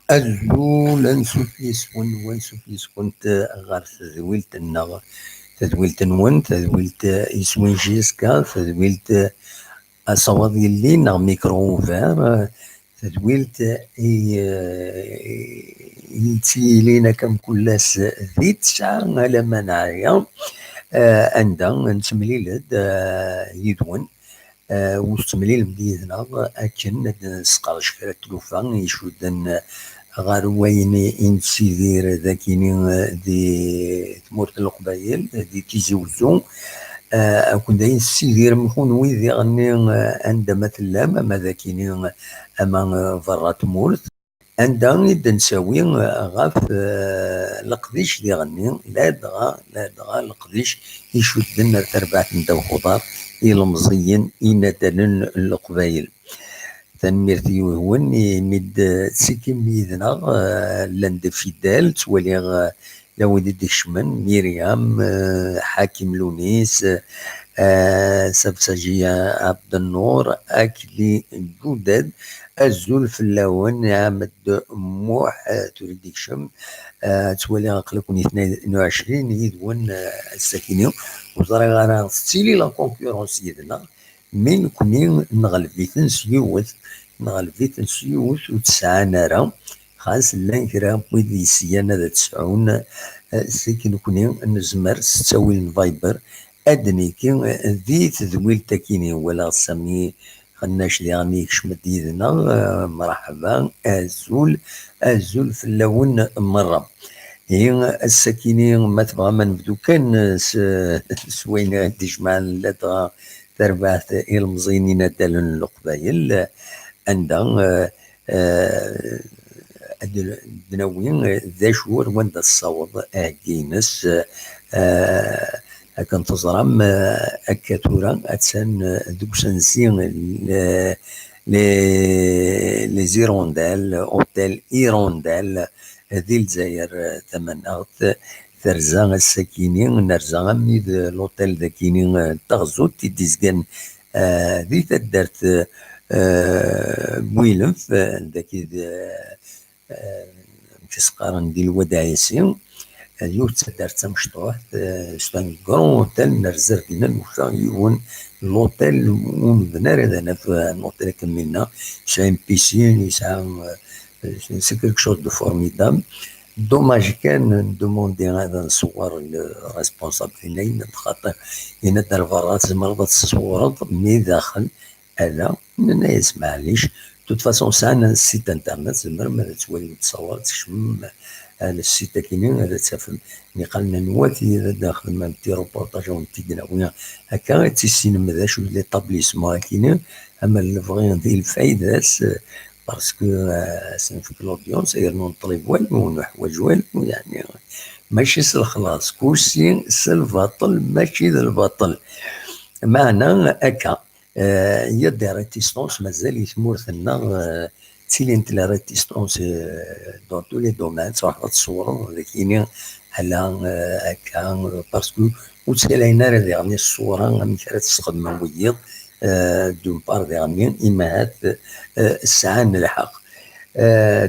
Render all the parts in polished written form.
Azul anṣuf yes-kent ɣer tedwilt-nneɣ, tadwilt-nwen, tadwilt iswi-J.S.K, tadwilt aṣawad yellin neɣ micro ouvert, tadwilt yettili akka mkul ass deg 9 alaman 10 anda nettemlil-d yid-wen ur yid-neɣ akken ad nesqerdec kra n tlufa icudden ɣer wayen i nettidir dakini di tmurt n Leqbayel, di Tizi Uzzu, akked ayen tessidirem kunwi diɣenni anda ma tellam, ama dakini ama berra tmurt, anda i d-nsawi ɣef leqdic diɣenni, ladɣa leqdic icudden ar terbaɛt n ddaw uḍar ilemẓiyen inaddalen n Leqbayel. Tanemmirt i wen imi d-tettekkim yid-neɣ, llan d fidèle, ttwaliɣ la wid i d-ikecmen, Myriam, Hakim Lunis, Sabsajiya Abdennur, Akli Ǧudad, azul fell-awen, Ɛamad Muḥ, tura i d-ikcem, ttwaliɣ aql-iken 22 yid-wen ass-akini, ur ẓriɣ ara tettili la konkurons yid-neɣ, mi nekni neɣleb-iten s yiwet ur tt-sɛan ara, xas llan kra n wid yesyan ad tt-sɛun, seg nekni nezmer s ttawil n Viber ad niki di tedwilt-akini, walaɣ Sami Xannac diɣenni ikcem-d yid-neɣ, mṛaḥba, azul fell-awen merra. Ass-akini ma tebɣam ad nebdu kan s wayen i d-icemɛen ladɣa terbaɛt ilemẓiyen inaddalen n Leqbayel, anda ad d-nawi d acu ar wanda tessaweḍ aheyyi-ines, akken teẓram akka tura attan deg usensi les Hirondelles, Hôtel Hirondelle di Lezzayer tamaneɣt, terza ass-akini nerza armi d l'hôtel dakini taɣzut i d-izgan di taddart Bouilef, daki tisqaren di Lwadaɛisi, ur taddart tamecṭuḥt, c'est un grand hôtel, nerza ar dina nufa yiwen l'hôtel ur nebna ara d anaf un hôtel akken minna, yesɛa une piscine, yesɛa c'est quelque chose de formidable. Dommage kan ndemondi ad nṣewwer responsable fina, xaṭer yenna-d ar berra tzemreḍ ad tṣewwreḍ, mi daxel ala, nenna-as maɛlic, de toute façon sɛan site internet, tzemrem ad twalim تصور, tkecmem السيت-akini ad tafem niqal nwat ad nxdem un petit reportage ou un petit nawi akka ad tissinem d acu d l'établissement akini, ama lebɣi di lfayda-s, parce que senfek l'audience yernu neṭlib walmu neḥwaǧ walmu, yani mačči s lexlaṣ, kulci s lbaṭel mačči d lbaṭel. Maɛna akka, ya des réticences mazal i tmurt-nneɣ ttilint la réticence dans tous les domaines, tṛuḥeḍ ad tṣewwreḍ dakini ala akka, parce que ur ttkallayen ara diɣenni ṣṣura amek ara tt-sxedmen wiyiḍ, d'une part diɣenni imahat sɛan lḥeqq.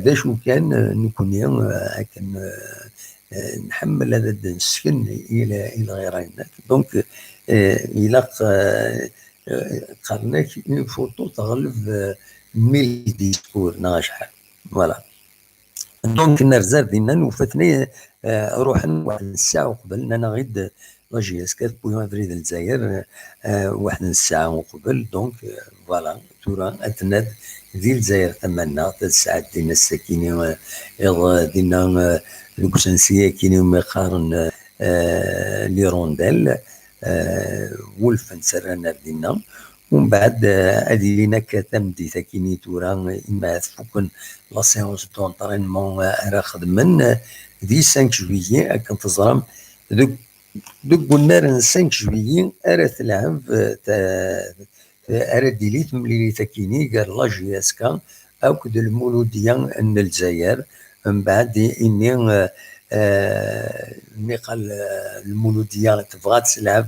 D acu kan nekni akken nḥemmel ad d-nsken i lɣira-inek, donc ilaq qqaren-ak une photo teɣleb 1000 discours neɣ acḥal, voilà. Donc nerza ar dina nufa-ten ruḥen waḥd n ssaɛa uqbel, nnan-aɣ-id la J.S.K tewwi abrid Lezzayer waḥd n ssaɛa uqbel, donc voilà, tura atnan di Lezzayer tamaneɣt, ad sɛeddin ass-akini iḍ dina deg usensi akini umi qqaren l'Hirondelle, wulfen serran ar dina, ومن ad ilin akka tameddit akini tura imahat fukken la séance d'entraînement ara xedmen di 5 juillet, akken teẓram deg unnar n 5 juillet ara telɛeb, ara d-tili temlilit akini gar la J.S.K akked lmuludiya n Lezzayer. Mbeɛd ini niqal lmuludiya tebɣa ad telɛeb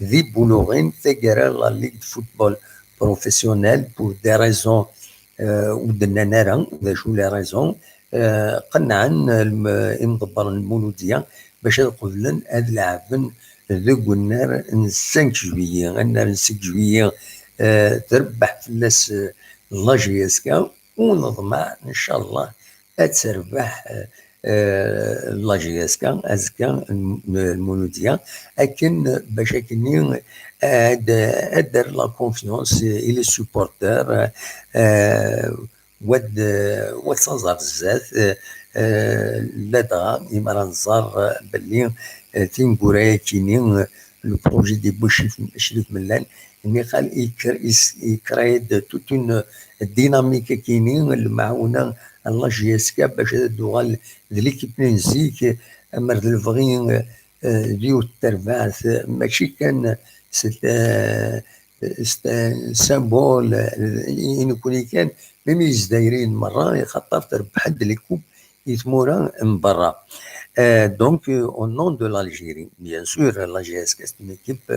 di Boulogne tagara la Ligue de football professionnelle pour des raisons ur d-nnan ara d acu les raisons, قنعا المدبر المولوديه باش قبلا هاد اللاعبين ذوك النار 5 جويي النار 5 جويي تربح فلاس لاجياسكا، ونضمع ان شاء الله تربح لاجياسكا ازكا المولوديه. لكن باش كني دار لا كونفيونس الى سوبورتور واد صازر بزاف لا دغا يما نزار باللي تينكورايا كيني لو بروجي دي شريف ملال اللي قال يكريد توت اون ديناميك كيني المعاونه الله جياسكا باش دوغال ليكيب نزيك امر الفغي ديو الترباث ماشي كان سامبول يكون كان ميميز دايرين مره خاطر تربح لي كوب يتمورا من برا. Donc, au nom de l'Algérie, bien sûr, la GSK, c'est une équipe,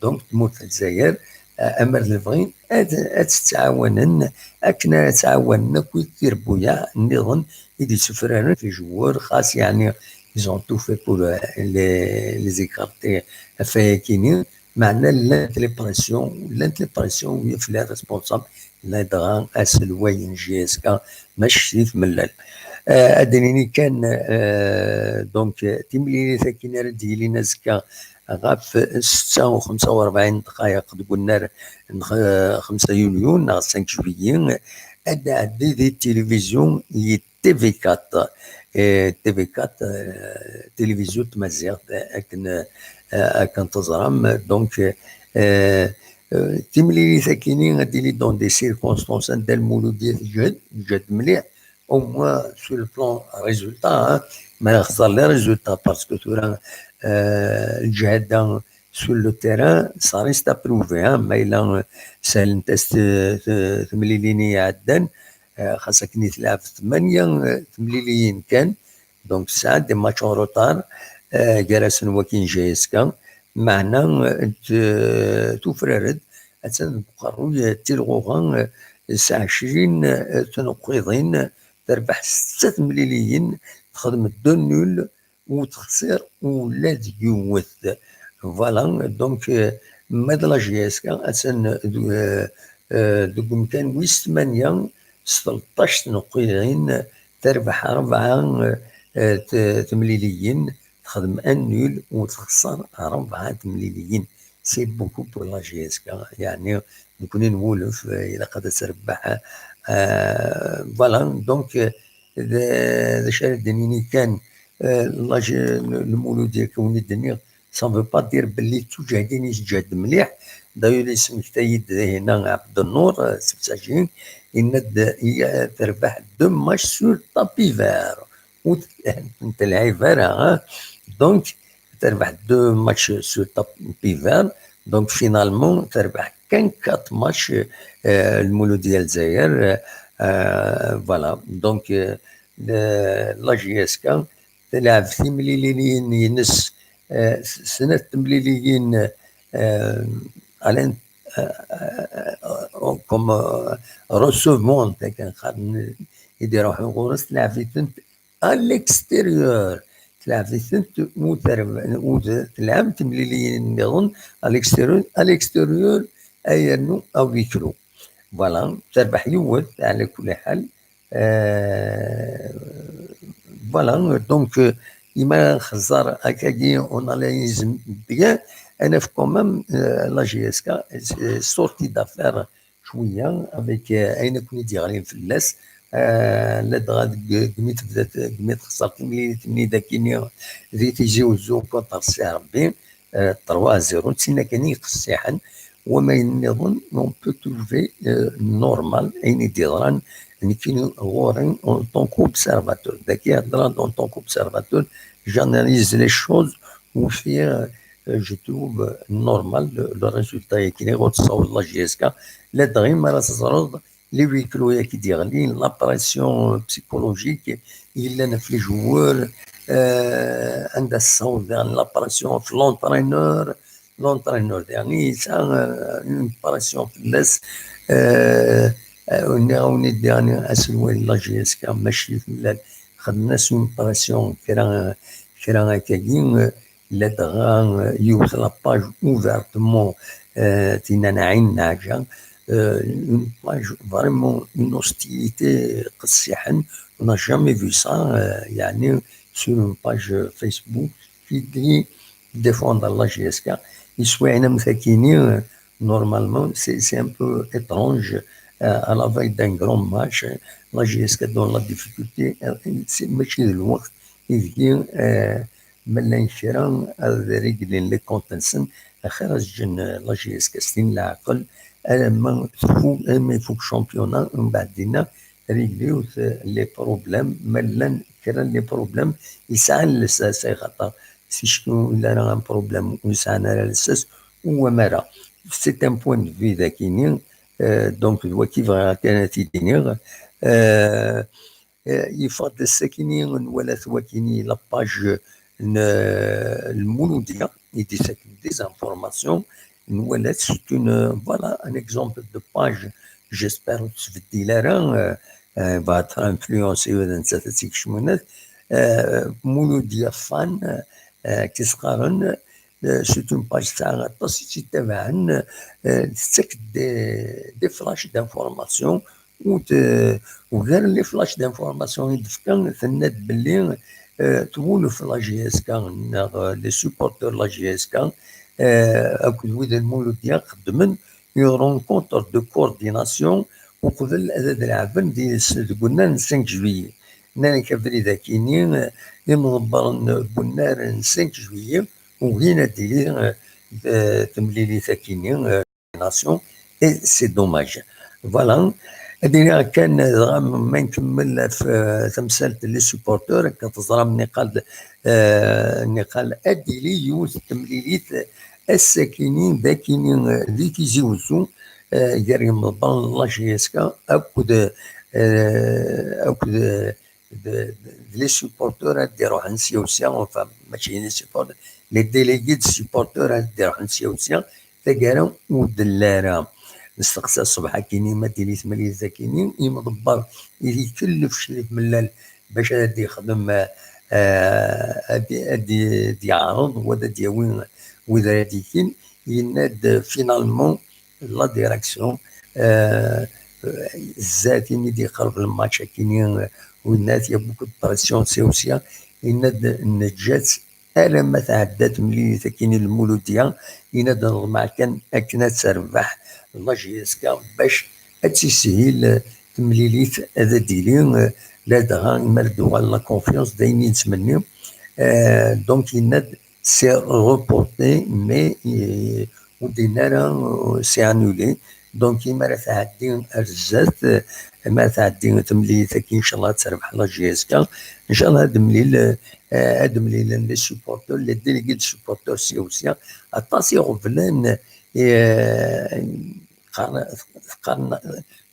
donc, تموت في الجزائر أمر الفغين تتعاونن أكنا تعاوننا كي تربويا نظن إذا سفران في جوار خاص يعني ils ont tout fait pour les écarter فاكينين معنا لانت لي بريسيون وهي في لي ريسبونسابل لا يدغى اسلوين جي اس كا ماشي في ملال ادريني كان دونك تيملي ثاكينا ردي لينا زكا غاف 6 و45 دقائق قلنا 5 يوليو 5 جويي ادا عدي دي التلفزيون هي تي في 4 تي في 4 تلفزيون تمازيغ كان تزرم دونك تيملي ثاكيني غادي لي دون دي سيركونستونس ندير المولوديه جات مليح au moins sur le plan résultat ما خسر لي ريزولتا باسكو تورا الجهاد sur le terrain ça reste à prouver ما إلا سهل انت ثمليليني عدن خاصك تلعب 8 ثمليليين كان دونك ساعات دي ماتش اون روتار جالس وكين جايسكا معنا توفررد أتن بقروية تلغوغان 20 تنقيضين تربح 6 مليليين تخدم 2 نول وتخسر ولا تجوث فوالا دونك ماد لا جي اس كا أتن دوك كان 8 16 تنقيضين تربح 4 تمليليين تخدم 1 نول وتخسر 4 تمليليين سي بوكو بور لا جي اس كا يعني نكون نولف الى قد تربح فوالا دونك ذا شارع الدنيني كان المولوديه كوني الدنيا سان فو با دير باللي توجهدين يجهد مليح دايو اسم كتايد هنا عبد النور سبتاجين هي تربح 2 ماتش سور طابي فار انت العيفاره دونك تربح 2 ماتش سور طابي فار دونك فينالمون تربح كان 4 ماتش المولوديه الجزائر فوالا دونك لا جي اس كا تلعب في مليليين ينس سنه مليليين الان كوم روسوفمون كان خاطر يديروا غورس تلعب في ثنت الاكستيريور تلعب في ثنت تلعب تمليليين نظن الاكستيريور ايرنو او بيكرو فوالا تربح يوث على كل حال فوالا دونك يما خزار هكاكي اون اناليز بيان انا في كومام لا جي اس كا سورتي دافير شويه افيك اين كوني ديالين في اللاس لا دغا قميت بدات قميت خسرت ملي داكيني ذي تيجيو زو كونتر سي ربي 3-0 تسينا كان يقصيحن وما ينظن اون بو تروفي نورمال اين يديران كاين غورين اون طونك اوبسيرفاتور داك يهضر اون طونك اوبسيرفاتور جاناليز لي شوز وفي جو تروف نورمال لو ريزولتا كاين غير تصاوب لا جي اس كا لا دغيا ما راه تزرد لي ويكلو كي ديغلين لا بريسيون بسيكولوجيك الا في لي جوار عندها الصوت لا بريسيون في لونترينور يعني اون بريسيون في الناس وني يعني اسلوي لا جي اس كا ماشي في خدنا اون براسيون كرا هكاكي لدغا يوث لاباج اوفيرتمون تينا عين ناجا une page vraiment une hostilité قصيحا on n'a jamais vu ça يعني sur une page Facebook qui dit défendre la GSK يسوينا مساكينين normalement c'est un peu étrange à la veille d'un grand match la GSK dans la difficulté c'est ماشي الوقت يجي ملان كرا رجلين لي كونتنسن خرج لا GSK ستين العقل ما يفوق شامبيونا ومن بعدين ريغليو لي بروبليم ملان كرا لي بروبليم يسعى للساس خاطر سي شكون الا راه ان بروبليم ويسعى على الساس هو مرا سي ان بوين دو في ذاكيني دونك هو كيف كانت يدينيغ يفضل الساكنين ولا ثواكيني لاباج المولوديه يدي ساكن ديزانفورماسيون voilà, c'est voilà un exemple de page. J'espère que ce vidéo-là va être influencé dans cette section. Mouloudia fan, qui sera c'est une page qui des flashs d'informations ou les flashs d'informations tout le flash GSK, les supporters de la GSK. أكد المولودية خدمن رونكونتر دو كورديناسيون وقبل هذا العام قلنا 5 جويي نانا كفري ذاكيني يمضبر بنار 5 جويي وهنا دير تمليلي ذاكيني كورديناسيون اي سي دوماج فوالا هذه كان ما نكمل في تمثالة لي سوبورتور كتزرى نقال اديلي يوث تمليليت الساكنين ذاكينين ذي كيزيوزو يريم بان لا جيسكا اكد لي سوبورتور ديرو عن سيوسيا ماشي لي سوبورتور لي ديليغي دو سوبورتور ديرو عن سيوسيا تاكارا ودلارا نستقصى الصبح كيني ما ديري ثمانية ذاكينين يمضبر يكلف شريف ملال باش هادي يخدم هادي يعرض ودا دياوين وذا هادي كين يناد فينالمون لا ديراكسيون الذاتي ملي يقرب الماتش كينين والناس يا بوكو بريسيون سيوسيا يناد النجات الا ما تعدات ملي كاين المولوديه يناد مع كان اكنا تربح لا جيسكا باش تسهيل تمليليت هذا ديلي لا دغا يمردوا لا كونفيونس دايما نتمنيو دونك يناد سي روبورتي مي ودينا سي انولي دونك ما راه تعدي الرزات ما تعدي تمليليت كي ان شاء الله تربح لا جيسكا ان شاء الله هاد مليل لي سوبورتور لي ديليغي سوبورتور سيوسيا اطاسي غفلان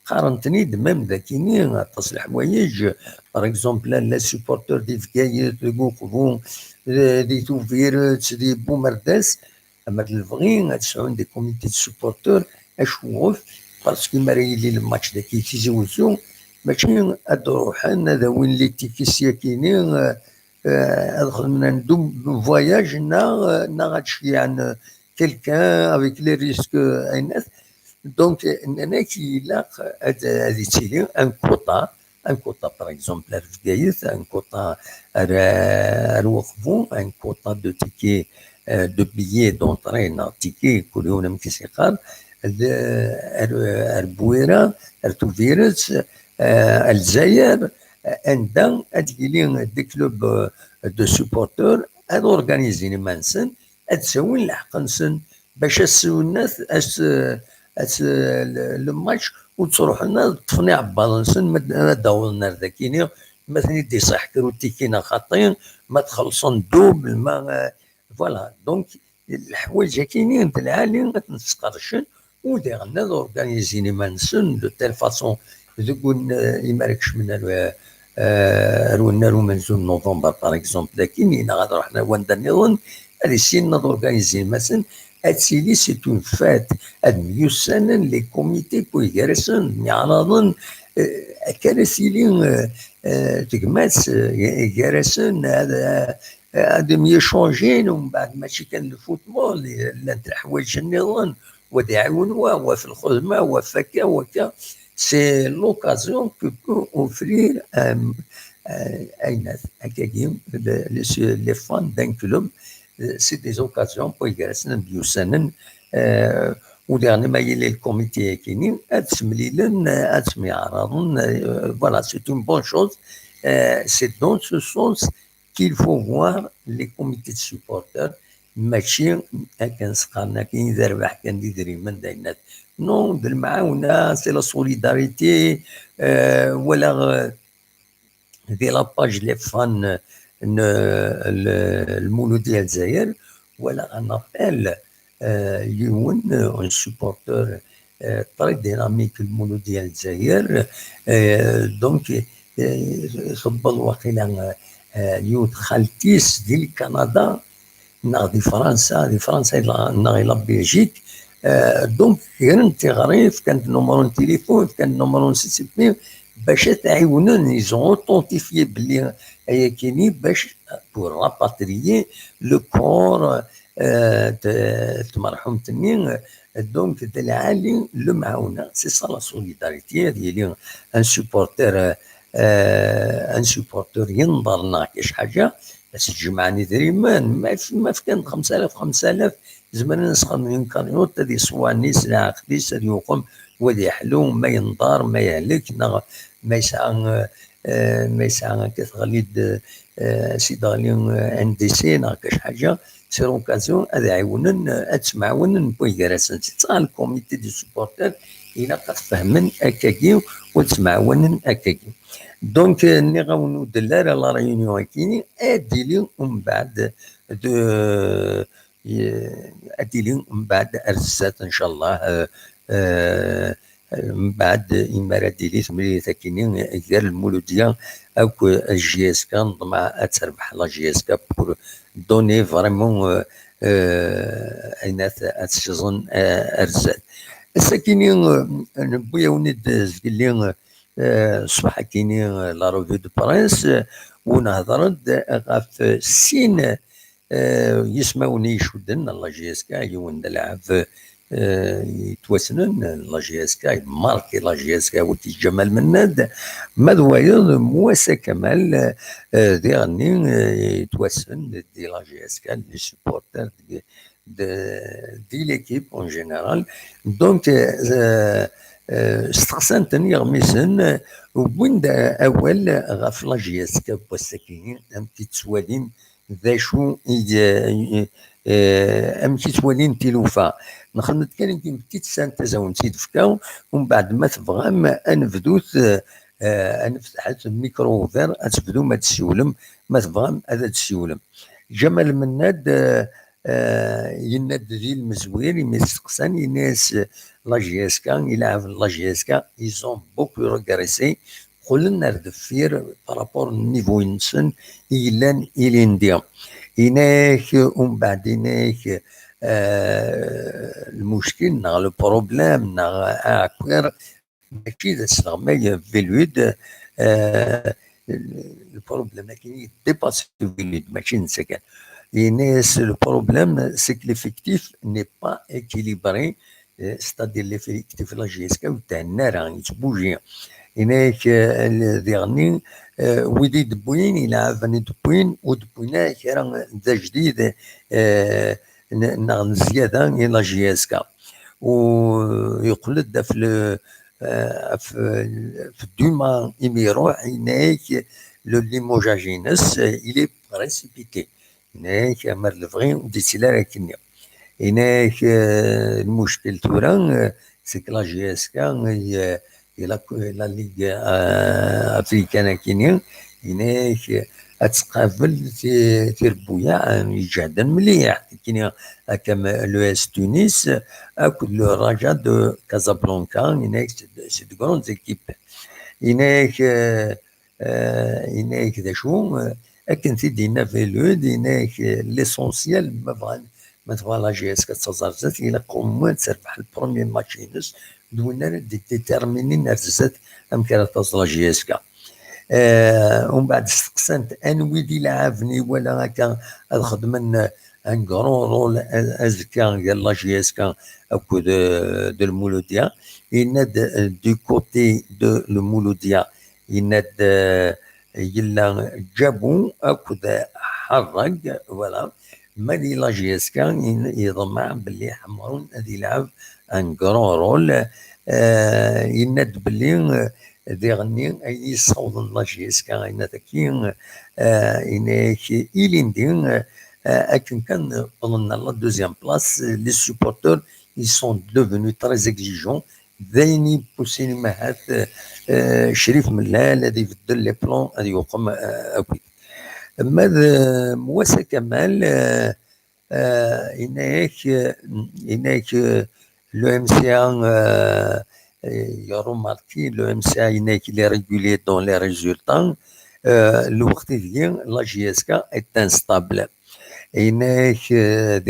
قارنتني ميم ذاكيني تصل الحوايج باغ اكزومبل لا سوبورتور دي فكايت دي كوكفون دي توفيرت دي بومرداس اما الفغي تسعون دي كوميتي دو سوبورتور اشوف باسكو ما رايلي الماتش داكي تيزوزو ماشي ادروحان هذا وين لي تيكيسيا كاينين خدمنا ندوم فواياج نا غاتشي عن كيلكان افيك لي ريسك الناس دونك اننا كيلاق هذه تيلي ان كوطا باغ اكزومبل في كايس ان كوطا الوقفون ان كوطا دو تيكي دو بيي دونطري تيكي كل يوم كيسيقار البويره التوفيرس الجزائر عندها هادي دي كلوب دو سوبورتور هاد اورغانيزيني مانسن تساوي الحق نسن باش اسو الناس لو ماتش وتروح لنا طفني عبالنسن ما داولنا ذاكيني مثلا يدي صح كرو تيكينا خاطين ما تخلصون دوبل ما فوالا دونك الحوايج كاينين العالي ما تنسقرشن وديرنا اورغانيزيني مانسن دو تيل فاسون تقول يماركش من رونا منزول نوفمبر باغ اكزومبل لكن غادي رحنا وندا نظن هذه السنه اورغانيزي مثلا هادسيلي سي اون فات هاد 100 سنه لي كوميتي كويغرسن يعرضن كان سيلي تقماس جارسن هذا يشونجين، ومن بعد ماشي كان الفوتبول لا الحوايج النظام وديعاونوا وفي الخدمه وفكا وكا. سي لوكازيون كو بو اوفرير ايناث هكاكيم لي فان دان كلوب. سي دي زوكازيون بو يجلسن بيوسانن وديرني ما يلي الكوميتي كاينين هاد تمليلن هاد تميعرضن. فوالا سي اون بون شوز. سي دون سو سونس qu'il faut voir les comités de supporters ماشي هكا نسقرنا كاين إذا ربح كان ديدري من داينات نو بالمعاونه. سي لا سوليداريتي ولا دي لاباج لي فان المولود ديال الجزائر ولا ان ابل يون اون سوبورتور طري ديناميك المولود ديال الجزائر. دونك خبل واقيلا يوت خالتيس ديال كندا نا دي فرنسا نا الى بلجيك. دونك كان تغريف كانت نمرو تليفون كان نمرو سيتي باش تعاونون يزون اوتونتيفي بلي هيا كاينين باش بور راباتريي لو كور تمرحوم تنين. دونك العالي لو معاونه سي سا لا سوليداريتي ديالي ان سوبورتور ينظرنا كاش حاجه بس تجمعني دريمان ما كان 5000 زمان نسخن ينكرنوت هذه صواني سلاح خديس هذه يقوم ودي حلو ما ينضار ما يهلك ما يسعى كتغليد سيد غالي عندي سينا كاش حاجه. سي لوكازيون هذا عاونن تسمعون بوي كراسن تاع الكوميتي دي سوبورتر الى كتفهمن هكاكي وتسمعون هكاكي. دونك ني غاونو دلار لا ريونيون كاينين اديلي ومن بعد اديلي ومن بعد ارزات ان شاء الله. من بعد إما ديلي ثمانية كاينين غير المولوديه او الجي اس كا نظمع تربح لا جي اس كا بور دوني فريمون اينات السيزون ارزات. هسا كاينين بويا ولد زكلي الصباح كاينين لا روفي دو بريس ونهضرت غاف سين يسمعوني يشدن لا جي اس كا يون لعب يتوسنن لا جي اس كا ماركي لا جي اس كا ولتي جمال مناد مذويض موسى كمال ديغني يتوسن دي لا جي اس كا لي سوبورتر دي ليكيب اون جينيرال. دونك استقسمتني غميسن وين اول غاف لا جي اس كا بوساكين ام تتسوالين ذا شو ام كيتوالين تيلوفا نخدم كان يمكن بتيت سانتيزا ونسيت فكاو ومن بعد ما تبغى انفدوت انفتح الميكرو فير تبدو ما تسولم ما تبغى هذا تسولم. جمال مناد يناد ديال المزوير يمسقسان الناس لا جي اس كا يلعب لا جي اس كا يزون بوكو روغريسي قلنا دفير بارابور النيفو ينسن يلان إلينديا هناك ومن بعد هناك المشكل نا لو بروبليم نا اكوير ماشي ذا السلامية فيلويد البروبليم كاين ديباسي فيلويد ماشي نسكن. الناس لو بروبليم سي كو ليفيكتيف ني با اكيليبري ستادير ليفيكتيف لا جي اس كا تاع النار يتبوجي هناك ديغني ويدي دبوين يلعبني دبوين ودبوينا كرا ذا جديد نغن زياده لا جي اس كا ويقلد في الدوما يروح هناك لو ليموجاجينس الي بريسيبيتي هناك مر الفغي ودي سيلا كنيا هناك المشكل تورا سيك لا جي اس كا لا ليغ افريكان كاينين هناك تقابل تربويا يجهدن مليح كاين هكا لو اس تونس اكل لو راجا دو كازابلانكا هناك سي دو غروند زيكيب هناك هناك ذا شو اكن تيدينا في لود هناك ليسونسيال ما بغا مثلا لا جي اس كا تزرزت الى قومون تربح البروميير ماتش ينس دونا ديتيرميني نرزت ام كانت لا جي اس كا. ومن بعد استقسمت انوي دي لعبني ولا هكا خدمن ان كرون رول ازكا ديال لا جي اس كا اكو دو المولوديا يناد دو كوتي دو المولوديا يناد يلا جابو اكو حرق ولا مالي لا جي اس كا يضمع باللي حمرون هذه يلعب ان كرون رول يناد باللي ذي غني اي صوت لا جي اس كا اين ذاكي انك الين دين اكن كان ظن لا دوزيام بلاس لي سوبورتور ils sont devenus très exigeants ذيني بوسيني مهات شريف ملال الذي يبدل لي بلون هذه يقوم اكيد ماذا موسى كمال هناك لو ام سي ان il a remarqué le MCA qu'il est régulier dans les résultats. Le la GSK est instable. Et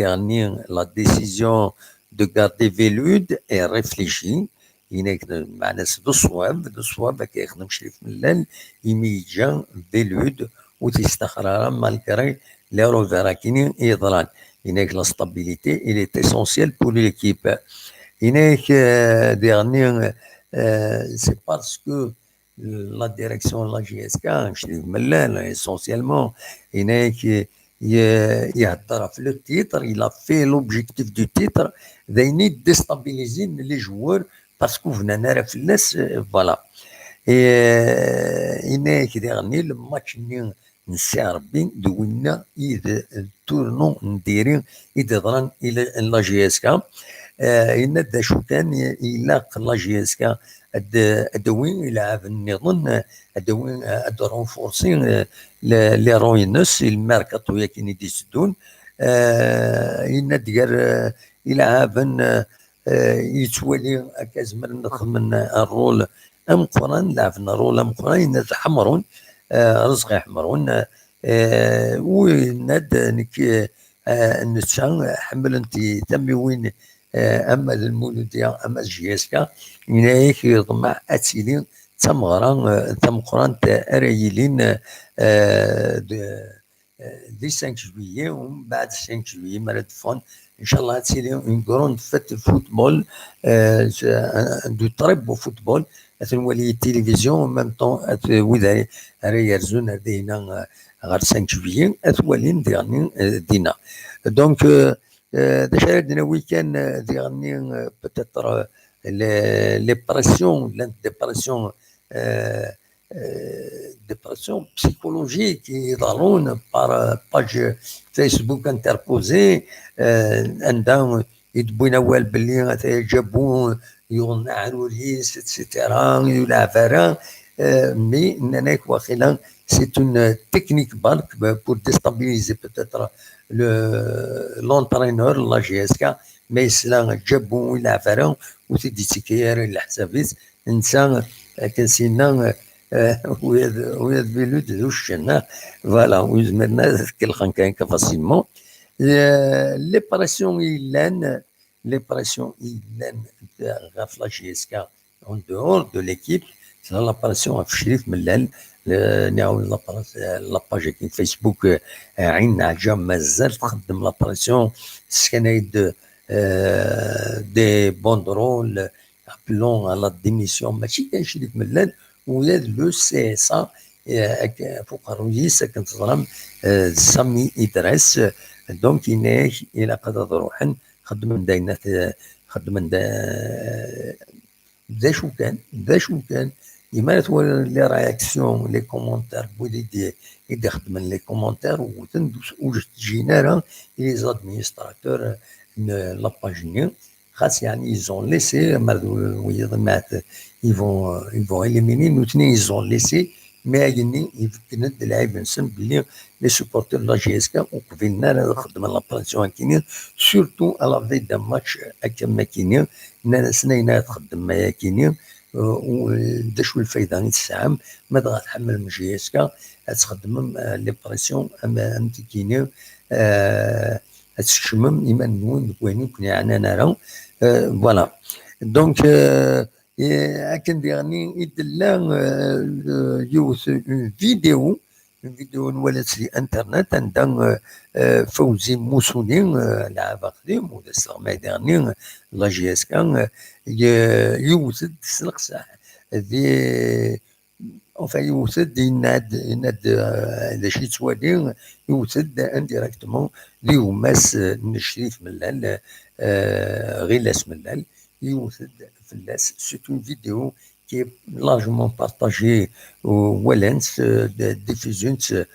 dernier, la décision de garder Vélud est réfléchie. معناها دو صواب كي يخدم شريف ملال يميجا فيلود وتستخرج مالكري لي روفيرا كينين يضران. لا stabilité il est essentiel pour l'équipe. Dernier, c'est parce que la direction de la GSK, essentiellement, il a le titre, il a fait l'objectif du titre, de déstabiliser les joueurs parce que vous n'en avez pas, voilà. Et dernier, le match نسربين دوينا إذا تورنو نديرين إذا ضرن إلى لا جي اس كا إن دا شو كان يلاق لا جي اس كا الدوين يلعب النظن الدوين الرونفورسين لي روينس الماركاتو ياكين يديسدون إن ديال يلعب يتولي كازمر نخدم الرول أم قران لعبنا رول أم قران نتحمرون رزق يحمرون وناد نك نتشان حمل انت تمي وين اما المولوديه اما الجياسكا ينايك يضمع اتيلين تمقران اريلين دي 5 جويي ومن بعد 5 جويي مرات فون ان شاء الله اتيلين اون كروند فات فوتبول دو تريب فوتبول ولي التلفزيون ميم طون وذا راهي يرزون هذه غير 5 جويي ولين دينا دونك داش عندنا ويكان ديغني بوتيتر لي بريسيون لا ديبرسيون بسيكولوجيك يظهرون بار باج فيسبوك انتربوزي عندهم يدبونا وال باللي جابوا يغنى عروريس اتسيتيرا يلعب مي ناناك واخيلا c'est une technique pour déstabiliser peut-être l'entraîneur, la GSK, mais cela جابوا يلعب فرا وتدي تكير الحسابات انسان كنسينا ويا بيلود ذو الشنا فوالا ويزمرنا كل خنكاين فاسيلمون لي بريسيون لان غاف لا جي اس كا اون دور دو ليكيب سي لا بريسيون في شريف ملال نعاود لاباج كاين فيسبوك عين عجام مازال تخدم لابريسيون سكنايد دي بوندرول ابلون على ديميسيون ماشي كان شريف ملال ويا لو سي اس فوق الرئيس كنت تظلم سامي ادريس دونك يناك الى قدر روحا خدم داينات خدم ذا شو كان يما تولي لي رياكسيون لي كومونتير بودي يخدم لي كومونتير وتجينا راه لي زادمينستراتور لاباجيني خاص يعني يزون ليسي مات يفون اليميني نوتني يزون ليسي ما يني يفكنا اللاعب نسم بلي لي سوبورتور لا جي اس كا وقبلنا راه خدم لاباسيون كاينين سورتو على في دا ماتش هكا ما كاينين سنينا تخدم ما كاينين ودا شو الفايده غير تسعام ما غتحمل من جي اس كا تخدم لي بريسيون اما انت كاينين تكشمم إيمان وين كنا عنا نرى فوالا دونك أكن ديغني يدلا يوث فيديو نولات في الانترنت عند فوزي موسوني لعب قديم ولا استغمى ديغني لا جي اس كان يوثد سلقسا ذي enfin يوثد يناد لاشي توالي يوثد انديريكتومون لي وماس نشريف ملال غيلاس ملال يوثد فلاس سيت اون فيديو qui est largement partagée ولانس ديفيزيونت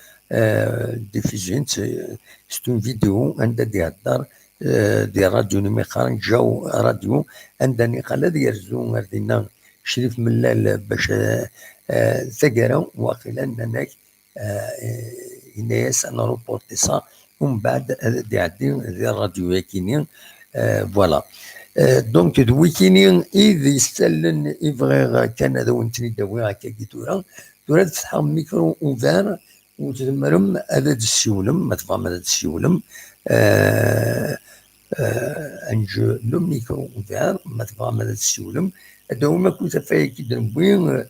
c'est une vidéo عندها يهضر دي راديو نميخان جاو راديو عندني قال يرزو غادينا شريف ملال باش ثقرا واقيلا انك الناس انا روبورتي صا ومن بعد دي عدي دي الراديو كينين فوالا دونك دوي كينين اذا يستلن يبغي كان هذا ونتني داوي هكا كي تورا تفتح ميكرو اوفير وتدمرم هذا السيولم ما تفهم هذا السيولم انج لو ميكرو اوفير ما تفهم هذا السيولم هذا هو ما كنت فايا كي دربوي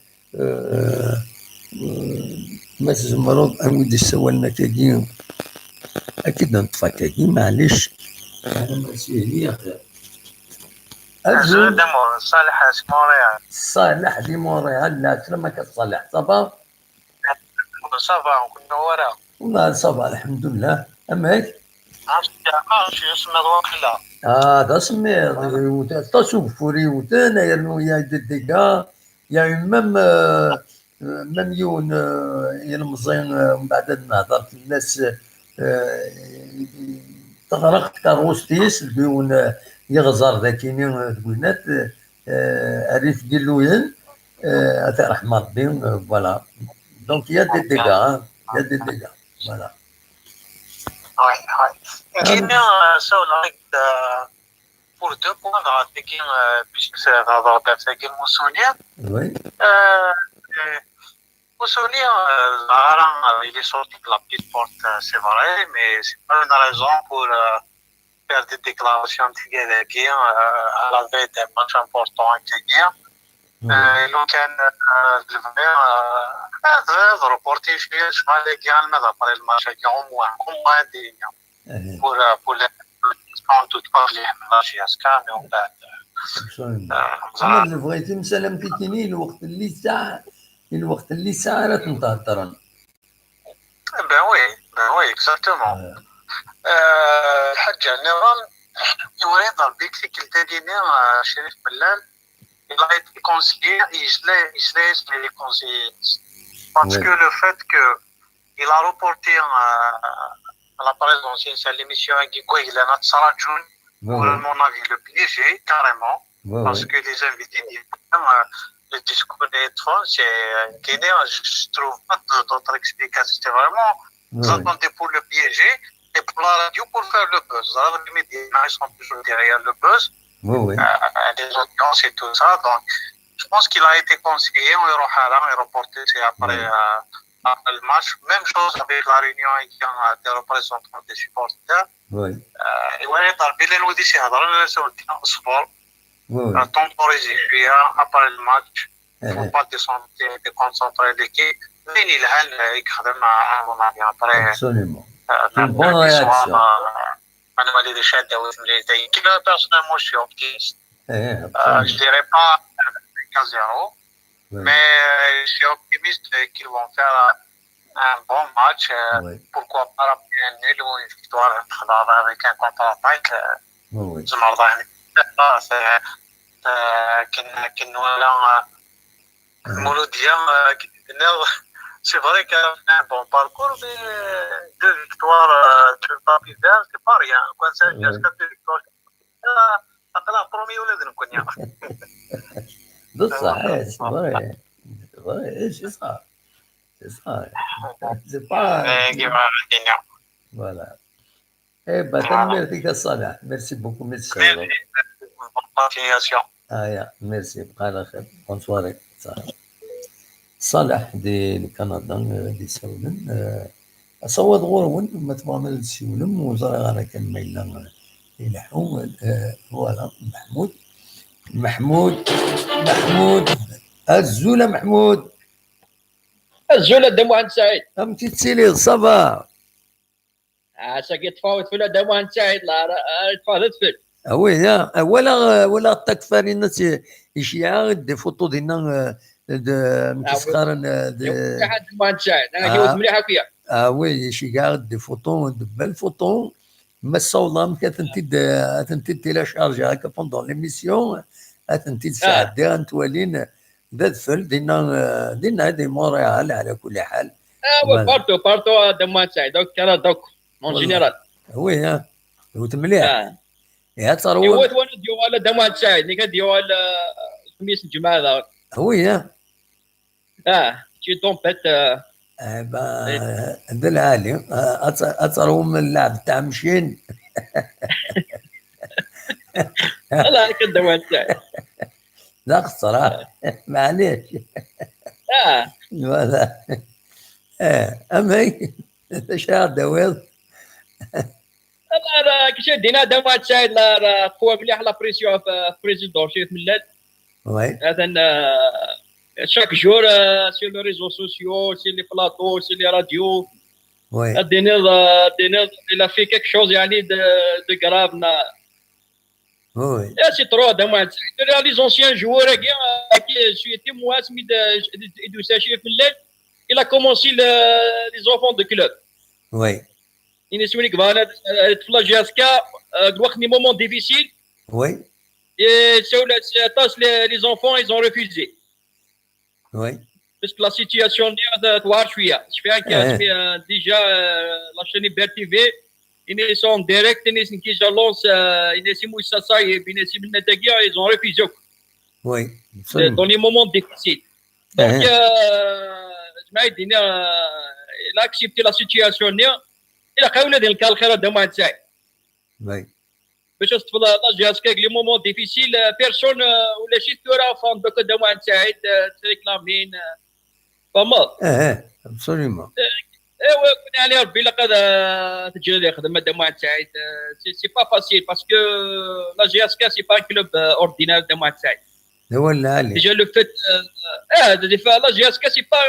ما تزمرض ان ودي سوالنا كاكي اكيد نطفى كاكي معليش انا مسؤولي يا اخي صالح مونريال صالح دي مونريال لا سلامك صالح صافا صافا كنا ورا والله صافا الحمد لله اماك عرفتي اسمي وقيلا هذا سمير تصوف فوري وتانا يا ديكا يا ميم يون يلمزين من بعد نهضر في الناس تغرقت كاروستيس بيون يغزر ذاكيني تقولنات عريف ديلوين هذا رحمة ربي فوالا دونك يا دي ديكا فوالا كاين سولك pour 2 points puisque c'est Robert Moussouni. Oui. Moussouni, il est sorti de la petite porte, c'est vrai, mais c'est pas une raison pour faire des déclarations à la veille d'un match important avec les guerres. لو كان هذا reporter شويه شحال كاع ماذا طري الماتش كاع موان دينيا pour quand tout parler ماشي اسكان ومن بعد انا بغيتي مسلم كيتيني الوقت اللي ساعه راه تنتهضر ben oui exactement الحاج نظام يريد ربيك في كلتا دينيا شريف ملال il a été conseillé, il se laisse les conseillers. Parce que le fait qu'il a reporté à la présidentielle, c'est l'émission qui il a pour mon avis, le piégé, carrément. Parce que les invités, le discours des trolls, c'est guinéen, je trouve pas d'autres explications. C'est vraiment, vous attendez pour le piéger et pour la radio pour faire le buzz. Alors, les médias, ils sont toujours derrière le buzz. Des audiences et tout ça. Donc, je pense qu'il a été conseillé, on est reporté, c'est après le match. Même chose avec la réunion avec des représentants des supporters. Et ouais, Tarbil nous dit c'est un sport. Temporiser, après le match, il ne faut pas déconcentrer l'équipe. Mais il a mon avis après. Absolument. Une bonne réaction. أنا وليد الشادة وثمانية كلا personnellement je suis optimiste. Je dirais pas 15-0, mais je suis optimiste qu'ils vont faire un bon match. Pourquoi pas un nul ou une victoire avec un contre-attaque. Je m'en c'est vrai qu'elle a fait un bon parcours, mais 2 victoires sur le papier vert, c'est pas rien. Quand c'est 2 victoires, أقل أقرمي ولدنا كنا. بصح c'est vrai, c'est ça. C'est pas. Voilà. Eh ben, merci Salah. Merci beaucoup, merci. Continuation. Merci. Bonne soirée. صالح دي الكندا دي سولن أصوت غورون ما تبغى السيولم وزرع أنا كان ميلا يلحو فوالا محمود الزولة محمود الزول دموع سعيد أم تتسيلي صبا عساك يتفاوت في دموع سعيد لا تفاوت في وي ولا تكفى الناس يشيع دي فوتو دينا مكسخر حد دموع سعيد انا جوز مليحه فيها وي يشيع دي فوتو دبل فوتو ما الصوضة تنتي تيلاشارجي هكا بوندون ليميسيون تنتي تساعد نتوالين ذا الفل دينا دي مونريال على كل حال بارتو دموع سعيد دوك مون جينيرال وي وتمليح يا ترى هو ديوال دموع سعيد نيكا ديوال خميس الجمعه ذا هو شي طومبيت ذا العالي أترهم اللعب تاع مشين لا كده ما انت لا الصراحة معليش هذا أما شاعر دويض لا كشي دينا دمات شاهد لا قوة مليح لا بريسيون في بريزيدون شي ملات وي هذا chaque jour sur les réseaux sociaux, sur les plateaux, sur les radios. Oui. Il a fait quelque chose de grave. Oui. C'est trop dommage. Les anciens joueurs qui sont témoins de ce chef, il a commencé les enfants de club. Oui. Il est celui qui va à Jaska, des moments difficiles. Oui. Et les enfants, ils ont refusé. Oui. Parce que la situation de Touar Chouia, je fais déjà la chaîne BRTV, ils sont directs, ils sont lance, ils sont Moussassa et ils ont refusé. Oui. Dans les moments difficiles. Donc, il a accepté la situation. Il a quand même dit le de Mansai. Oui. Parce que les moments difficiles, personne ou les chiffres font de Mansai, de réclamer. Pas mal. Absolument. C'est pas facile parce que la GSK, c'est pas un club ordinaire de Mansai. Déjà le fait, la GSK, c'est pas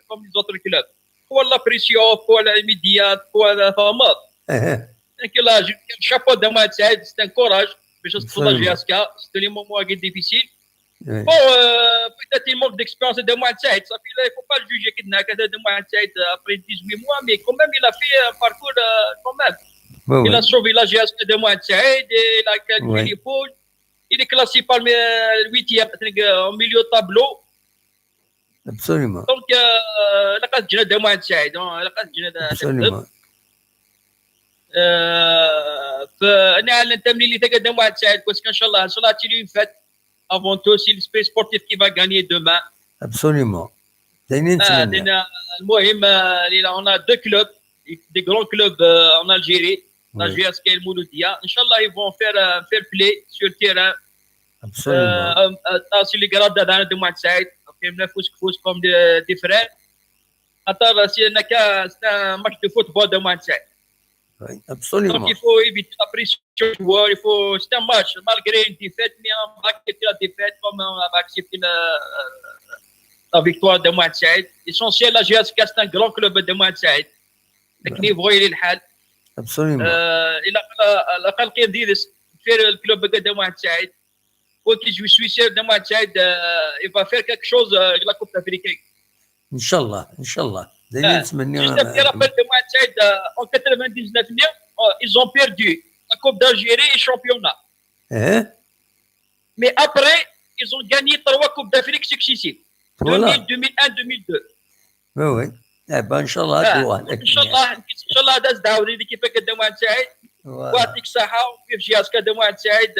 comme les autres clubs. Pour la pression, pour l'immédiat, pour la femme. Donc là, le chapeau de Mansai, c'est un courage. Pour la GSK, c'est un moment difficile. Oui. Bon, peut-être il manque d'expérience de Mansai. Il ne faut pas le juger de Mansai après 18 mois, mais quand même, il a fait un parcours quand même. Oui, il a sauvé la GSK de Mansai, il a gagné les poules. Il est classé parmi le 8e au milieu de tableau. Absolument. Donc, la classe de Mansai. Absolument. فأنا ننتمي لتقدم واحد سعيد بس إن شاء الله تيجي فات avant tout c'est l'esprit sportif qui va gagner demain. Absolument. المهم on a deux clubs, des grands clubs en Algérie, la GSK et le Mouloudia. Inch'Allah ils vont faire un fair play sur le terrain. Absolument. C'est les grades de Moussaïd, comme des frères. C'est un match de football de Moussaïd. Oui, absolument. Donc il faut éviter la pression du joueur. C'est un match, malgré une défaite, mais on va accepter la défaite comme on va accepter la victoire de Moussaïd. L'essentiel, la GSK, c'est un grand club de Moussaïd. Le niveau, il est le hal. Absolument. La qualité de faire le club de Moussaïd. Quand je suis sûr de Moussaïd, il va faire quelque chose de la Coupe africaine. Inch'Allah, Inch'Allah. Juste après la perte de Moussaïd en 99, ils ont perdu la Coupe d'Algérie et le championnat. Mais après, ils ont gagné 3 Coupes d'Afrique successives. Voilà. 2000, 2001, 2002. Oui, oui. Eh ben, Inch'Allah, Inch'Allah, ده داوري اللي كيف قدموا عن سعيد. ويعطيك الصحة وكيف جهاز قدموا عن سعيد.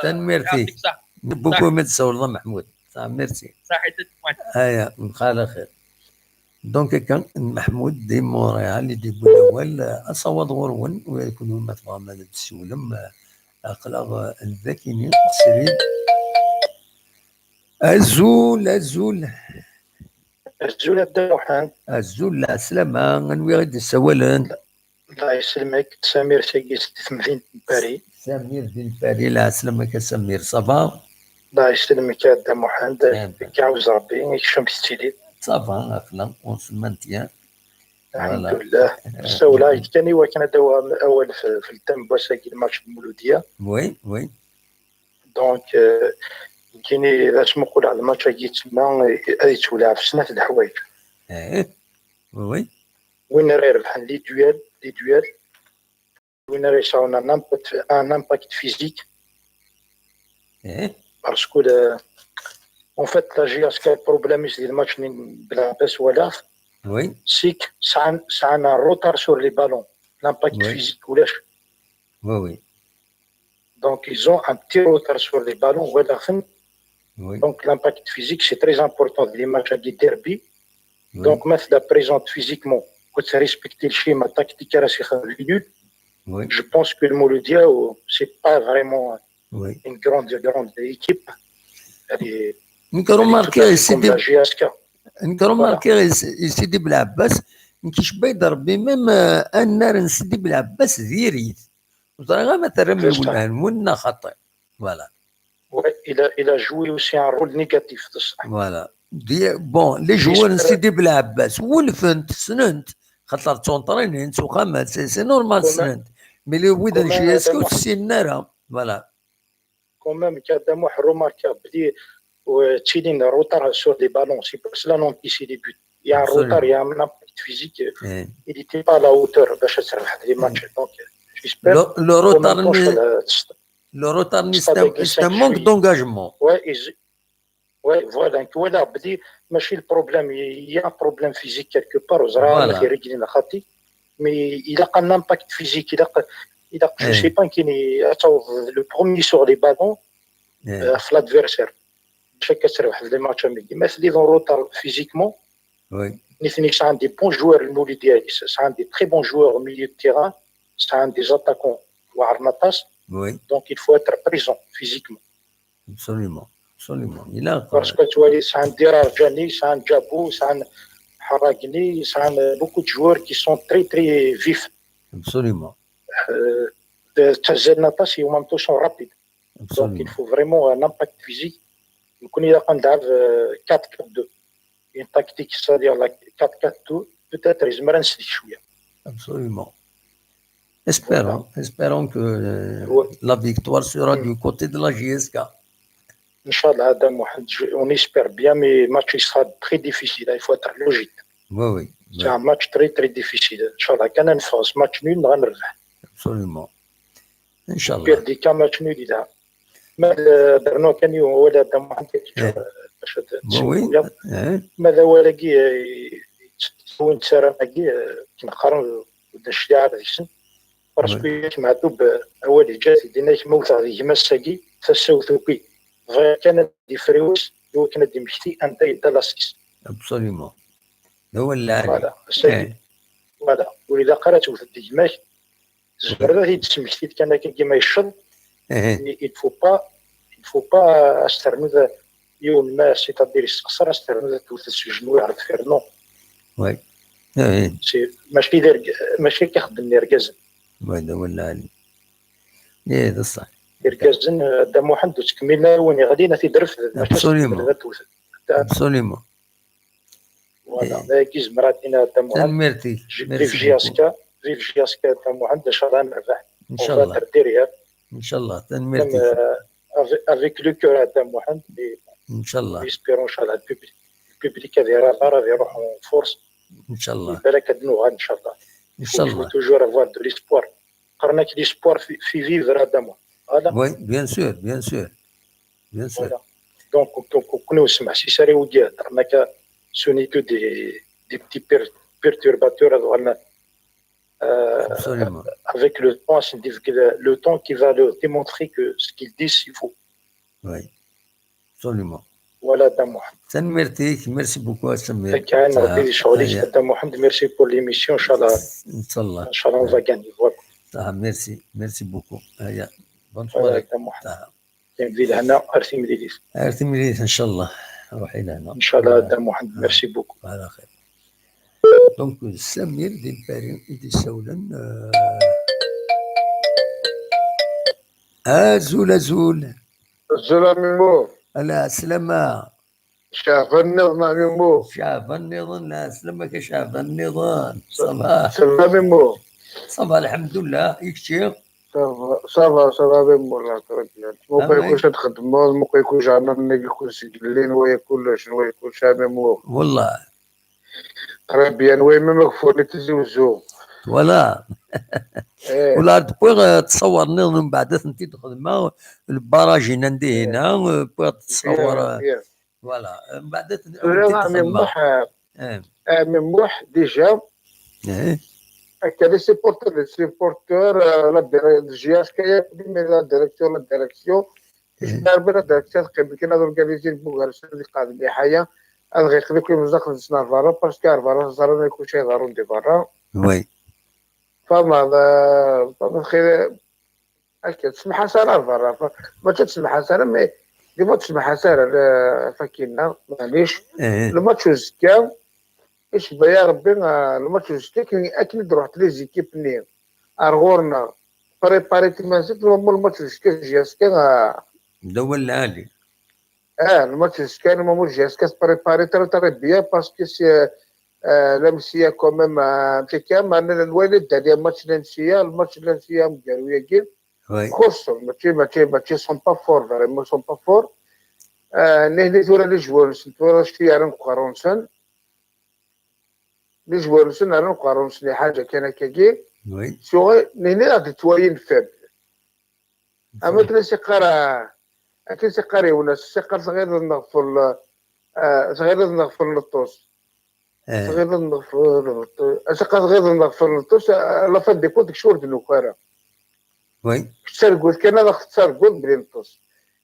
يعطيك الصحة. بوكو متسول الله محمود. ميرسي. صحيتك. ايا على خير. دونك كان محمود دي مونريال دي بولاول اصوض غرون ويكونوا مطبع ماذا بسولم اقلاغ الذاكيني سريد الزول الزول عبد محمد. الزول لا سلامة نوي غير السوالن. الله يسلمك. سمير سيدي في مدينة باريس. سمير ديال باريس لا سلامك سمير صافا. الله يسلمك يا عبد محمد. كيعاوز ربي يكشم ستيلي. صافا اخلا اون سمانتيان. الحمد لله. السؤال كان وكان دوا اول في التم بوساكي الماتش المولوديه. وي دونك كايني باش نقول على الماتش اللي تما يتولع في سنه الحوايج. وي وين راه ربح لي دويل وين راه يساونا ان امباكت فيزيك. باسكو اون فيت لا جي اس كا بروبليم ديال الماتش بلا باس ولا وي سيك سعنا روتار سور لي بالون لامباكت فيزيك ولاش. وي دونك ils ont un petit retard sur les ballons ولا فهمت. Donc l'impact physique c'est très important dans les matchs de derby. Donc mettre la présente physiquement وت respecter le schéma tactique à la minute. Je pense que le Mouloudia c'est pas vraiment une grande équipe. نقدروا ماركي سيدي بالعباس كيشبه يضرب ميم النار سيدي بالعباس ديريت وطريقه ما ترمي ولا خطا فوالا. il a joué aussi un rôle négatif فوالا بون لي جوار سيدي بالعباس ولفنت سننت خاطر تونطرينين وخامات سي نورمال سننت ملي ويدا شي اسكو سي النار فوالا. كومام كادامو روماركابل وتشيلين روتار سور دي بالون سي بور سلا نون كيسي دي بوت. Il y a un retard, il y a un impact physique. Il n'était pas à la hauteur باش تربح les matchs. Donc j'espère le retard c'est un manque d'engagement. Ouais, voilà بدي ماشي البروبليم. Il y a un problème physique quelque part وزرا في رجلين خاطي mais il a un impact physique. il a je sais pas كاين le premier sur les ballons في l'adversaire باش كتربح في لي ماتش ميدي ما في دون روتار فيزيكمون. نيثني سان دي بون جوار المولي ديالي سان دي تري بون جوار au milieu de terrain سان دي اتاكون وعرنطاس. donc il faut être présent physiquement. absolument il a parce que توالي سان ديرار جاني سان جابو سان حراقني سان beaucoup de joueurs qui sont très très vifs. absolument تزلنطاس هما متوشون رابيد. donc il faut vraiment un impact physique. نكون إلا كنلعب 4-4-2 une tactique c'est-à-dire la 4-4-2 peut-être يزمر نسلي شويه. absolument espérons que la victoire sera du côté de la JSK. Inch'Allah Adam Mohamed, on espère bien mais le match il sera très difficile, il faut être logique. Oui. C'est un match très très difficile. Inch'Allah كان نفوز match nul غنربح. absolument Inch'Allah. perdre كان match nul إذا ما درنا كان يوم ولا Adam Mohamed باش تسوي ماذا ولا كي تسوي تسرى كي كنقارن الشجاع ديسن باسكو معتوب اول جات دينا موثا دي مساكي فسوثوكي كان دي فريوس هو كان دي مشتي انت دلاسيس absolument هو اللاعب فوالا واذا قرات في الدجماش زبر هي تسمحتي كان كيما يشرب il faut pas استرنو يوم ما سيتادير يستقصر استرنو توث السجن ويعرف فير نو. وي ماشي كيخدم الركازن. هذا هو العالي. هذا صح. الركازن دا محمد تكملنا وين غادينا في درف. absolument. فوالا كي زمراتينا دا محمد. ميرتي. فيف جياسكا دا محمد ان شاء الله نربح. ان شاء الله. ان شاء الله تنميرتي. avec le cœur دا محمد. ان شاء الله. espérons ان شاء الله البوبليك هذه راه يروحوا فورس. ان شاء الله. بالك هاد ان شاء الله. ان شاء الله. toujours avoir de l'espoir. قرنا كي l'espoir في vivre هذا مو. Oui, bien sûr. Donc كنا نسمع سي ساري ودي هضرنا ce n'est que des petits perturbateurs هذوما. Absolument. Avec le temps qui va leur démontrer que ce qu'ils disent c'est faux. Oui. Absolument. Voilà Adam Mohamed. Merci beaucoup Samir. كان ربي يشغلك Adam Mohamed, merci pour l'émission inchallah. Inchallah on va gagner. Voilà. Merci beaucoup. Bonne soirée Adam Mohamed. كاين ذي الهنا ارثي مليليس ان شاء الله. روحي لهنا ان شاء الله دام محمد. ميرسي بوكو. على خير. دونك سمير ديال باري دي سولن زول زول ميمو. لا سلامة. شاف النظام ميمو. شاف النظام. لا سلامك شاف النظام. صباح. صباح ميمو. صباح الحمد لله. يكشي. صباح ميمو. الله يكرمك. مو يكونش تخدمو مو يكونش عندنا يكون سجلين ويكون شنو يكون شاميمو. والله. ربي انا وين ما مكفوني تزوجو. ولا. ولا تبغي تصور نظام بعد انت تخدم البراجين عندي هنا بغيت تصور. فوالا من بعد مموح ديجا هكا لي سيبورتور لا الجي اس كي لا ديريكسيون جبر لا ديريكسيون كاين اورغانيزي البوغارس اللي قاعد لي حياه غير يخليك مزاق نسنا فارا باسكو فارا زرا ما يكونش يظهرون دي فارا. وي فما خير هكا تسمح ساره فارا ما تسمح ساره مي دي ما تسمح ساره فكينا معليش الماتش زكا ايش بيا ربي الماتش زكا كان اكيد رحت لي زيكيب ني ارغورنا بريباريتي ما زدت الماتش زكا جاسكا دول العالي. الماتش زكا ما جاسكا بريباريتي ترى بيا باسكو سي لمسيه كوميم مشي معنا الوالد هذا ماتش لمسيه الماتش لمسيه مقالوا ياكين خصهم ماشي سون با فور فريمون سون با فور. نهني تورا لي جوارس تورا شتي راه نقارنسن لي جوارس راه نقارنسن حاجه كان كاكي وي سو نهني غادي توين فاب اما تنسي قرا اكيد سقاري ولا سقر صغير نغفل صغير نغفل الطوس صغير نغفل سقر صغير نغفل الطوس لا فاد ديكو ديك شهور دنوكارا. وي تسرقود كان هذا تسرقود بلي نطوس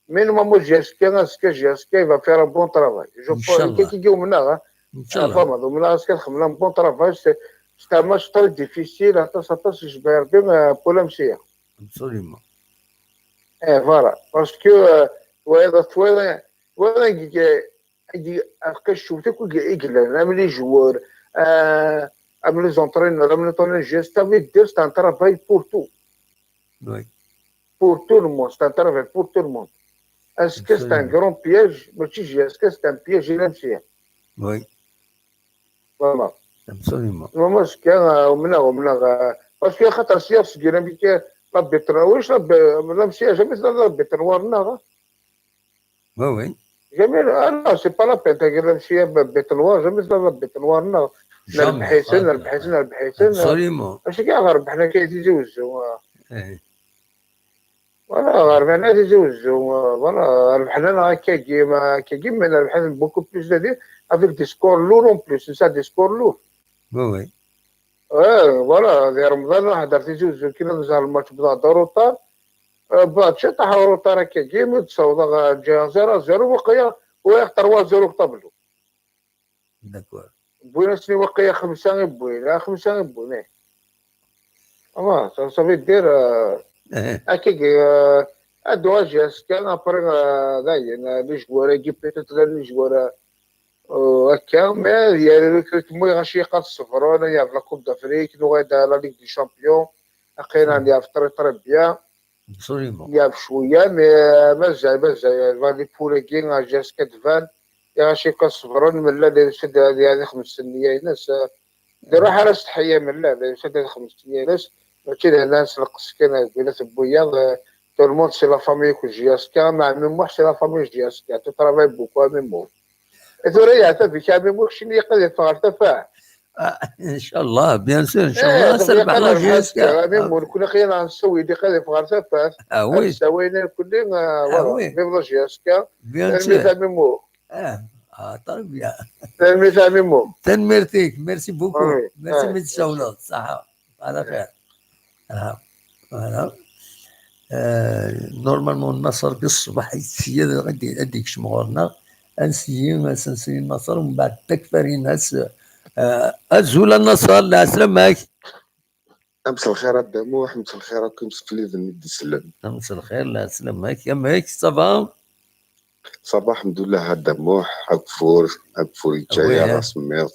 مين ما جاسكا جاسكا va faire un bon travail. Je pense que qui منا فما منا اسكا خمنا bon travail c'est un match très difficile à ça جبر بين بولمسيه. Absolument. Voilà parce que وهذا يجي أكشف تكون يقلنا من لي جوار من لي زونترينور من لي جيست تافي دير c'est un travail pour tout. Oui. Pour tout le monde, c'est un travail pour tout le monde. Est-ce que c'est un grand piège? Est-ce que c'est un piège initial? Oui. Voilà. Absolument. Moi, ce qu'il y a, parce que خاطر السياسة الديناميكية لا بيترويش لا مشي jamais لا بيتروارنا. Oui, oui. Jamais, non, c'est pas la peine. لا مشي بيتروار jamais لا بيتروارنا. البحيثين. Absolument. اش كاع ربحنا كيتزوجوا. Voilà, ربحنا تزوجوا فوالا ربحنا كي من ربحنا بوكو بلوس دي افيك دي سكور لور اون بلوس نسا دي سكور لور. وي فوالا دي رمضان حضر تزوج كي نزار الماتش بدا روطار بعد شي طاح روطار كي تصوض جا 0-0 وقيا ويختار 3-0 طبلو. داكور. بوينا سني وقيا 5 بوينا صافي دير اكيد ادوا جاس كان ابري داين لي جوار كي بيتيت لي جوار هكا ما ديال مو غاشي يقاد الصفر انا يا لا كوب دافريك نو غادا لا ليغ دي شامبيون اخيرا يا في بيان Absolument. يا بشويه مازال فالي بوليكين جاس كدفان يا غاشي يقاد الصفر من لا ديال شد هذه 5 سنين ناس ديروا حرس تحيه من لا شد 5 سنين ناس ماشي الناس القسكنه بينات بويا تو الموند سي لا فامي كو جياسكا مع ميمو سي لا فامي جياسكا تو ترافاي بوكو ميمو ثوريا تبي كاميمو شنو يقدر يفعل تفاح ان شاء الله بيان سور ان شاء الله سلم على جياسكا ميمو كنا خينا نسوي دي قد يفعل تفاح وي سوينا كلنا فوالا ميمو جياسكا بيان سور ميمو طيب يا ميمو تنمرتيك ميرسي بوكو ميرسي من الشاولات صحه على خير. فوالا نورمالمون النصر بالصباح السيادة غادي هذيك شمغورنا انسي النصر ومن بعد تكفري ناس ازول النصر لا سلامك. امس الخير الدموح امس الخير كنت في ليفن ندي سلام. امس الخير لا سلامك يمك صافا صباح الحمد لله. الدموح عكفور جاية راس ميض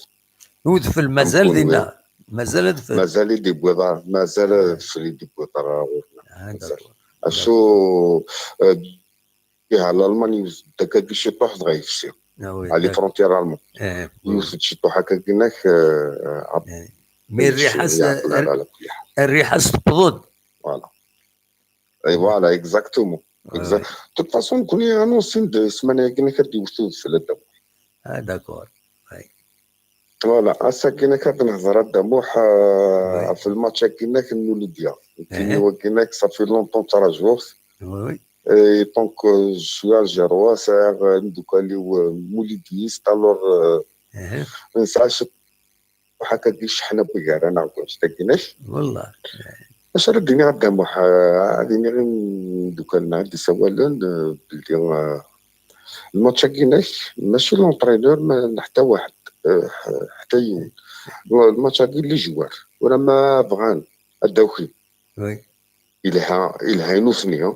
ودفل مازال دينا مازال دفل مازال يدي بوضع مازال فريدي بوضع مازال اشو على المانيا داك شي طوح صغير فسيو على فرونتير المان يوسف شي طوح هكا كناك مي الريحه تقبض فوالا اي فوالا اكزاكتومون توت فاسون كوني انونسين دو سمانه كنا كديو في الدم داكور فوالا اسا كنا كنهضر الدموح في الماتش كنا كنولديا كنا صافي لونطون تراجوخ اي دونك شويه جرواس دوكا اللي هو موليديست الور ما نسعاش هكا كيش حنا بكار انا كنت تاكيناش والله باش رديني الدموح غاديني غير دوكا عندي سوالان بلي الماتش كيناش ماشي لونطرينور ما حتى واحد حتى يوم الماتش كاين لي جوار ولا ما بغان الدوخي إلها ينوثني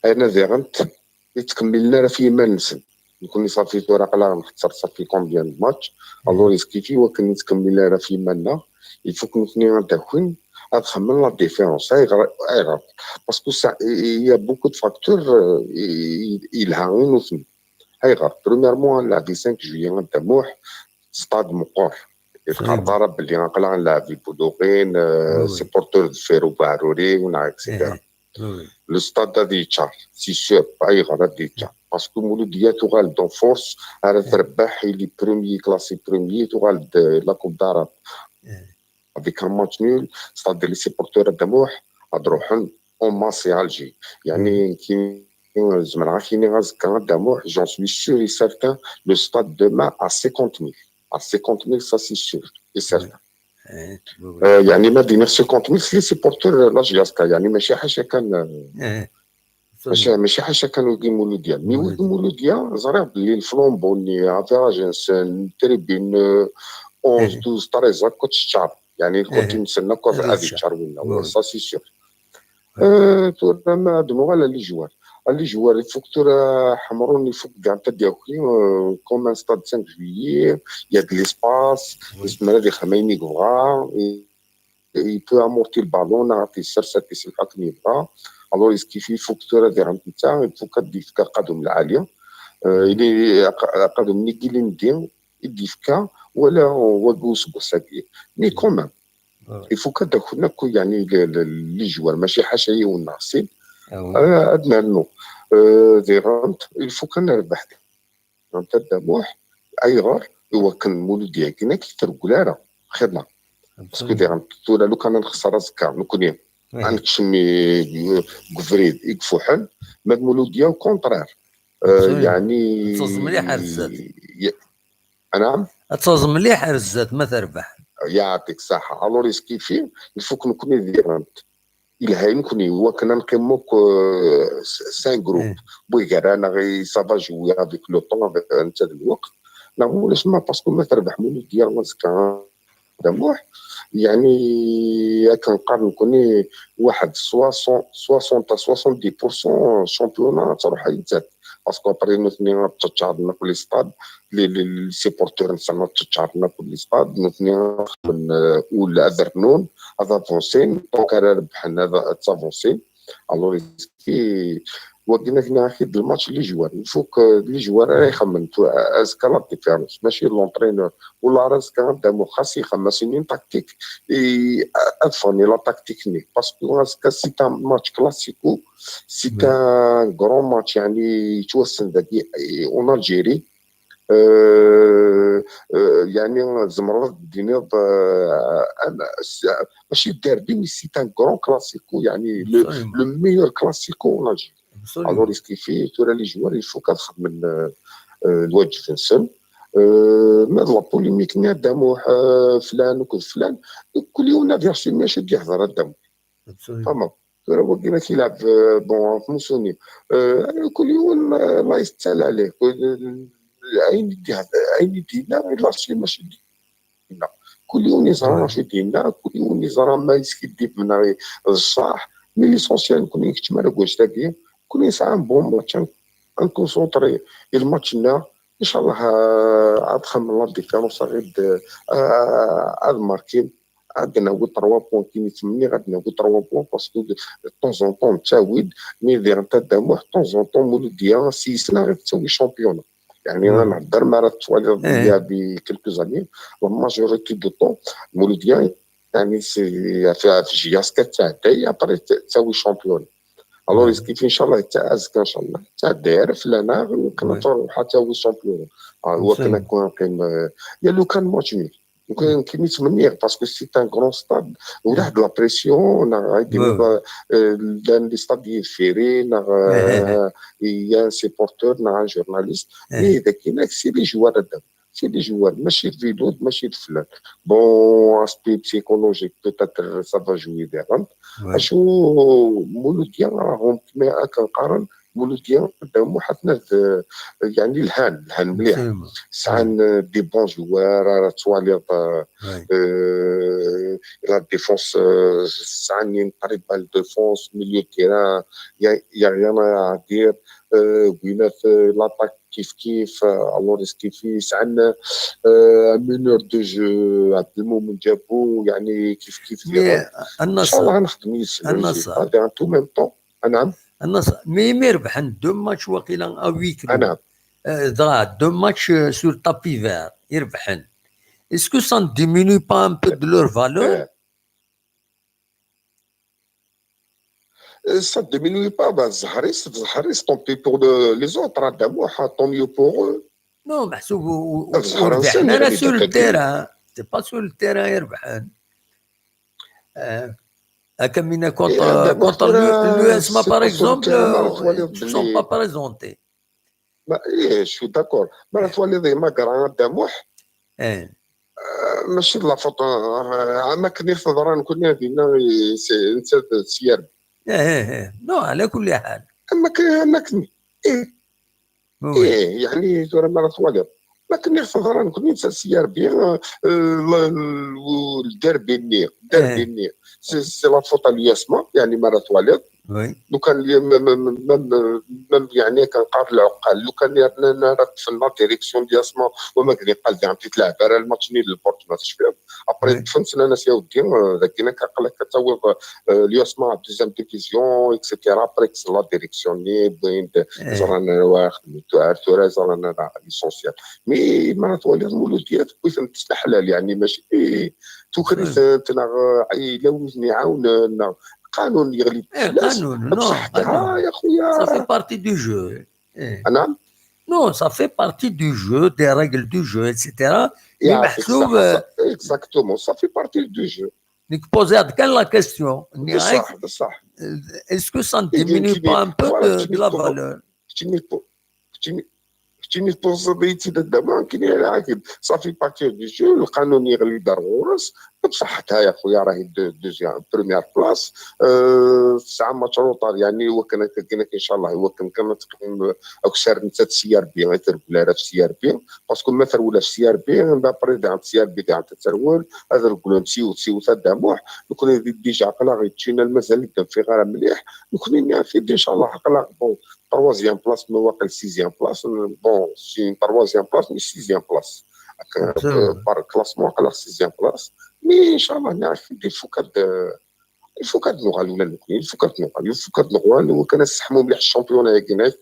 انا ذيغنت يتكملنا راه في ما نسن نكون صافي توراق لا نخسر صافي كومبيان ماتش الو يسكيفي وكن يتكملنا راه في مالنا يفوك نثني غنداكوين غتخمم لا ديفيرونس اي غير باسكو يا بوكو دو فاكتور إلها ينوثني اي غير برومييرمون نلعب 5 جويي غندموح ستاد مقور يتقرر بلي غنقلع نلعب في بودوغين سيبورتور فيرو بعروري ونعا اكسيتيرا لو ستاد غادي يتشار سي سور اي غادي يتشار باسكو مولودية تغال دون فورس راه تربح لي بروميي كلاسي بروميي تغال لا كوب داراب افيك ان ماتش نول ستاد لي سيبورتور دموح غادروحن اون ماسي الجي يعني كي زعما عارفيني غازكا دموح جون سوي سور اي سارتان لو ستاد دوما ا 50000 à 50 000 ça c'est sûr et certain يعني ما دينا 50 000 لي سيبورتور لا جياسكا يعني ماشي حاجه كان ماشي حاجه كانوا يقيموا ديال مي يقيموا ديال زريع بلي الفلومبوني افراجنسن تريبين 11 12 13 كنت شهر يعني كنت نستنى كوز هذه الشهر ولا سا سي سور ما دمو على لي جوار اللي جوار الفوكتور حمرون يفوق كاع نتا ديالكي كوم ستاد 5 جويي يا دي ليسباس اسمها هذه خميني كوغا يبو امورتي البالون عطي سرساتي سلحق يبغى الو يسكيفي فوكتور هذه عند نتا يفوق ديفكا قدم العاليه اللي قدم نيكيلين ديال الديفكا ولا وغوس بوساكي مي كومان يفوق داك نكو يعني لي جوار ماشي حاجه يوناسين عندنا نو ديرانت الفو كان نربح انت الدموح اي غار هو كان مولوديه كنا كيترقلاره خدنا باسكو ديرانت تولا لو كان نخسر راسك نكون غنكشمي كفريد يكفوحل ما مولوديه كونطرير يعني تصوز مليح الزاد نعم تصوز مليح الزاد ما تربح يعطيك الصحه الو ريسكي فيه الفو نكون ديرانت إلها يمكن هو كنا نقيموك 5 جروب بويكار انا غي سافا جوي افيك لو طون انت الوقت نعم علاش ما باسكو ما تربح مولود ديال ماسكا دموح يعني كنقارن كوني واحد 60 70% شامبيونا تروح يتزاد باسكو ابري نثني تشارنا كل ستاد لي سيبورتور نسمى تشارنا كل ستاد نثني من اول افرنون هذا فونسين دونك ربحنا هذا تافونسين الو كي ودينا هنا اخير الماتش لي جوار الفوك لي جوار راه يخمم اسكا لا ديفيرونس ماشي لونطرينور ولا راسك قدامو خاص يخمم سنين تكتيك افوني لا تكتيكني باسكو اسكا سي تان ماتش كلاسيكو سي تان غران ماتش يعني توصل داكي اون الجيري يعني زمرد دينا ماشي ديربي مي سي تان غران كلاسيكو يعني لو ميور كلاسيكو اون الجيري الو ريسكي فيه تورا لي جوار يفو كتخمم الواجب فنسن ما لا بوليميك نادمو فلان وكل فلان كل يوم نادي شي ماشي كيهضر الدم تمام تورا وكينا كيلعب بون فموسوني كل يوم الله يستاهل عليه عين دينا لا شي ماشي دينا كل يوم يزرع شي دينا كل يوم يزرع ما يسكي من الصح مي ليسونسيال نكون يكتب على واش تاكي كل ساعه بون ماتش نكونسونطري الماتش لنا ان شاء الله عاد خمم لا ديفيرونس غير عاد ماركين عندنا هو 3 بوان كي نتمني عندنا هو 3 بوان باسكو طون زون طون تعويد مي دير نتا داموح طون زون طون مولوديه سيسنا غير تسوي شامبيون. يعني انا نهضر مع التوالي ديال بكلكو زاني لا ماجوريتي دو طون مولوديه يعني في جياس كتعدي ابري تسوي شامبيون. الوغ كيف ان شاء الله تعازك ان شاء الله تاع الدائره فلانا كنا تروح حتى هو شامبيون. هو كنا كنقيم يا لو كان ماتش ممكن كي نتمنى باسكو سي ان غران ستاد وواحد لا بريسيون غايدير لي ستاد يفيري يا سيبورتور ان جورناليست مي داك سي لي جوار هذا سي لي جوار ماشي الفيلود ماشي الفلان بون اسبي بسيكولوجيك بوتيتر سا فا جوي ديران اشو مولوديا راهم كما كنقارن مولوديا قدامو حطنا يعني الهان مليح سعان دي بون جوار تواليط لا ديفونس سعان قريب على الديفونس ميليو تيران يا ريان دير وينات لاطاك كيف الوغ كيف عندنا مينور دو جو عبد المؤمن جابو يعني كيف ديال ان شاء الله غنخدم النصر ان تو ميم طون. نعم النصر مي ربحن دو ماتش واقيلا ويك نعم ضرا دو ماتش سور تابي فير يربحن اسكو سان ديمينوي با ان بو دو لور فالور ça diminue pas الزهريس طون بي بور لي زوتر دابا طون ميو بور نو محسوب وربحنا انا سور التيران سي با سور التيران يربحن هكا مينا كونتر لو اسما باغ اكزومبل سون با بريزونتي ايه شو داكور ما توالي ما كرا داموح ماشي لا فوت ما كني فضران كنا دينا نسد سيار نو على كل حال اما كني ايه يعني ترى ما توالي ما كني فضران كنا نسد سيار بيان الدربي النير سي لا فوت الياسما يعني مرة توالي لو كان يعني كنقار العقال لو كان نرد في لا ديريكسيون ديال اسما وما كان يقال لي عمتي تلعب على الماتش نيل البورت ما تشفيه ابري تفهمت انا يا ودي ذاك كنقول لك كتعوض الياسما دوزيام ديفيزيون اكسيتيرا ابري لا ديريكسيون ني بين زرانا واخد تو زرانا ليسونسيال مي ما تولي المولوديات كيف تستحلال يعني ماشي توكريت تنا يلوزني عاون قانون يغلب قانون نو يا خويا ça fait partie du jeu نعم نو ça fait partie du jeu des règles du jeu etc mais محسوب exactement ça fait partie du jeu نك بوزي هاد كان لا كيستيون بصح est-ce que ça ne diminue pas un peu de la valeur كتيني البوزيبيتي دابا كاين عاكد صافي بارتي دو جو القانون يغلب دارغورس بصحتها يا خويا راهي دوزيام بروميير بلاص 9 ماتش روطار يعني هو كان ان شاء الله هو كان تقييم اكثر نتا سي ار بي غير راه في سي ار بي باسكو مثلا ولا في سي ار بي دابري تاع سي ار بي تاع تترول هذا نقولوا نسيو تدامح نكون ديجا عقلا غيتشينا المازال يبدا في غير مليح نكون نعرف ان شاء الله عقلا بون 3 بلاص ما واقع 6 بلاص بون سي 3 بلاص مي 6 بلاص بار كلاسمون على 6 بلاص مي ان شاء الله نعرف الفوكاد نوغال ولا نكون الفوكاد نوغال وكان نسحمو مليح الشامبيون يا كيناك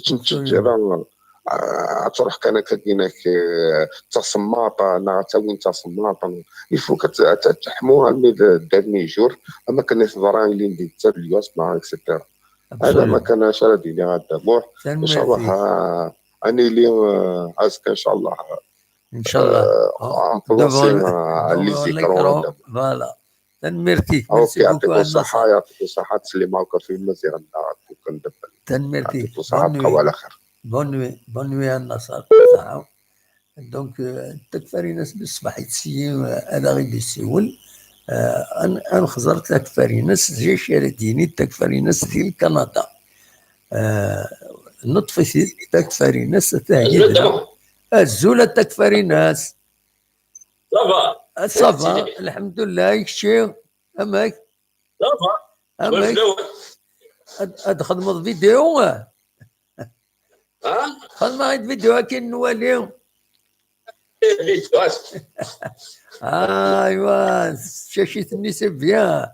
تنتج تروح كان كايناك تصماطه نا تا وين تصماطه الفوكاد تحموها دارني جور اما كان ضران اللي ندير حتى الياس مع اكسيتيرا هذا ما كان شرط لي هذا موح ان شاء الله اني اللي عازك ان شاء الله ان شاء الله على ذكرى فوالا تنمرتي يعطيك الصحة يعطيك الصحة تسلي معك في المزيغ كندبل تنمرتي يعطيك الصحة تبقى على خير بون نوي النصر دونك تكفري ناس بالصباح يتسيي هذا غير يسيول انا خزرت تكفري ناس جي شارديني تكفري ناس ديال كندا نطفي تكفري ناس تاعي الزولة تكفري ناس صافا الحمد لله يكشي اماك اماك ادخل فيديو خذ معي فيديو هكا نواليهم. ايوا شاشتني سي بيان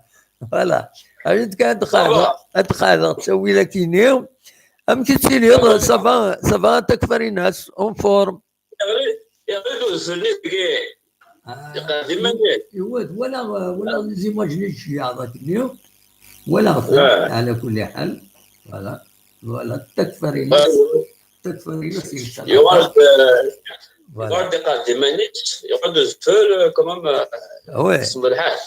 فوالا عرفت كتقعد تسوي لك ينيو ام كتسيلي صافا تكفري ناس اون فورم ولا زيماجيني شي هذاك اليوم ولا على كل حال ولا تكفري ناس يقعد دقائق 10 minutes يقعد الزفر كمان اسم الحال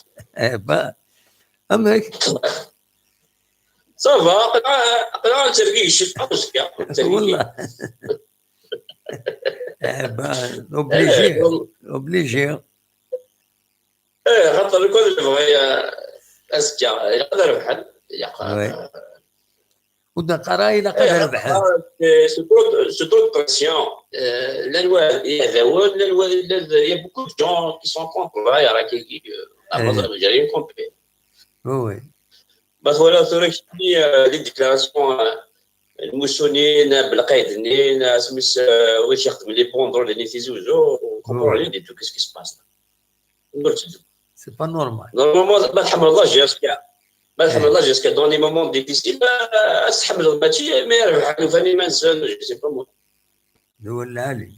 اما هيك صافا قناع ترقيش والله اوبليجي خاطر الكل بغى اسكا يقدر بحال ودا قراي لا قدر بحال سي ترو بريسيون لا الوالد يهذاون لا الوالد يا بوكو دو جون كي سون كونتر راك الموضوع جايين كومبلي وي بس ولا تركني لي ديكلاراسيون الموسونيين بالقايدين سميت واش يخدم لي بوندرو اللي تيزوجو كومبور لي دي تو كيس كي سباس سي با نورمال نورمالمون ما تحمل الله جاسكا ما تحمل الله جاسكا دون لي مومون ديفيسيل استحمل ماشي ما يربح فاني ما نسال جو سي با مو ولا علي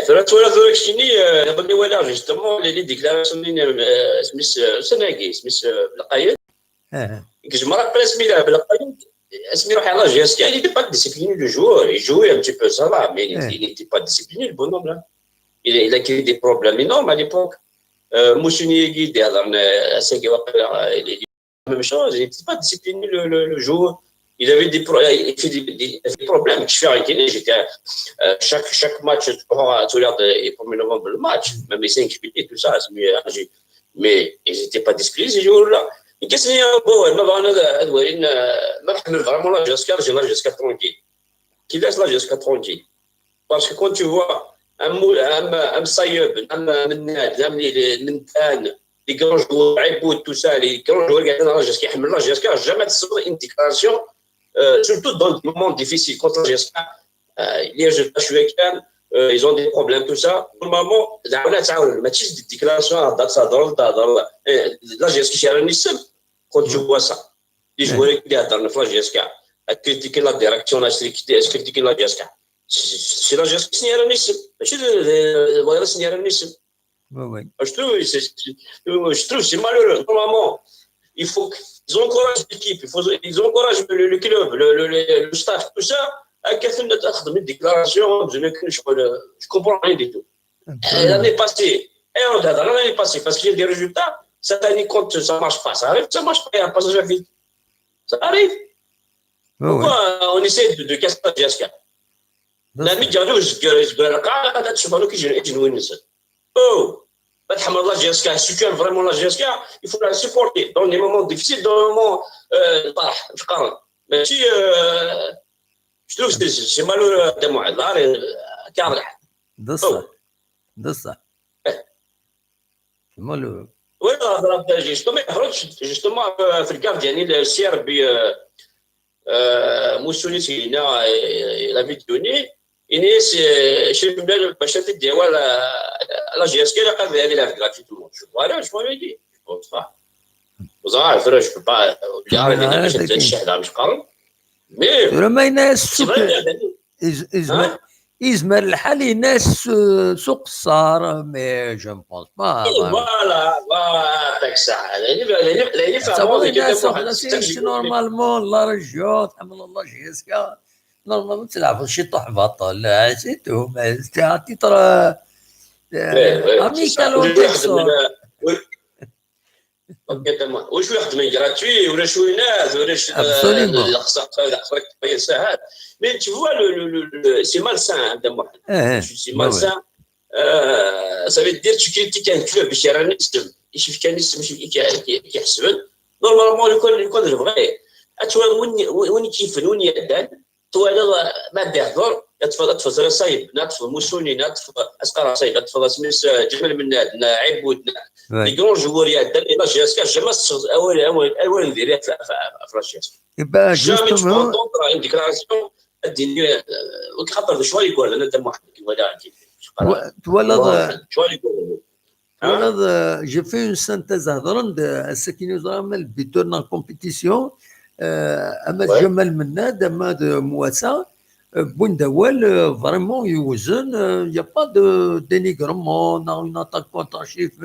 ثلاث ولا ذوك شيني يظني ولا جوستومون لي ديكلاراسيون سميت سناكي سميت بالقايد كجمرة قبل سميتها بالقايد اسمي روح على جاسكا il n'était pas discipliné le joueur il jouait un petit peu ça va mais il n'était pas discipliné le bonhomme là il a créé des problèmes énormes à l'époque Moussini qui derrière c'est qu'il va faire la même chose il n'était pas discipliné le joueur il avait des problèmes je suis arrêté j'étais chaque match tout l'heure du 1er novembre le match même les 5 minutes tout ça mais ils n'étaient pas disciplinés ces joueurs-là qu'est-ce qu'il y a bon ما بحمل vraiment la Jascar j'ai la Jascar tranquille qui laisse la Jascar tranquille parce que quand tu vois un Saïeb un Menad un Mentane les grands joueurs Aiboud tout ça les grands joueurs qui ont la Jascar يحمل la Jascar jamais تصير une déclaration surtout dans des moments difficiles quand la Jascar les résultats شويه كان ils ont des problèmes tout ça normalement دعونا تعاون ما تجيش دي déclaration هذاك صدر la Jascar شي راني السب quand tu vois ça les joueurs qui يهضرنا في la Jascar à critiquer la direction à critiquer la Jascar c'est la Jascar سني راني السب ماشي الفيروس سني راني السب je trouve c'est malheureux normalement il faut qu'ils encouragent l'équipe ils encouragent le club le staff tout ça كيف تخدم الديكلاراسيون je comprends rien du tout l'année passée l'année passée parce qu'il y a des résultats cette année quand ça marche pas ça arrive ça marche pas il y a un passage à vide ça arrive pourquoi on essaie de casser la Jasca la médiateur قاعده تشوف هذوك يجنوا الناس ما تحمل الله جاسكا si tu aimes vraiment la Jasca il faut la supporter dans les moments difficiles dans les moments طاح في قرن ماشي je trouve que c'est malheureux de moi كامل دصة malheureux وين ضرب جوستومون جوستومون في الكارديان السير ب موسوني هنا لا فيديوني انيس شريف بلاد باش تدي ولا لا جيسكي لا قال هذه لا غراتيتومون شوف فوالا شنو يدي صح وزعر فرش با بيار اللي الشهد مش قرن مي ما يناس يزمر الحال ناس سوق الصار مي جو بونس با فوالا داك الساعه اللي فهموا الناس نورمالمون الله رجعوا تحمل الله جيسكا نورمالمون تلعب شي طح بطل لا سيتو ما تعطي ترى اميكالو تكسر واش يخدم غراتوي ولا شويه ناس ولا الاقصى ساهل مي tu vois le c'est malsain d'un moi c'est malsain ça veut dire tu critiques un club باش يراني يسلم يشوف كان يسلم كيحسبن نورمالمون يكون الفغي وين كيفن وين يدان طوال ما يحضر تفضل صايب نطف موسوني نطف اسقر صايب تفضل سميس جمال مناد عيبود لي كرون جواريات لا جي اس كا جامي اول نديرها في لا جي اس كا جامي تكون اون ديكلاراسيون الديني وكخاطر شويه يقول انا دم واحد ولا voilà, j'ai fait une synthèse de ce qui nous amène plutôt dans la compétition. Jamal Menad, Ahmad Mouassa, Boundawel, vraiment, il n'y a pas de dénigrement, une attaque contre un chiffre,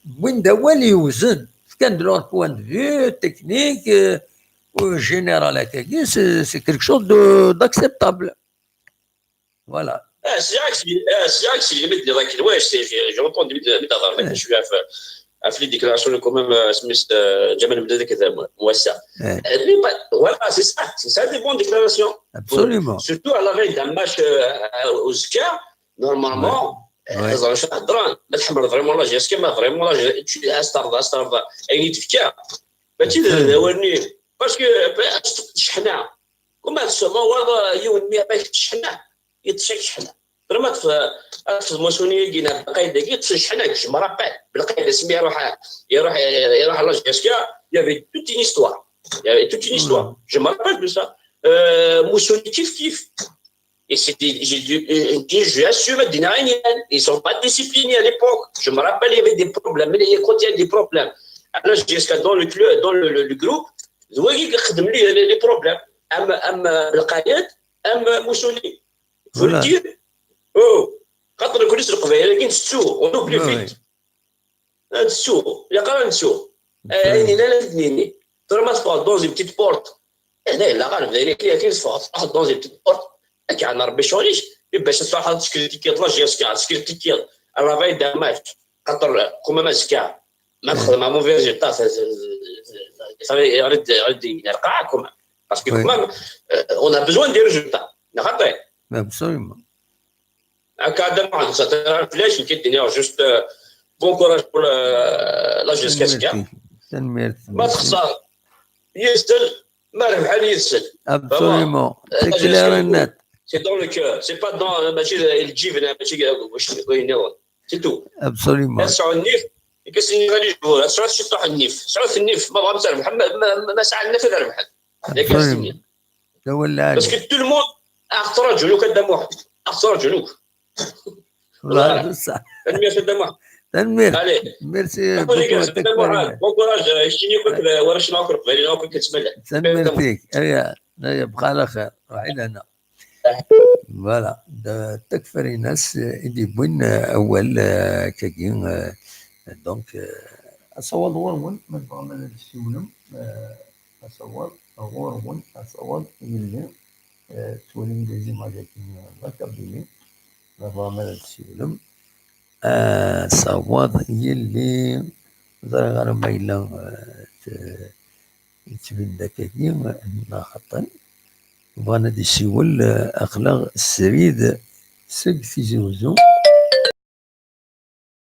Boundawel, il de leur point de vue technique, général, c'est quelque chose d'acceptable. Voilà. C'est عكس اللي مثل ذاك الواش جو بون مثل ضربك شويه في لي ديكلاراسيون كو ميم سميت جمال بدا كذا موسع voilà c'est ça des bonnes déclarations absolument surtout à la veille d'un match au Zka normalement هضر شنو هضران ما تحمل فريمون لا جيسكا ما فريمون لا استرضى اين تفكا ماشي داورني باسكو شحنا وما تسمى والله يوم 100 باش تشحنا يتشحنا فريمون في الماسونيه كينا القايده كي تشحنا كي مرابل بالقايده سميه يروح لا جيسكا يافي توت اون هيستوار je me rappelle de ça Moussoni kiff et c'était je assume ils sont pas disciplinés à l'époque je me rappelle il y avait des problèmes quand il y a des problèmes alors jusqu'à dans le club dans le groupe زويق خدم لي problèmes اما القايد اما Moussoni faut le dire خاطر كل يسرق فيها لكن تسوق ونوبلي فيت تسوق يا قرا نسوق لا تنيني ما تفوت دوزي بتيت بورت هنا لا غالب دايرين كاين تفوت تحط دوزي بتيت بورت كان ربي شغليش باش تصح تسكريتيكي لا جيسكا تسكريتيكي رافاي دا ماتش خاطر كوما ماسكا ما تخدم مع موفي ريزولتا يرد يرقعكم باسكو كوما اون ا بيزوان دي ريزولتا خاطر absolument هكا ما عرفناش كي الدنيا جوست بون كوراج بور لا جيسكا ما تخسر يسل ما ربح عليه يسل absolument c'est clair et net c'est dans le cœur c'est pas dans ماشي الجيبنا ماشي واش ينوض c'est tout absolument سعوا النيف كيسني غادي يجبور سعوا شي طاح النيف سعوا في النيف ما بغا تربح ما سعى النفس ربح ياك السنيه ولا باسكو تو الموند اخطر رجلو قدام واحد اخطر رجلو والله بصح تنمير قدام واحد تنمير ميرسي بون كوراج شتيني قلت ورا شنو ناكل قبيله ناكل كتسمع تنمير فيك هيا بقى على خير روحي لهنا فوالا تكفري ناس اللي بوين اول كاين دونك اصور ورون من بعمل السولم اصور ورون اصور اللي تولي دي زيماج كاين بعمل السولم صواد هي اللي غير ما إلا يتبدا كاين خطا بغانا دي سيول اخلاق السريد سق في زوزو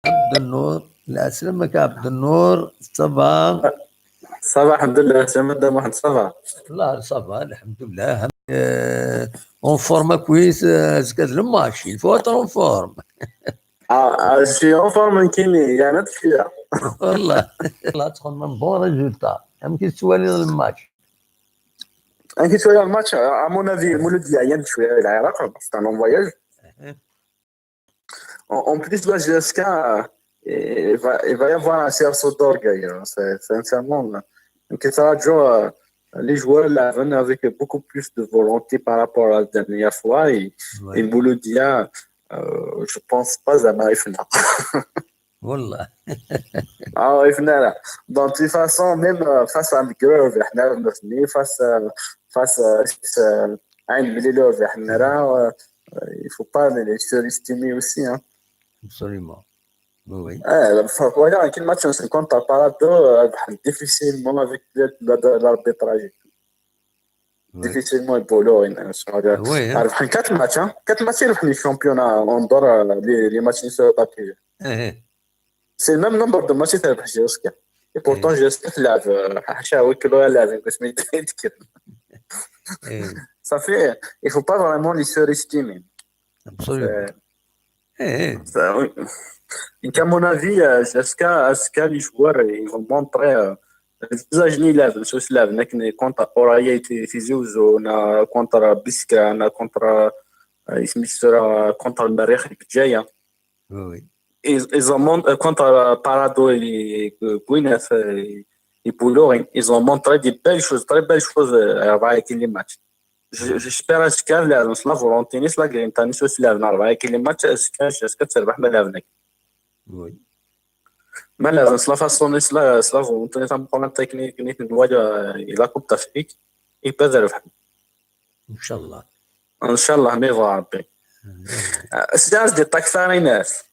عبد النور لا سلامك عبد النور صباح الحمد لله سلامة واحد صباح الله صباح الحمد لله اون فورم كويس زكاد الماتش الفو اون فورم شي اون فورم كيني يعني تفيا والله تدخل من بون ريزولتا يمكن تسوالي الماتش انكي شويه الماتش امون افي مولوديا ين شويه العراق سيت ان فواياج en plus la GSK il va y avoir un cerceau d'orgueil sincèrement donc ça va les joueurs là viennent avec beaucoup plus de volonté par rapport à la dernière fois et Mouloudia je pense pas à Maïfna والله عرفنا donc de toute façon même face à Mgrove احنا بنفني face à une Mililov احنا راه il faut pas les surestimer aussi hein absolument oui voilà quel match on se compte à Parado difficilement avec l'arbitrage difficilement بولو عارف 4 ماتش 4 ماتش ربحنا الشامبيونات اندور les matchs ne sont pas pris c'est le même nombre de matchs تاع جيسكا et pourtant جيسكا تلعب حاشا كيلو لاعب باش ما يتكلم ça fait il faut pas vraiment les surestimer absolument Donc, à mon avis, jusqu'à les joueurs, ils vont montrer الفيزاج اللي لعب سوس لعب لكن كونتر اورايا تيزيوز ونا كونتر بيسكا انا كونتر سميتو كونتر المريخ اللي جايه وي ils ont montré contre Parado et Gwyneth et Boulogin, ils ont montré des belles choses, très belles choses avec les matchs. J'espère que la volonté n'est pas grande, tant que cela va avec les matchs, est-ce que tu vas me l'amener? وي ما لازم la façon la volonté n'est pas un problème technique, ni de noyer la coupe d'Afrique, il peut يربح. ان شاء الله ان شاء الله ما يبغى ربي. استاذ دي طاكثاني ناس.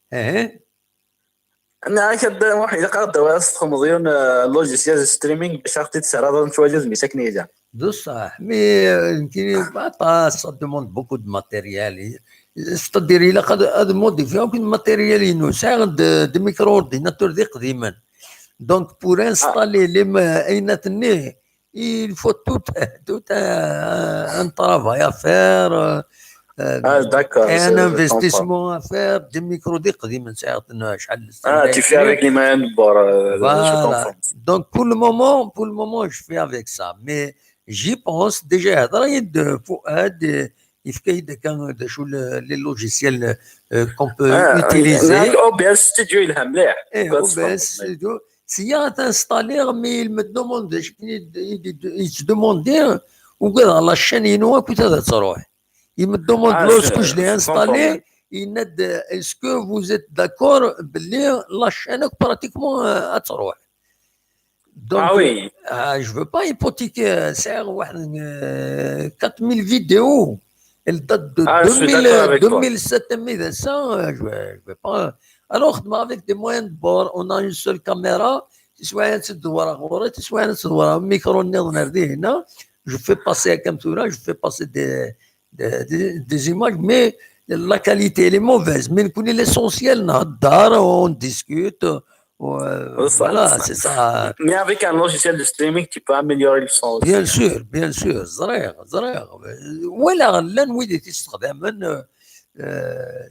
انا كنت واحد يقدر واسط مليون لوجيسيال ستريمينغ باش اختي تسرى نتواجد مساكني جا صح مي يمكن pas ça demande beaucoup de matériel c'est-à-dire il a modifié aucun matériel ينوسع de micro-ordinateur دي قديما donc pour installer les ايناتني il faut tout un travail à faire d'accord un investissement à faire des micros دي قديما ساعتنا شحال tu fais avec les moyens de bord voilà donc pour le moment je fais avec ça mais j'y pense déjà هضره فؤاد يفكيد كان شو les logiciels qu'on peut utiliser OBS studio يلها مليح OBS studio s'il y a un installer mais il me demande il se demande وقال la chaîne ينوى peut-être تروح il me demande lorsque je l'ai installé est-ce que vous êtes d'accord la chaîne pratiquement à تروح donc oui je veux pas hypothéquer 4000 vidéos elle date de 2007 mais ça je vais pas alors avec des moyens de bord on a une seule caméra soit نسد ورا غورتي soit نسد ورا ميكرو نظهر هنا je fais passer comme ça je fais passer des images mais la qualité elle est mauvaise mais l'essentiel on discute voilà c'est ça mais avec un logiciel de streaming tu peux améliorer le son bien sûr زريغ ولا لا نريد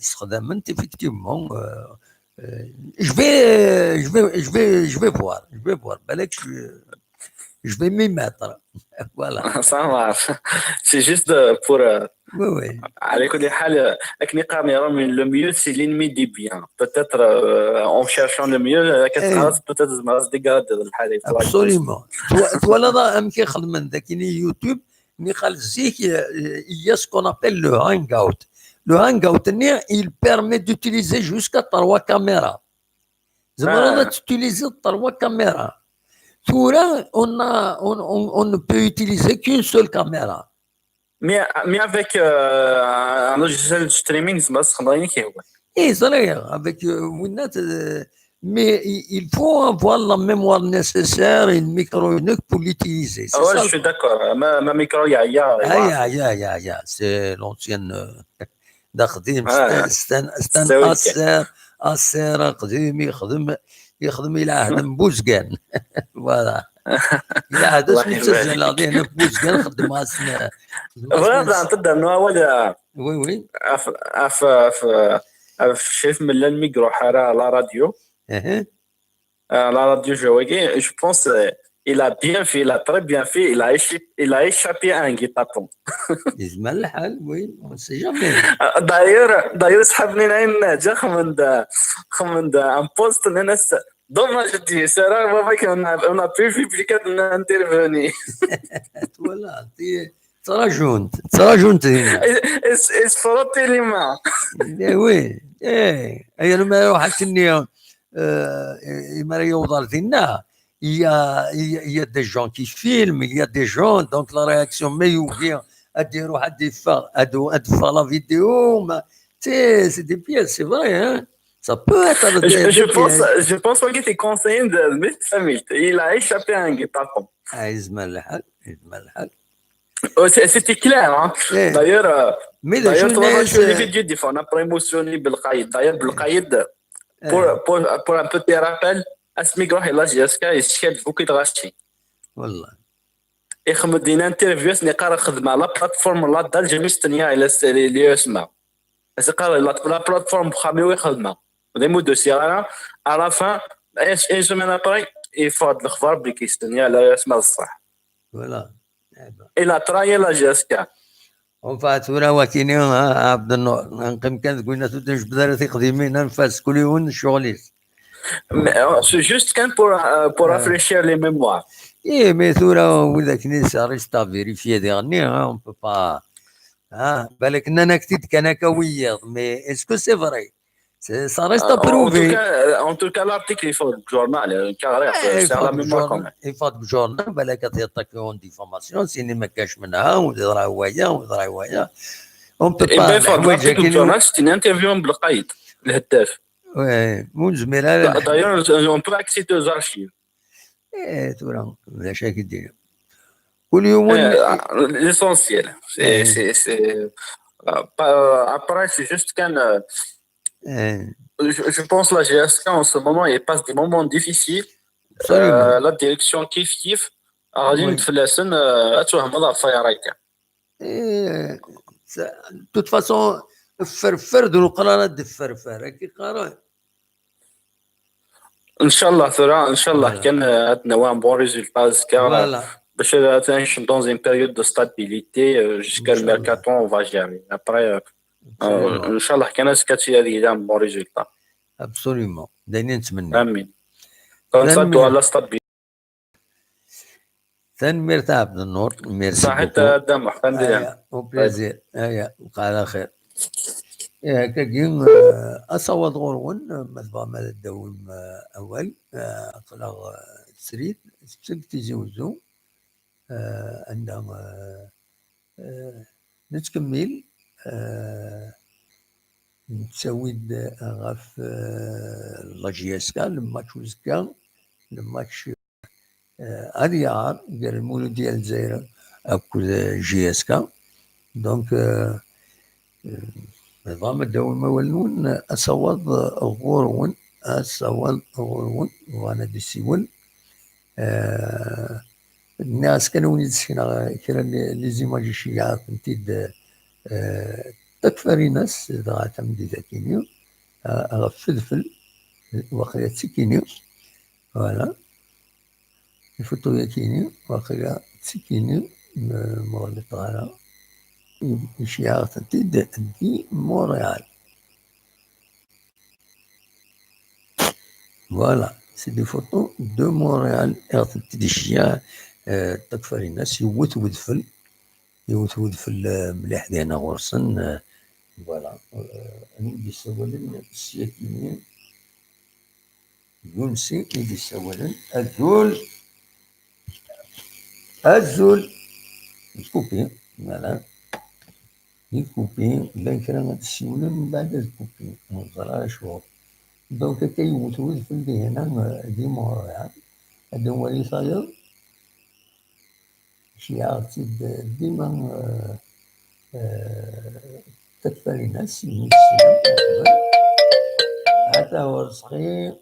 استخداما effectivement je vais voir بالك je vais m'y mettre voilà ça marche c'est juste pour oui على كل حال لكن قامي le mieux c'est l'ennemi du bien peut-être en cherchant le mieux peut-être ما ديغاد الحاله absolument toi là am كي خدم ذاكني يوتيوب ني قال زيك il y a ce qu'on appelle le hangout il permet d'utiliser jusqu'à 3 caméras زعما utiliser 3 caméras on ne peut utiliser qu'une seule caméra. Mais avec un logiciel de streaming, c'est avec mais il faut avoir la mémoire nécessaire et une micro unique pour l'utiliser. Ouais, je suis d'accord. Ma micro, c'est l'ancienne d'Aqdim. C'est un Acer قديم يخدم الى هدم بوزقان فوالا الى هذا سجل هذه بوزقان خدمها سنه فوالا تبدا من اول وي شايف من الميكرو حاره لا راديو لا راديو جويكي جو بونس il a bien fait, il a très bien fait, il a échappé à un guet-apens. يزمن الحال وي on sait jamais. D'ailleurs صحابني ناين جا خمند un post ناس dommage دي سرا باباك on a pu publier d'intervenir. Voilà, تراجونت هنا. اسفرطي لي ما. وي اي انا ما يروح حتى ما يوضل فينا. Il y a des gens qui filment, il y a des gens, donc la réaction, mais il vient à dire à faire la vidéo, c'est des pièces, c'est vrai, hein? Ça peut être je pense qu'il était conseillé de mettre sa mythe. Il a échappé à un guet-apens. C'était clair, hein? D'ailleurs, toi, tu as les vidéos des fois, on a promotionné Belkhaïd. D'ailleurs, Belkhaïd, pour un petit rappel, اسمي روح لا جيسكا يشكل فوكي تغاشي والله يخمد دينا انترفيو سني قرا خدمه لا بلاتفورم لا دال جميع ستنيا الى اللي يسمع La plateforme خامي ويخدمها des mots de sirène à la fin une semaine après il faut الخبر بلي كيستني على اسمها الصح فوالا الى تراي لا جاسكا وفات ولا وكيني عبد النور نقيم كان قلنا تدش بدارتي قديمين نفاس كل يوم شغليس c'est juste كان pour rafraîchir les mémoires ايه مي ثورة وذا كنيسة ريستا فيريفيي ديغني اون بو با بالك اننا كتبت كان كويض مي اسكو سي فري ça reste à prouver. En tout cas, l'article, il faut le journal, c'est la mémoire quand même. Il faut le journal, بالك تعطيك اون ديفورماسيون سيني ما كاش منها ودرا هوايا ودرا هوايا. On peut pas. L'article du journal, c'est une interview بالقايد الهداف. Ouais, مو زميلة. D'ailleurs, on peut accéder aux archives. ايه تورا مشاكل ديالهم. كل يوم. L'essentiel, c'est après, c'est juste qu'un. Je pense que la GSK en ce moment, il passe des moments difficiles. La direction كيف غادي نتفلسن اتوهم هذا الفيرايكا. De toute façon فرفر دو القرارات دي فرفر كي قرار. ان شاء الله ثرا ان شاء الله كان عندنا وان بون ريزولتا كا باش تنشم dans une période de stabilité jusqu'à le mercato on va gérer. Après ان شاء الله كان سكاتي هذه دام بون ريزولتا. Absolument. دايرين نتمنى. امين. كونساتو على ستابيل. ثاني ميرتا عبد النور ميرسي. صحيت دام حمد وبليزير. وقع على خير. كاين اصوات غورون مثلا ما الدوم اول قلق سريد تيجي وزو عندنا نتكمل نتسويد غاف لاجياسكا الماتش وزكا الماتش اريار ديال المولود ديال الجزائر اكو جياسكا دونك نظام الدوام والنون أصوات غورون وانا دي سيول الناس كانوا يدسكنا كرا لي زيماج الشيعة كنتيد تكفري ناس دغا تمدي ذاكينيو فلفل واقيلا تسكينيو فوالا الفوتو ياكينيو واقيلا تسكينيو مغلق غالا الشيعة تنتيد دي مونريال. Voilà, c'est des photos de Montréal. تنتيد الشيعة تكفر الناس يوت ودفل مليح دينا غرسن. فوالا ندي سوالن السياكيين يونسي ندي سوالن الزول الكوبي فوالا الكوبي لا كرا تسيونا من بعد الكوبي مزرعة شهور دونك كيموت ودفل دي هنا دي مونريال هذا هو اللي صاير شيعة ديما تكفر الناس هذا هو رزقي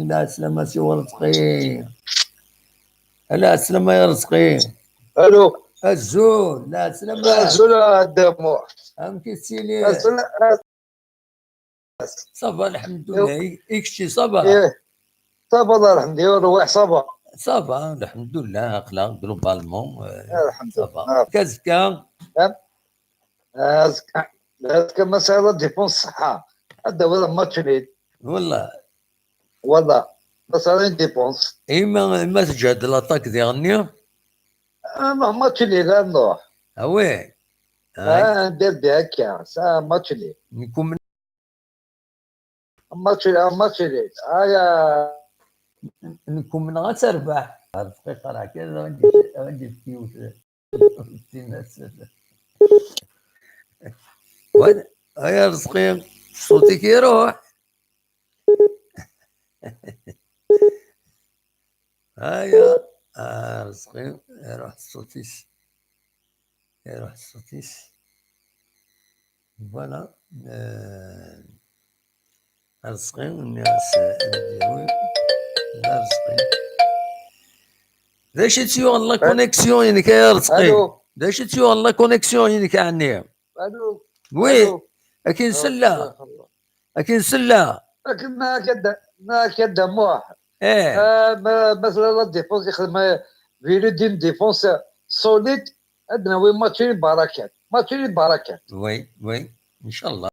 لا سلامة سوى رزقي لا سلامة يا رزقي الو الزول لا سلامة الزول الدموع ام كيتسيلي صافا الحمد لله اكشي صافا صافا الحمد لله روح صافا الحمد لله اخلاق جلوبالمون الحمد لله كازكا هذاك مسألة ديبون الصحة هذا هو الماتش ليد والله مسألة ديبونس ما تجهد لاطاك ديالني ماتش ليد نروح وي ندير بها هكا ماتش ليد نكون ماتش ليد نكون من غتربح الدقيقة راه كذا غندي فيوت الناس يا رزقي صوتي كيروح هيا رزقي يروح الصوتيس فوالا رزقي والناس ديالو رزقي داش تيو الله كونيكسيون يعني يا رزقي داش تيو الله كونيكسيون يعني عني الو وي لكن سله لكن ما كدا موح مثلا لا ديفونس يخدم فيلو ديم ديفونس سوليد عندنا وين ماتشي بركات وي ان شاء الله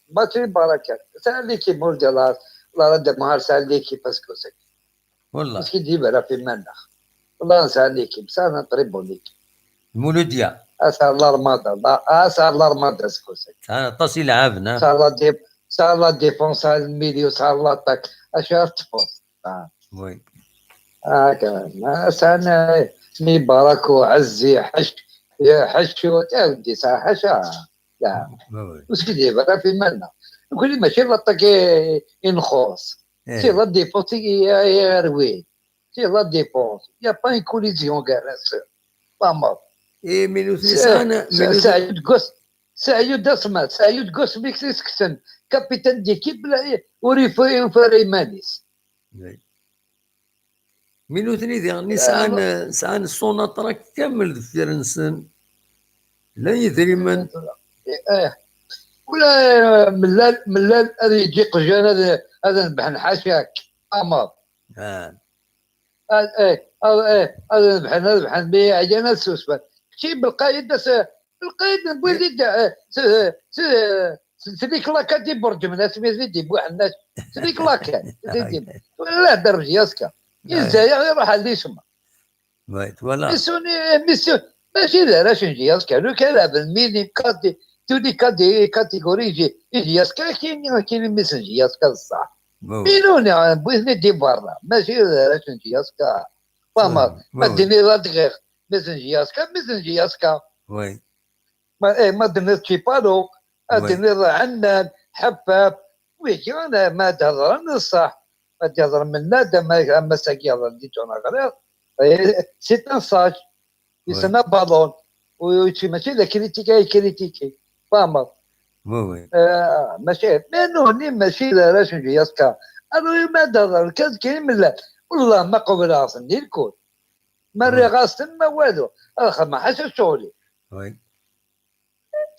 ماتشي بركات سال ليكيب مولدي لا رد مهار سال ليكيب باسكو سك والله مسكين ديما في المناخ والله سال ليكيب سال نطريبو ليكيب مولوديا اسال الارمادا سكوسك تصل عابنا صار لا ديفونس الميليو صار لاطاك اشاف تفوز وي هكا سانا سمي بارك وعزي حش ودي صح حشا لا وش ديما في مالنا نقول ماشي لاطاك ينخوص سي لا ديفونس يا روين سي لا ديفونس يا با ان كوليزيون كاراس ماما ميلو سعيد قوس ميكسيس كسن كابيتان ديكيب وريفاري مانيس ميلو ثني يعني سان السوناطرا كامل فرنسن لا يدري من ولا ملال هذا يجي قجان هذا نبحن حاشاك امر هذا نبحن بيه عجانا السوسبان شي بالقايد نبوي سديك لاكا دي برج من اسمي زيدي بواحد الناس سديك لاكا لا درج ياسكا يزايا يروح على يسمى ولا ميسيون ماشي داراش نجي ياسكا لو كان بالميني كاتي تودي كاتيجوري يجي ياسكا كاين ميسنجي ياسكا الصح مينوني بغيتني دي برا ماشي داراش نجي ياسكا فما ما ديني لا دغيغ ميسنجي ياسكا وي ما درنا تشيبالو درنا عنان حفاف ويجي انا ما تهضر الصح ما تهضر من نادى ما ساكي هضر ديتونا غير سي ان ساج يسمى بالون ويمشي ماشي لا كريتيكي فاهمة وي ماشي منو ماشي راش نجي ياسكا انا ما تهضر كاين من لا والله ما قبل اصلا الكل ما رغاستن ما والو ما حاجه شغلي وي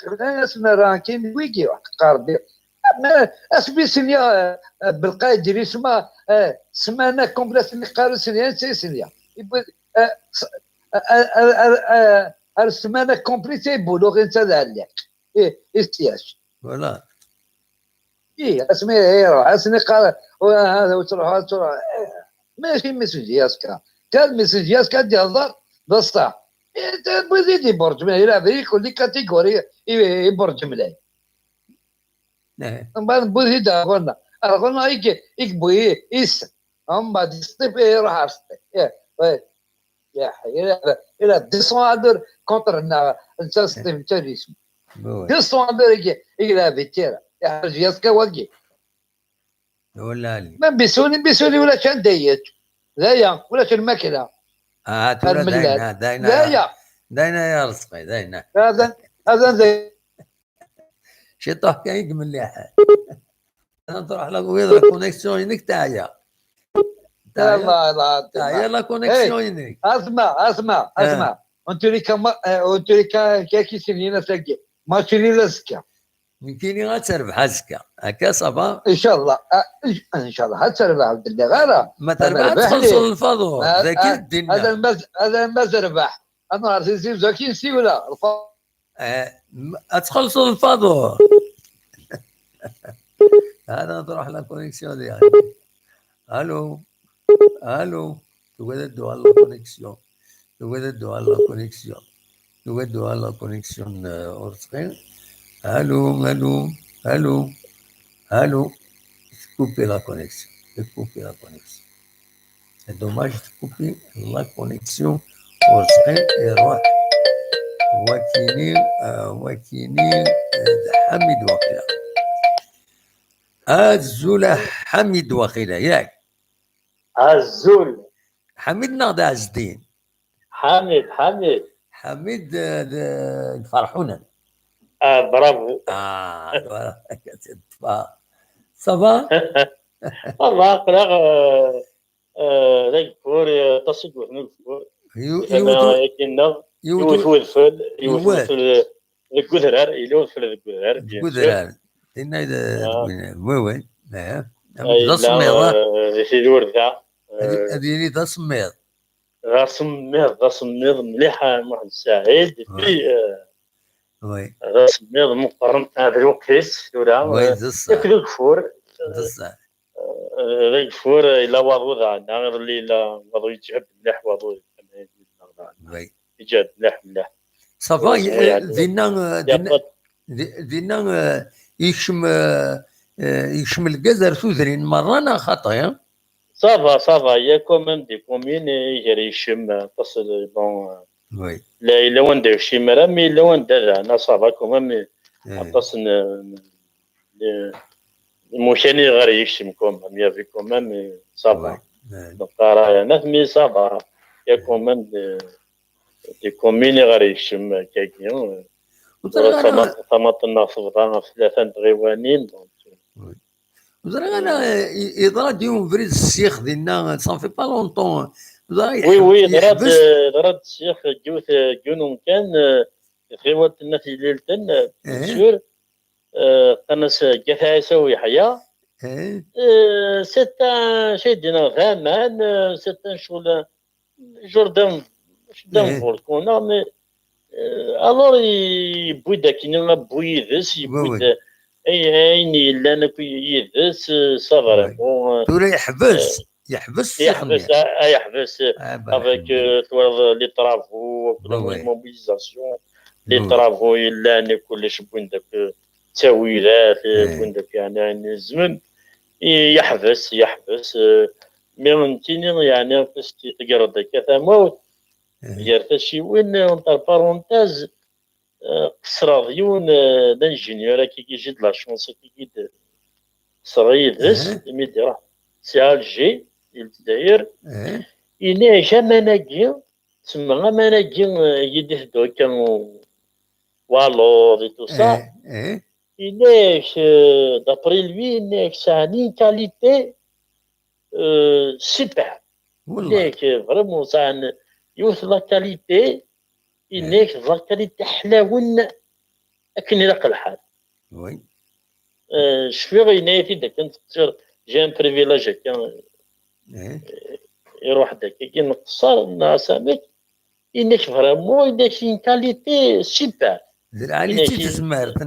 انا اسمع راه كاين ويكي واحد قاربي اسمي سنيا بالقايد ديري اسمها سمانه كومبلاس اللي قارو سنيا سنيا السمانه كومبليتي بولو غير نتا عليك استياش ولا اسمي روح اسمي قال هذا وتروح ماشي ميسنجي ياسكا كان ميسنجي ياسكا تهضر بصح بغيتي برج ملاي يلعب كل كاتيجوري يبرج ملاي من بعد بغيتي قلنا يكبوي يس هم بعد يسطي يروح عرفتي يا حي الى ديسوندر كونتر انت ستيف انت اسمه ديسوندر يلعب التيرا يا حاج ياسكا واقي ولا لي ما بيسوني ولا كان دايت لا ولا كان الماكله داينا يا رزقي داينا هذا زي شي طاح كان يكمل لي حال انا تروح لك ويضرب كونيكسيون ينك تعيا لا كونيكسيون ينك اسمع انت اللي كي سنين تلاقي ما تشري لسكا يمكن غتربح زكا هكا صافا ان شاء الله هتربح عبد الله غير ما تربح تخلصوا الفضول ذاك الدين هذا المزربح انا عرفتي زكي نسي ولا تخلصوا الفضول هذا تروح لا كونيكسيون ديالي الو تقدروا على لا كونيكسيون اورتقين الو couper la connexion. C'est dommage de couper la connexion au train et روح وكيني حميد وقيلا الزول حميد وقيلا ياك الزول حميد ناضي عز الدين حميد فرحونا برافو صافا والله قلق ذاك فور تصد وحنا الفور يوتو الفل الكودرار إلا في الكودرار بيان سور كودرار إنا وي وي إلا في الوردة هذه ذا سميض ذا سميض مليح واحد سعيد في وي ذا سميض مقارنة هذا الوقت وي ياك ذو الكفور ذا ذا الكفور إلا واضو ذا غير اللي إلا واضو يتعب مليح واضو وي يجاب مليح صافا دينا يشم الجزر ثوذرين مرة خطايا صافا يا كومون دي كومين يجري يشم تصل بون وي لا إلا وين داك شي مرة مي إلا وين دار أنا صافا كومون تصل المشاني غير يشم كومون يا في كومون صافا دقارا أنا مي صافا يا كومون دي كومين غير يشم كاكيون طماطم صفرا ثلاثة غيوانين وزرا انا يضرا ديون فريز السيخ ديالنا صافي با لونطون وي ضرات السيخ جونهم كان في وقت الناس ليلتن سور قنص قفايسه ويحيى سيتا شي دينا غامان سيتا شغل جوردان فولكونا مي الور يبوي داكينا بوي ذس يبوي اين الا انا يدس صغر تولي يحبس افيك لي طرافو لي موبيليزاسيون لي طرافو الا كلش بوين داك التاويلات بوين داك يعني الزمن يحبس مي انتيني يعني فاش تقرا داك ثموت ديال شي وين اونتر بارونتاز قصر ديون دانجينيور كي يجي د لا شونس كي يجي صغير دس ميدير سي الجي الجزائر إنا جاماناكي تسمى غاماناكي يدهدو كانوا والو دي تو سا إناش دابري لوي إناش ساني كاليتي سوبر إناش فريمون سان يوث لا كاليتي إناك لا كاليتي حلاون أكن يلق الحال وي شفي غينايتي داك كنت جان بريفيلاج هكا يروح داك كي نقصر ناسامك إناك فريمون إناك شي كاليتي سوبر العاليتي تسمارت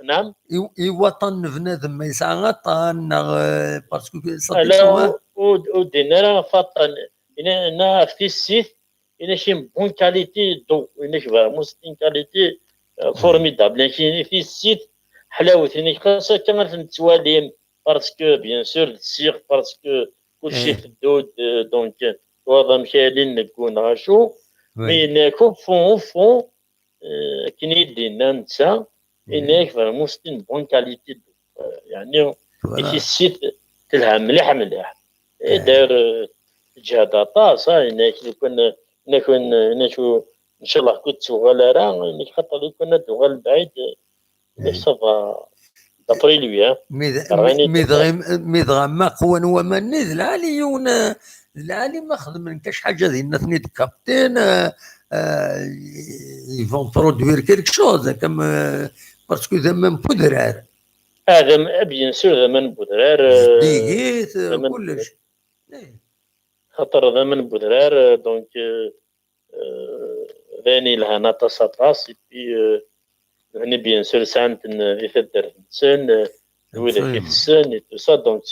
نعم وطن بنادم ما يسعى غطان باسكو لا ودينا فطن إنا في السيت إنا شي بون كاليتي دو إنا فريمون سي كاليتي فورميدابل يعني في السيت حلاوة إنا خاصة كما نتواليم باسكو بيان سور السيغ باسكو كلشي في الدود دونك وهذا مشالين نكون غاشو مي ناكو فون كي يدينا نتا إناك فريمون سي بون كاليتي يعني في السيت تلها مليح داير جهة طاسة إناك نكون إن شاء الله كنت تغال راه إناك خاطر لو كنا تغال بعيد إناك صافا دابري لويا ميدغا ما قوان ومني العالي ما خدم كاش حاجة ديالنا ثني كابتن يفون برودوير كيلك شوز كم باسكو زمان بودرار هذا بيان سور زمان بودرار ديكيت كلش خاطر زمان بودرار دونك ثاني لها ناطاس اطاس بي هني بيان سور سانت يثدر السن الوذا كيف السن تو سا دونك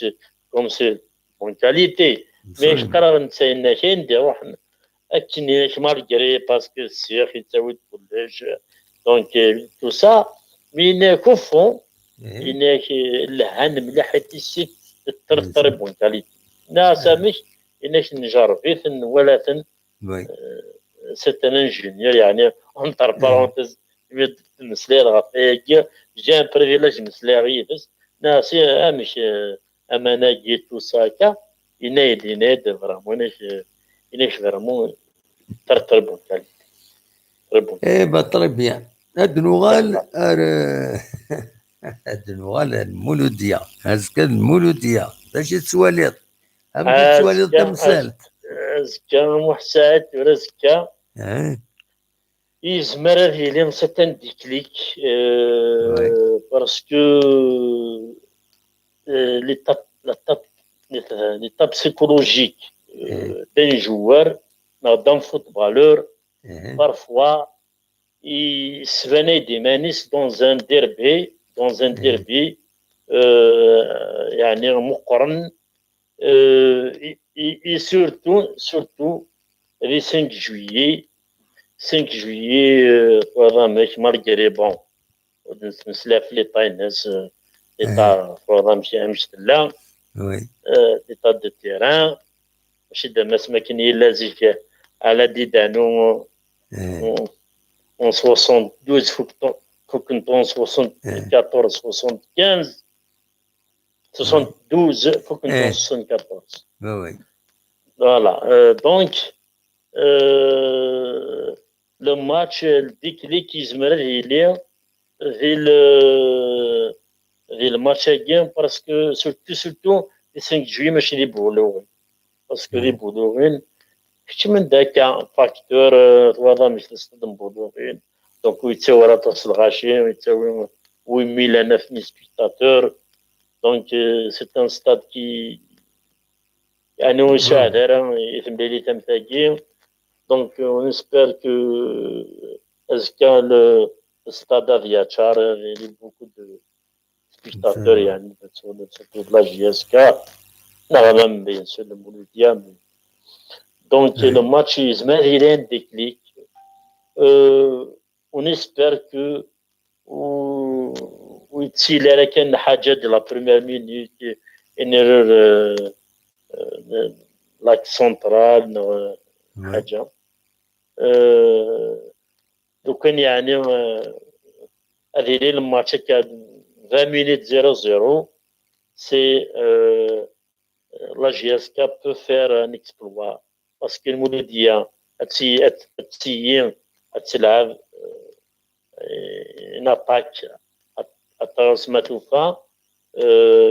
كوم سي بون كاليتي مي قرار نتساينا كاين ندير روحنا اكني مالغري باسكو السياخ يتاود كلش دونك تو سا مي ناكو فون إنك لهان مليح تيسي تطرطر بون كاليتي ناسامش إنك نجربيثن ولا سيت ان انجينيور يعني اونتر بارونتيز مسلير غطيك جان بريفيلاج مسلير بس ناسي امش امانا جيتو ساكا ينايد فرامون إنك فرامون تطرطر بون كاليتي ايه بطري بيان هاد نوغال الدنوال المولودية هزكا المولودية باش تسواليط تمثال زكا محسات ولا زكا يزمر هذه يلي سيتان ديكليك باسكو l'étape psychologique d'un joueur, d'un footballeur, parfois, il se venait des manis dans un derby, يعني مقرن, et surtout, le 5 juillet, malgré bon, نسلا في ليطا الناس ليطا فرضا مشي لا ليطا دو تيران ماشي دابا ما كاين الا زيك على ديدانو en 72 faut que en 74 75 72 faut que en 74 voilà donc le match le déclic يزمر ليه في الماتش هاكين باسكو سورتو لي 5 جوي ماشي لي بولوين باسكو لي بولوين كنت من داك فاكتور توضا مش تصدم بولوين دونك يتساوي راه توصل غاشي ويتساوي 8000 سبيكتاتور دونك سي ان ستاد كي يعني يساعد راه يثم لي تمثاكي دونك نسبر كو ازكا le stade Aviachar, il y a beaucoup de spectateurs, surtout de la JSK, même bien sûr le Mouloudia. Donc le match, il y a un déclic. On espère que il y a une haja de la première minute, une erreur l'axe central, haja. Donc يعني هذه لي الماتش كان 20 minutes 0-0 c'est la GSK peut faire un exploit parce que المولودية تلعب une attaque سماتوفا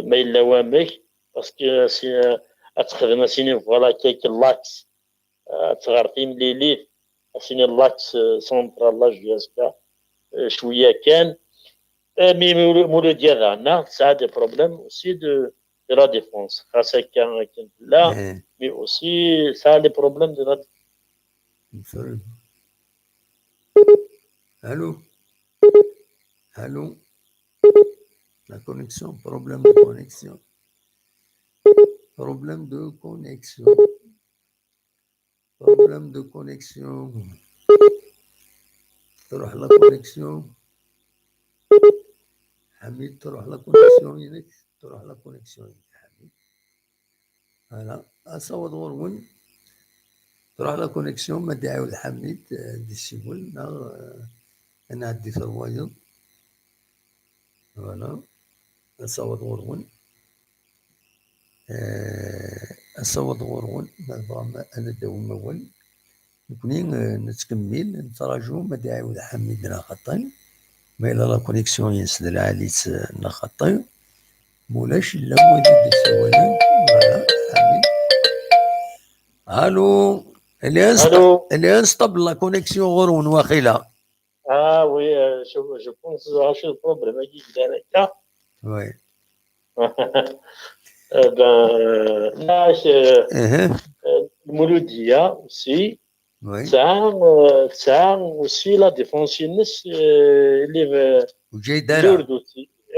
ما إلا وامك parce que تخدم سيني فوالا كيك لاكس تغرطي مليليت سيني لاكس سونترال لا جياسكا شويه كان مي مولوديا عندنا ساعات دي بروبليم اوسي دو لا ديفونس خاصة كان لا مي اوسي ساعات دي بروبليم دو لا ديفونس. Allô? Allô? La connexion, problème de connexion. Problème de connexion. Problème de connexion. تروح لا كونيكسيون حميد تروح لا كونيكسيون ينك تروح لا كونيكسيون حميد هلا اصوت غرون تروح لا كونيكسيون ما دعاو حميد دي السيبول انا عندي ثرويض فوالا اصوت غرون اصوت غرون انا دوم اول نكوني نتكمل نتراجعو ما داعي حميد نا خطي ما إلا لا كونيكسيون ينسد العاليت نا خطي مولاش إلا وين يدي السوالين فوالا حميد. الو الياس طب لا كونيكسيون غرون واخيلا وي جو بونس هاشي البروبليم هاكي هكا وي بان ناش المولودية اوسي تاع اوسي لا ديفونس الناس اللي وجيدارة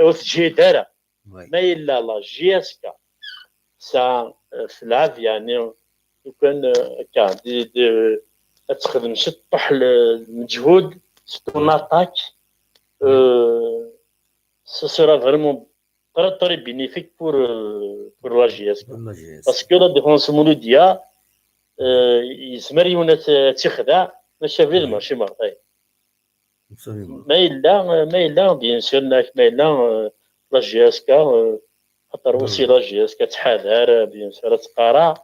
وجيدارة ما إلا لا جياسكا ساعة في العاب يعني كان كاع تخدم تطح المجهود سون اتاك ce sera vraiment très très bénéfique pour la GSK parce que la défense مولودية يسمر يونا تخدع ماشي في الماتش مارطي ما إلا بيان سور ما إلا لا GSK خاطر اوسي لا GSK تحاذر بيان سور تقارع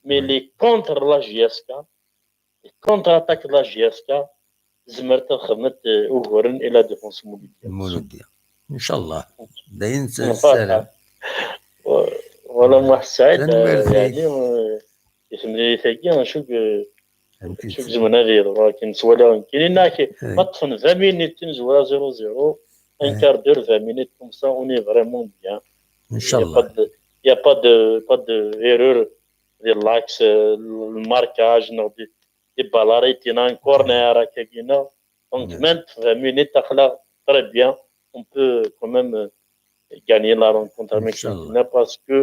مي لي كونتر لا GSK كونتر اتاك لا GSK زمرت خدمت اوغورن الى ديفونس مولودية ان شاء الله داين السلام والله محمد سعيد يعني يسمى لي ثاقي نشوف شوف زمنا لي ولكن سوالا كاينين ما طفن 20 مينيت نزولا 0-0 ان كار دور 20 مينيت كوم سا اوني فريمون بيان ان شاء الله. يا با دو ايرور ديال لاكس الماركاج نو دي بالاريتينا ان كورنر هكا كاينه دونك ميم 20 مينيت تخلا تري بيان اون بو كوميم gagner la rencontre avec Argentina parce que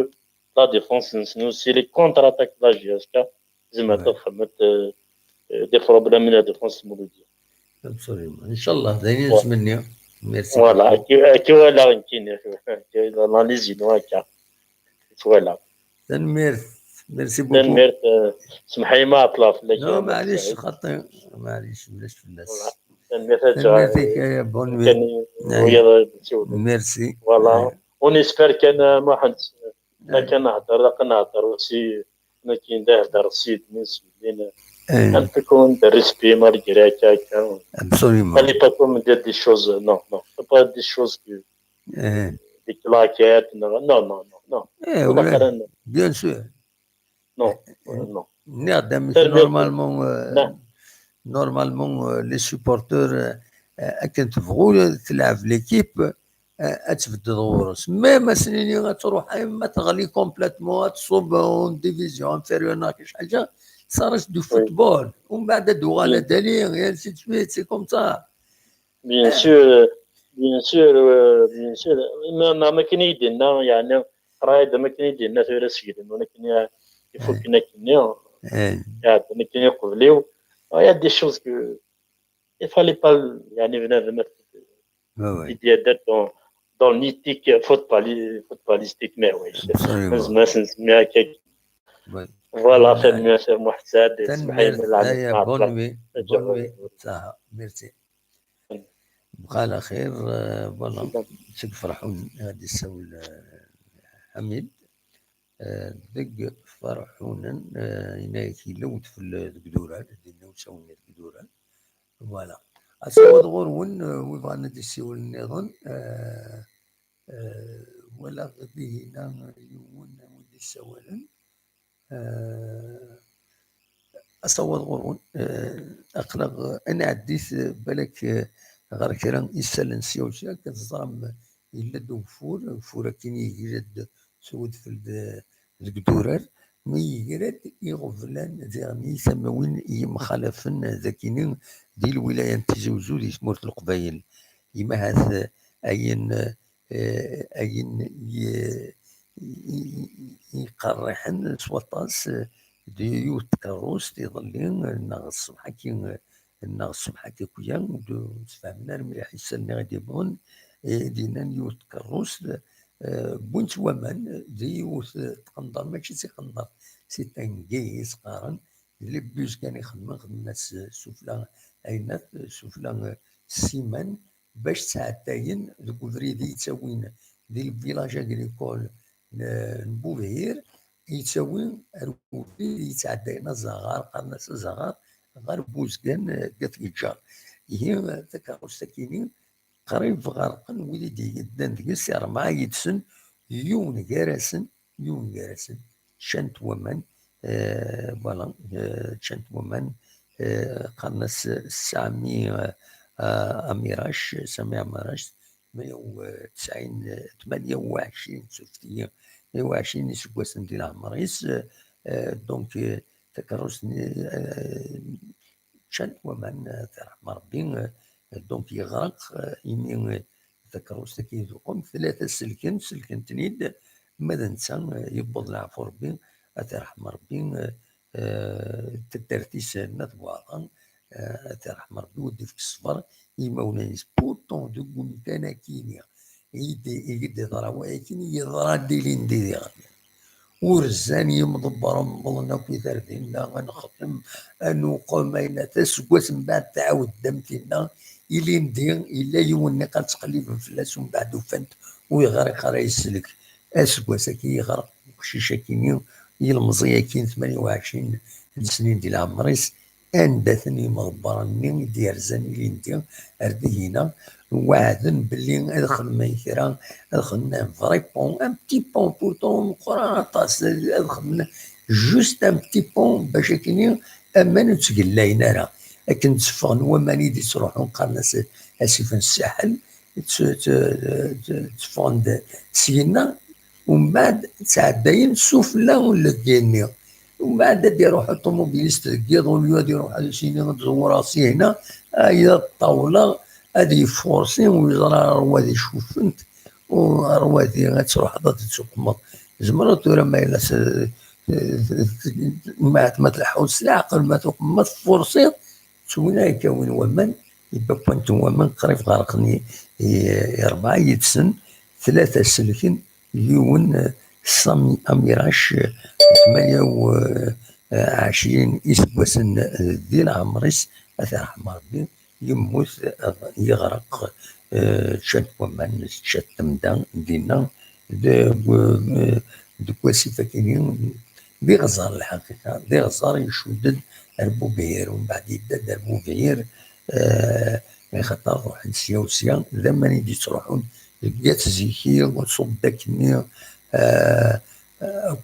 la défense nous c'est les contre-attaques de la GSK زعما تخمت des problèmes de la défense مولوديه. Absolument. ان شاء الله دايرين نتمنى. ميرسي. فوالا كي ولا كاين l'analyse هكا فوالا. ميرسي بوكو. تنميرت سمح لي ما عطلت لك. لا معليش خاطر معليش بلاش في الناس. تنميرتك يا بون نوي. ميرسي. فوالا ونسبر كان ما حد كنهضر وسي ما كاين نهضر سيد من سيدنا ان تكون ريسبي مالغري هكا. Absolument. Fallait pas comme dire des choses, non, pas des choses que des claquettes, non. Bien sûr. Non. Normalement, les supporters كنت تبغوا تلعب ليكيب تبدل غورس ميم سنيني غتروح اما تغلي كومبليتمون تصوب اون ديفيزيون انفيريور كاش حاجه صارت دو فوتبول ومن بعد دوغالا دالين يا سي سويت سي كوم سا. بيان سور ما كاين يدينا يعني رايد ما كاين يدينا ثورة سيدنا ولكن يفو كنا كنا يعني كنا يقبليو يا دي شوز كو يفالي با يعني بنادم يدير dans l'éthique footballistique mais oui لازم نسميها هكاك. فوالا فهمنا سير محسن تسمحي لي بون نوي صح ميرسي بقى على خير. فوالا تفرحون غادي يساو حميد دق فرحونا هنا كيلوت في القدوران دينا وساونا القدوران فوالا أصوات غورون ويبغى ندسيو النظام ولا غادي هنا يومون ودي السوالن أصوات غورون أخلاق أنا عديت بالك غير كرا يسالن سيوشا كتزرم إلا دوفور فورا كاين يجرد سود في القدورار مي يجرد يغفلان زغني ثموين يمخالفن ذاكينين دي الولايات تزوزو دي سمورت القبايل يما هاث أين يقرحن سوطاس ديوت كاروس تيظلين الناغ الصبح كي الناغ الصبح كي كويا تفهمنا مليح يسالني غادي بون دينا نيوت كاروس بونت ومان ديوت تقندر ماشي سي قندر سي تنقيس قارن اللي بيوز كان يخدم الناس سفلا عينات سفلا السيمان باش ساعتين دوك الفريدي يتساوين ديال الفيلاج اغريكول نبوفير يتساوين الفريدي يتعدينا زغار قرناس زغار غير بوزكان كتجار هي تكاو ساكنين قريب غرقن وليدي يدان ديس 4 يدسن يون كارسن شانت ومن فوالا شانت ومن قرناس سامي أميراش سامي أميراش 28 سفتية 28 سكواسن ديال عمريس دونك تكرسني شان ومن ترحم ربي دونك يغرق يمين تكرس كيدوقهم 3 سلكن تنيد ماذا نسى يبض العفو ربي ترحم ربي تدرتيس نتبواطن ترحم ربي ودي في الصفر يمونيس بوطون دو كومتانا كينيا يدي ضرا كيني يضرا ديلين دي ورزان يمضبر مضنا في ثردين لا غنخدم انو قومينا تسكوس من بعد تعاود دمتنا إلي ندير إلا يوني قد تقليب فلاس ومن بعد فانت ويغرق راه يسلك اسكواس كي يغرق وخشيشة كينيو يلمزيا كين 28 سنين ديال عمريس اندثني مغبرني ديال زاني اللي ندير اردي هنا وعدن باللي ادخل ما كرا ادخلنا فري بون ان بتي بون بورتون قرا طاس ادخلنا جوست ان بتي بون باش كيني اما نتقلاين راه لكن تفغن وما نيدي تروحون قالنا اسيفن الساحل تفغن سينا ومن بعد تعداين سفلى ولا ديالنا ومن بعد يروح الطوموبيليست كيضون الواد يروح على سينا تزور راسي هنا هي الطاوله هذه فورسي ويزرع رواد يشوفنت وروادي غتروح تسوق زمرت ولا ما الا ما تلحقوش العقل ما تقمط فورسي سوينا يكون ومن يبقى كنت ومن قريب غرقني 4 يتسن 3 سلكن يون صامي اميراش 28 اسبوسن ديال عمريس اثر حمار ربي يموت يغرق شاد ومن شاد تمدان دينا دوكواسي فاكرين دي غزار الحقيقه دي غزار يشدد البوبير ومن بعد يدد البوبير خاطر روح السياوسيا لما يجي تروحون لقيت زيكي وصوب داكني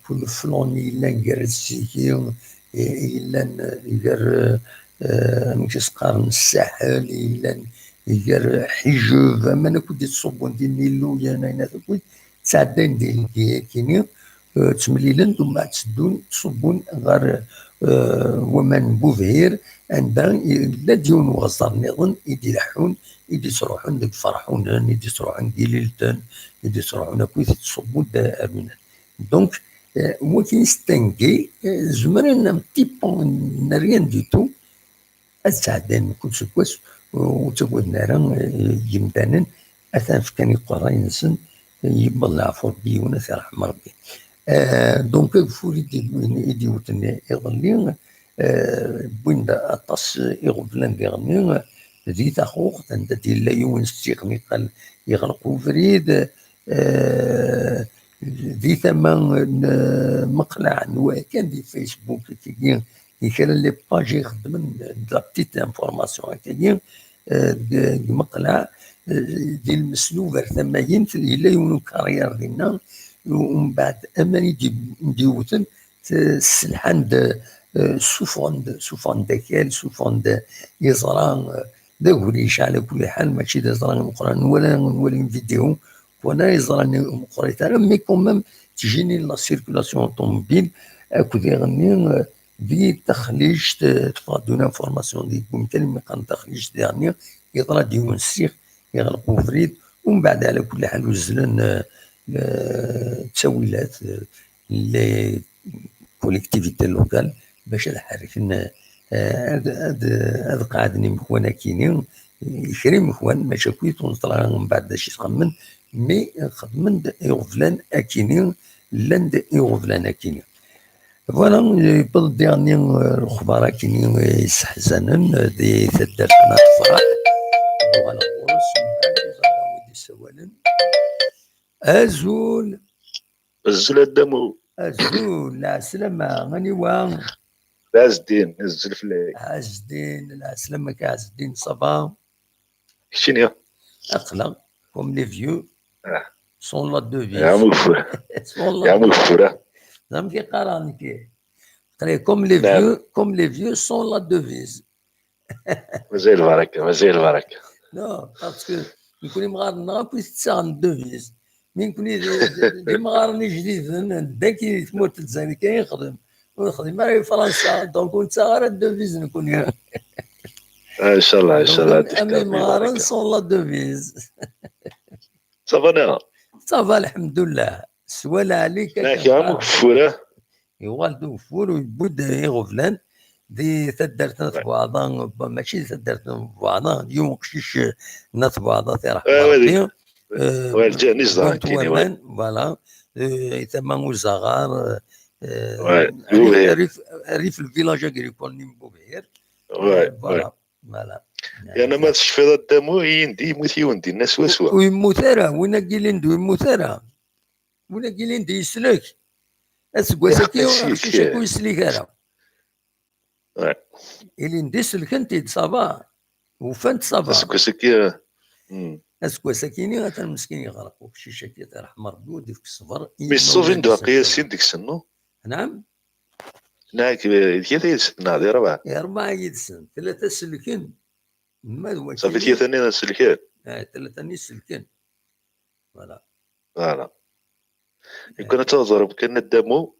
كل فلوني الا نقر الزيكي الا نقر مكيس قارن الساحل الا نقر حجوب اما انا كنت تصبون ديال ميلو يا انا كنت ساعدين ديال كيني تمليلن ثم تسدون تصبون غير ومن بوفير عندها لا ديون وغزار نظن يدي لحون يدي تروحون ديك فرحون يدي تروحون ديليلتن يدي تروحون كويس تصبون دارون دونك ولكن ستانكي زمرنا تي بون ريان دي تو السعدان كل سكواس وتقول نارا يمدانا اثان فكاني قراي نسن يبا العفو ربي وناس يرحم ربي دونك فوري يدي وتني يظلين بوين اطاس يغفلان ديغني ذي تاخوخ تندي لا يون ستيغني قال يغرقوا فريد ذي ثمن مقلع نوا كان دي فيسبوك كي كان لي باج يخدم لا بتيت انفورماسيون كاين مقلع ديال المسلوب ثماين لا يون كارير ديالنا ومن بعد اما نديوتن السلحان سوفون داكال سوفون يزران داوليش على كل حال ماشي يزران مقران ولا فيديو وانا يزران مقريت انا مي كومام تجيني لا سيركولاسيون اوتوموبيل اكو يغني دي تخليج تفادون انفورماسيون دي ممكن مي كان تخليج ديالنا يطلع ديون السيخ يغلقوا فريد ومن بعد على كل حال وزلن تسويلات لي كوليكتيفيتي لوكال باش نحركن هاد قاعدني مخوانا كاينين يشري مخوان ماشي كويس ونطلع من بعد شي تخمن مي خدمن يغفلان اكينين لند يغفلان اكينين فوالا بالديرني الخبراء كاينين يستحزنن دي تدار قناه الفرح وغالا قرص ودي سوالن ازول الدمو ازول لا سلامة غني وان عز الدين نزل فلاك عز الدين لا سلامك عز الدين صافا شنو اقلق كوم لي فيو سون لا دو في يا مغفور يا مغفور زعما كي قراني كي قري كوم لي فيو سون لا دوفيز مازال البركه مازال البركه نو باسكو يكون مغارنا كويس تسان دوفيز من كوني دي مغارني جديد داكي تموت تزاني كاين يخدم ويخدم راهي فرنسا دونك انت غير الدوفيز نكون ان شاء الله ان شاء الله اما مغارن سون لا دوفيز صافا صافا الحمد لله سوال عليك يا مغفوره يوالدو فور ويبود يغفلان دي تدرت نتبعضا ماشي تدرت نتبعضا اليوم قشيش نتبعضا تيرحم ربي والجاني زهر كاين فوالا ثما وزغار ريف الفيلاج اغريكول نيمبو بهير فوالا فوالا انا ما تشفي الدمو يندي يموت يوندي الناس وسوا ويموت راه وين قايلين دو يموت راه وين قايلين دي يسلك اسكواسكي وشكو يسلك راه اللي ندي سلكنتي صافا وفانت صافا اسكواسكي اسكواسكيني غير المسكين يغرق وشي شكي ترحم ربي وديك الصبر مي الصوفين دو قياسين ديك السنو نعم ناك كيف نادي ربع 4 يدسن 3 سلكن ما هو صافي كيف ثاني السلكان 3 ني سلكن فوالا فوالا يمكن تضرب كان الدمو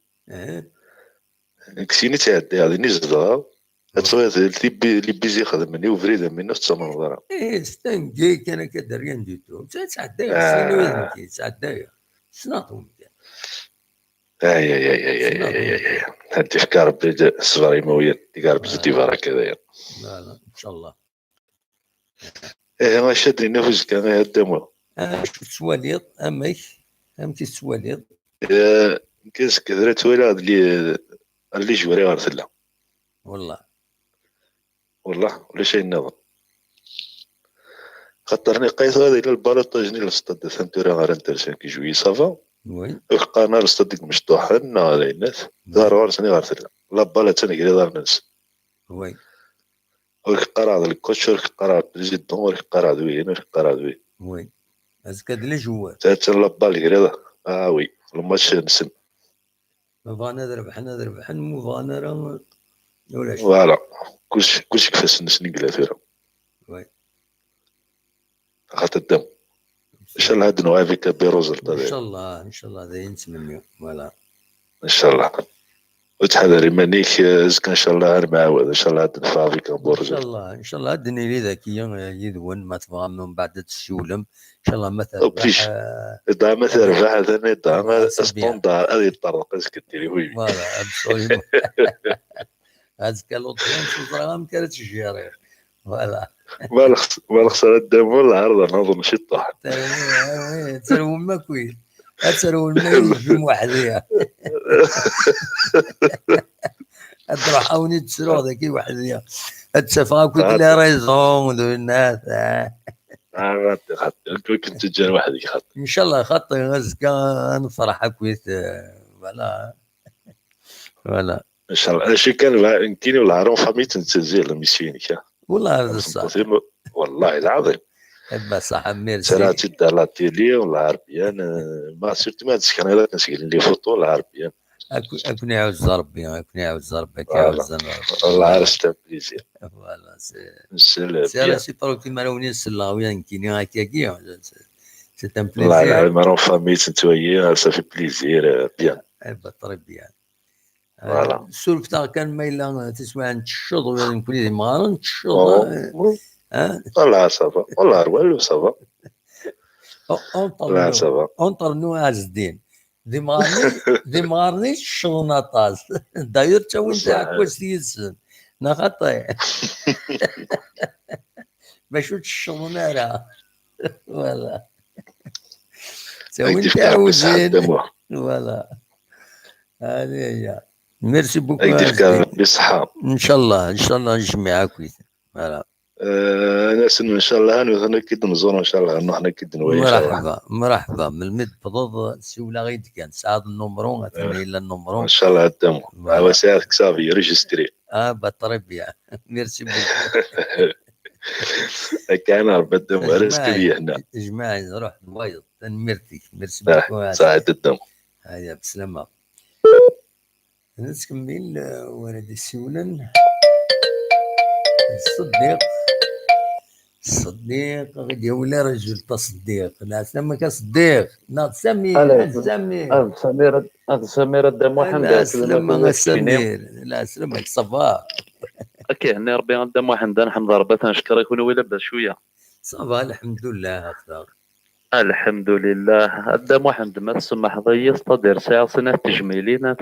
كسيني تعدي هذه نجزة تصويت اللي بيزي خدمني وفريدة من نفس المنظرة ستنجي كان كدريان ديتو تعدي سيني تعدي سناطهم اي هاد افكار الصغار مويه تقارب زدي بركه كذا لا ان شاء الله ما شادني نفس كان هدمو تسواليض ام تسواليض كاس كثرة تولاد اللي جوري غارثلا والله ولا شيء نظر خاطرني قيس هذه الى البالوطاجني للستاد سانتورا غير انترسان كي جوي صافا وي وقانا الستاد مشطوحن هذا الناس دار غارثني غارثلا لا بالا تاني كي دار الناس وي ويقرا هذا الكوتش ويقرا البريزيدون ويقرا دوين ويقرا دوين وي ازكاد لي جوار تاتا لا بال كذا وي الماتش نسن بغانا نربح مو بغانا راه ولا شيء فوالا كلشي كيفاش نسن كلاثيرا وي خاطر الدم ان شاء الله هاد نوع فيك بيروزلت ان شاء الله ذا نتمنى فوالا ان شاء الله وتحضري مانيك زك ان شاء الله معاود ان شاء الله هاد نفا فيك بورزل ان شاء الله الدنيا لي ذكيه يدون ما تبغى من بعد تسولم ان شاء الله ما تربح اذا ما تربح هذا نظام اسطوندار هذه الطرق اش كديري وي فوالا ابسوليوم هذاك الاودينس وزرا ما كانت تجيري فوالا ما خسر الدم ولا العرض نظن شي طاح تروم ما كويس تروم ما يجي وحديها تروح عاوني تسرو ذاك وحديها تشافها كل ريزون دو الناس كنت تجي وحدك خاطر ان شاء الله خاطر غزكا نفرح كويس فوالا ان شاء الله شي كان كاين ولا عارف فامي تنتزيل ميسينك والله هذا صح والله العظيم صح ميرسي سراتي دار تيلي ولا عربيان ما سيرت ما تسكن لا نسكن لي فوتو ولا عربيان اكون يعوز ربي يعوز الله عرفت بليزير فوالا سي سي طرو كيما راوني نسلاويان كيني هكاكي سي ان بليزير الله العظيم راه فامي تنتويا صافي بليزير بيان طري بيان فوالا السولف تاع كان ما الا تسمع نتشط ولا نكون ديما نتشط والله صافا والله والو صافا لا صافا اونطرنو عز الدين ديمارني الشغناطاس داير تا وين تاعك واش تيسن نخطي باش تشغلنا راه فوالا تا وين تعوزين فوالا هذه هي ميرسي بوكو بالصحة ان شاء الله نجمعك فوالا ناس ان شاء الله انا كيد نزور ان شاء الله نحن كيد نوي مرحبا من المد بضض سولا غيد كان ساعد النمرو ثاني الا النمرو ان شاء الله الدم وساعات كسافي ريجستري بطريبيا ميرسي بوكو كان الدم رزقي هنا جماعي نروح نبيض ميرسي بوكو ساعد الدم هيا بسلامة نكمل ولدي سولا الصديق غادي ولا رجل تصديق لا سما كصديق لا سمي سمير الدم واحد لا سلامة سمير لا سلامك صفا اوكي هني ربي الدم واحد نحمد ربي تنشكرك ونوي لاباس شويه صافا الحمد لله هكذا الحمد لله الدم واحد ما تسمح ضي صدر ساعه سنه تجميلين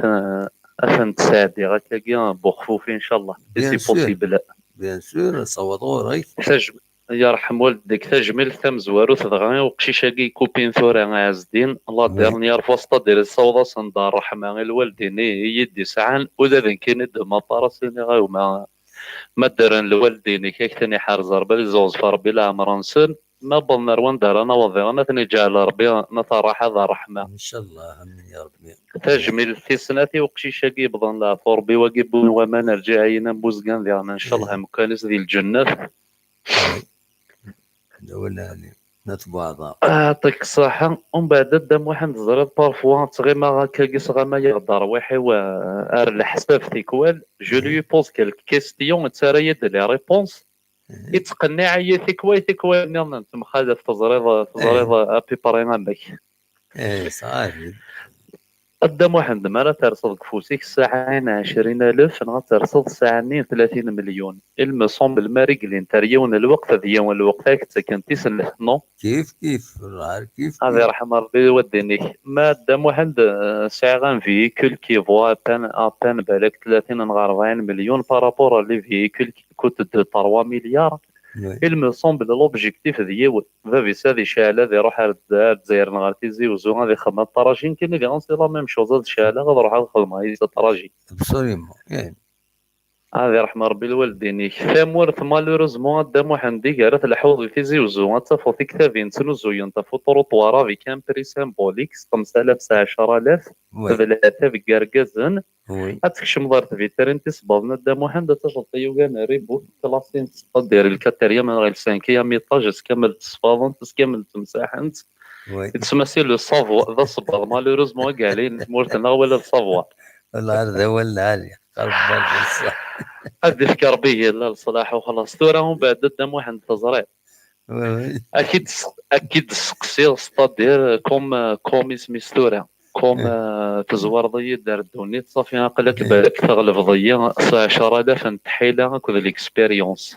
عشان تساعدي هكا بخفوفي ان شاء الله سي بوسيبل بيان سور صوتوا راك يرحم والديك تجمل ثم زوارو تدغى وقشيشاكي كوبين ثورا عز الدين الله ديرني الفوسطة ديال الصوضة صندار رحمة الوالدين يدي سعان وذا كاين الدم طارسيني غاو ما دارن الوالدين كيك ثاني حارز ربي زوز فربي لا عمران ما بلنا روان دارنا وظيرنا ثاني جعل ربي نطرح هذا رحمة ان شاء الله امين يا ربي تجمل في سناتي وقشيشاكي بضن لا فوربي واجبون وما نرجع عينا بوزقان ديالنا ان شاء الله مكانس ديال الجنات ولا نتبعض يعطيك الصحة. ومن بعد الدم واحد زرد بارفوا تغيما هكا كيس غاما يغدر وحي ار الحساب ثيكوال جو لي بوز كالك كيستيون تسارا يد لي ريبونس يتقنع عي ثيكوال نعم تمخالف تزريض ابي بارينا بك صافي قدام واحد مرة ترصد كفوسيك الساعة 20,000 نغا ترصد الساعة 30 مليون المصوم بالمارق اللي نتريون الوقت ديال الوقت هاك تسكنتيس نو كيف كيف هذا يرحم ربي يودينيك ما قدام واحد ساعة غان فيكول كي فوا ابان بالك 30 نغا 40 مليون بارابور لي فيكول كي كوت 3 مليار المصوم بالوبجيكتيف ديال فافيس هذه شاله ذي روح الجزائر نغار تيزي وزو غادي يخدم الطراجين كاين اللي غنصي لا ميم شوز هاد الشاله غادي نروح نخدم هاي الطراجين ابسوليومون هذا يرحم ربي الوالدين ثامورث مالوروزمون قدام واحد دي قالت الحوض تيزي وزو تفو في كتابين تنوزو ينطفو طروطوارا في كان بري سامبوليك 5000 10000 ثلاثة بكاركازن هتكشم ضرت في ترنتي صبابنا قدام واحد تشطيو كان ريبو كلاسين تقدر الكاتريا من غير 5 ميطاج تكمل تصفاضن تكمل تمساحنت تسمى لو سافوا ذا صباغ مالوروزمون كاع لين مورتنا ولا السافوار والله هذا ولا عالي قلب بالصح هذه فكر به لا الصلاح وخلاص توراهم بعد قدام واحد تزريع اكيد سقسي ستادير كوم اسمي ستورا كوم تزوار ضي دار الدوني صافي قالك بالك تغلب ضي 10000 نتحيله كذا ليكسبيريونس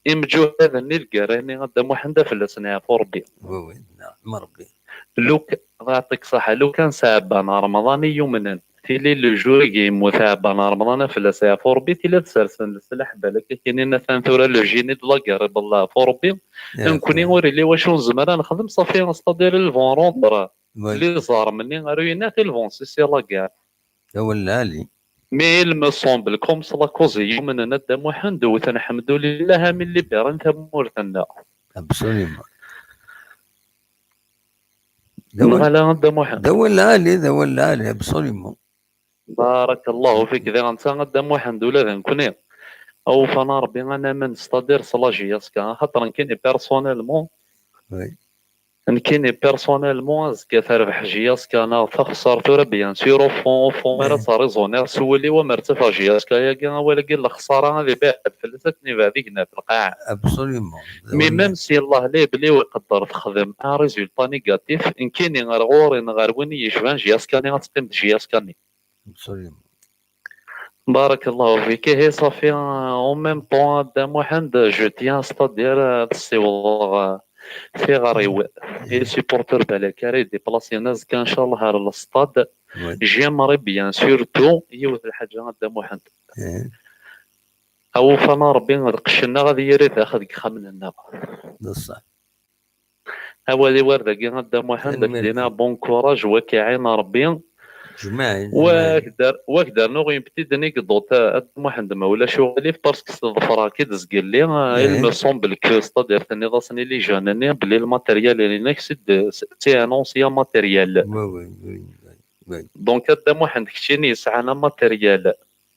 يمجو هذا نلقى راني قدام واحد فلسنا فوربي نعم ربي لو يعطيك صحه لو كان سابان رمضاني يومنا تيلي لو جوغي مثابان رمضان في الساعه فوربي تيلا تسرسن السلاح بالك كاينين ثانثورا لو جيني دلاكار بالله فوربي نكوني نوري لي واش نزمر نخدم صافي نستدير الفون روندرا لي زار مني غير الفون سي لاكار ولا لي مي المسومبل كوم صلا كوزي يومنا ندم وحند وتنحمد لله من اللي بيرن ثمورتنا ابسوليومون دول لي ابسوليومون بارك الله فيك اذا انت قدام واحد ولا نكوني او فانا ربي انا من ستادير صلاجياس كان خاطر كاين بيرسونيلمون كاين بيرسونيلمون زكا تربح جياس كان تخسر ترى بيان سيرو فون راه صاريزونير سولي ومرتفع جياس كايا كان ولكن الخساره هذه بعد فلتتني بعديك في القاع ابسوليومون مي ميم سي الله لي بلي ويقدر تخدم ان ريزولطا نيجاتيف ان كاين غير غوري غير وين يشبان جياس كاني غتقيم جياس كاني ابسوليومون بارك الله فيك هي صافي اون ميم طون قدام واحد جو تيان ستاد ديال السيوار في غريو هي سيبورتور بالكاري دي بلاصي ناس كان ان شاء الله على الاستاد جيمري بيان سورتو يوث الحاجه قدام واحد او فانا ربي قشنا غادي يري تاخذ خمنا بصح هو اللي ورده كي قدام واحد دينا بون كوراج وكاعين ربي جماعي واكدر نوغي يبتدي دوت واحد ما ولا شغلي باسكو الظفره كي دزقل لي المسون بالكوستا ديال النظام اللي جانني بلي الماتيريال اللي نكسد تي انونسيا ماتيريال وي دونك قدام واحد كشيني يسعنا ماتيريال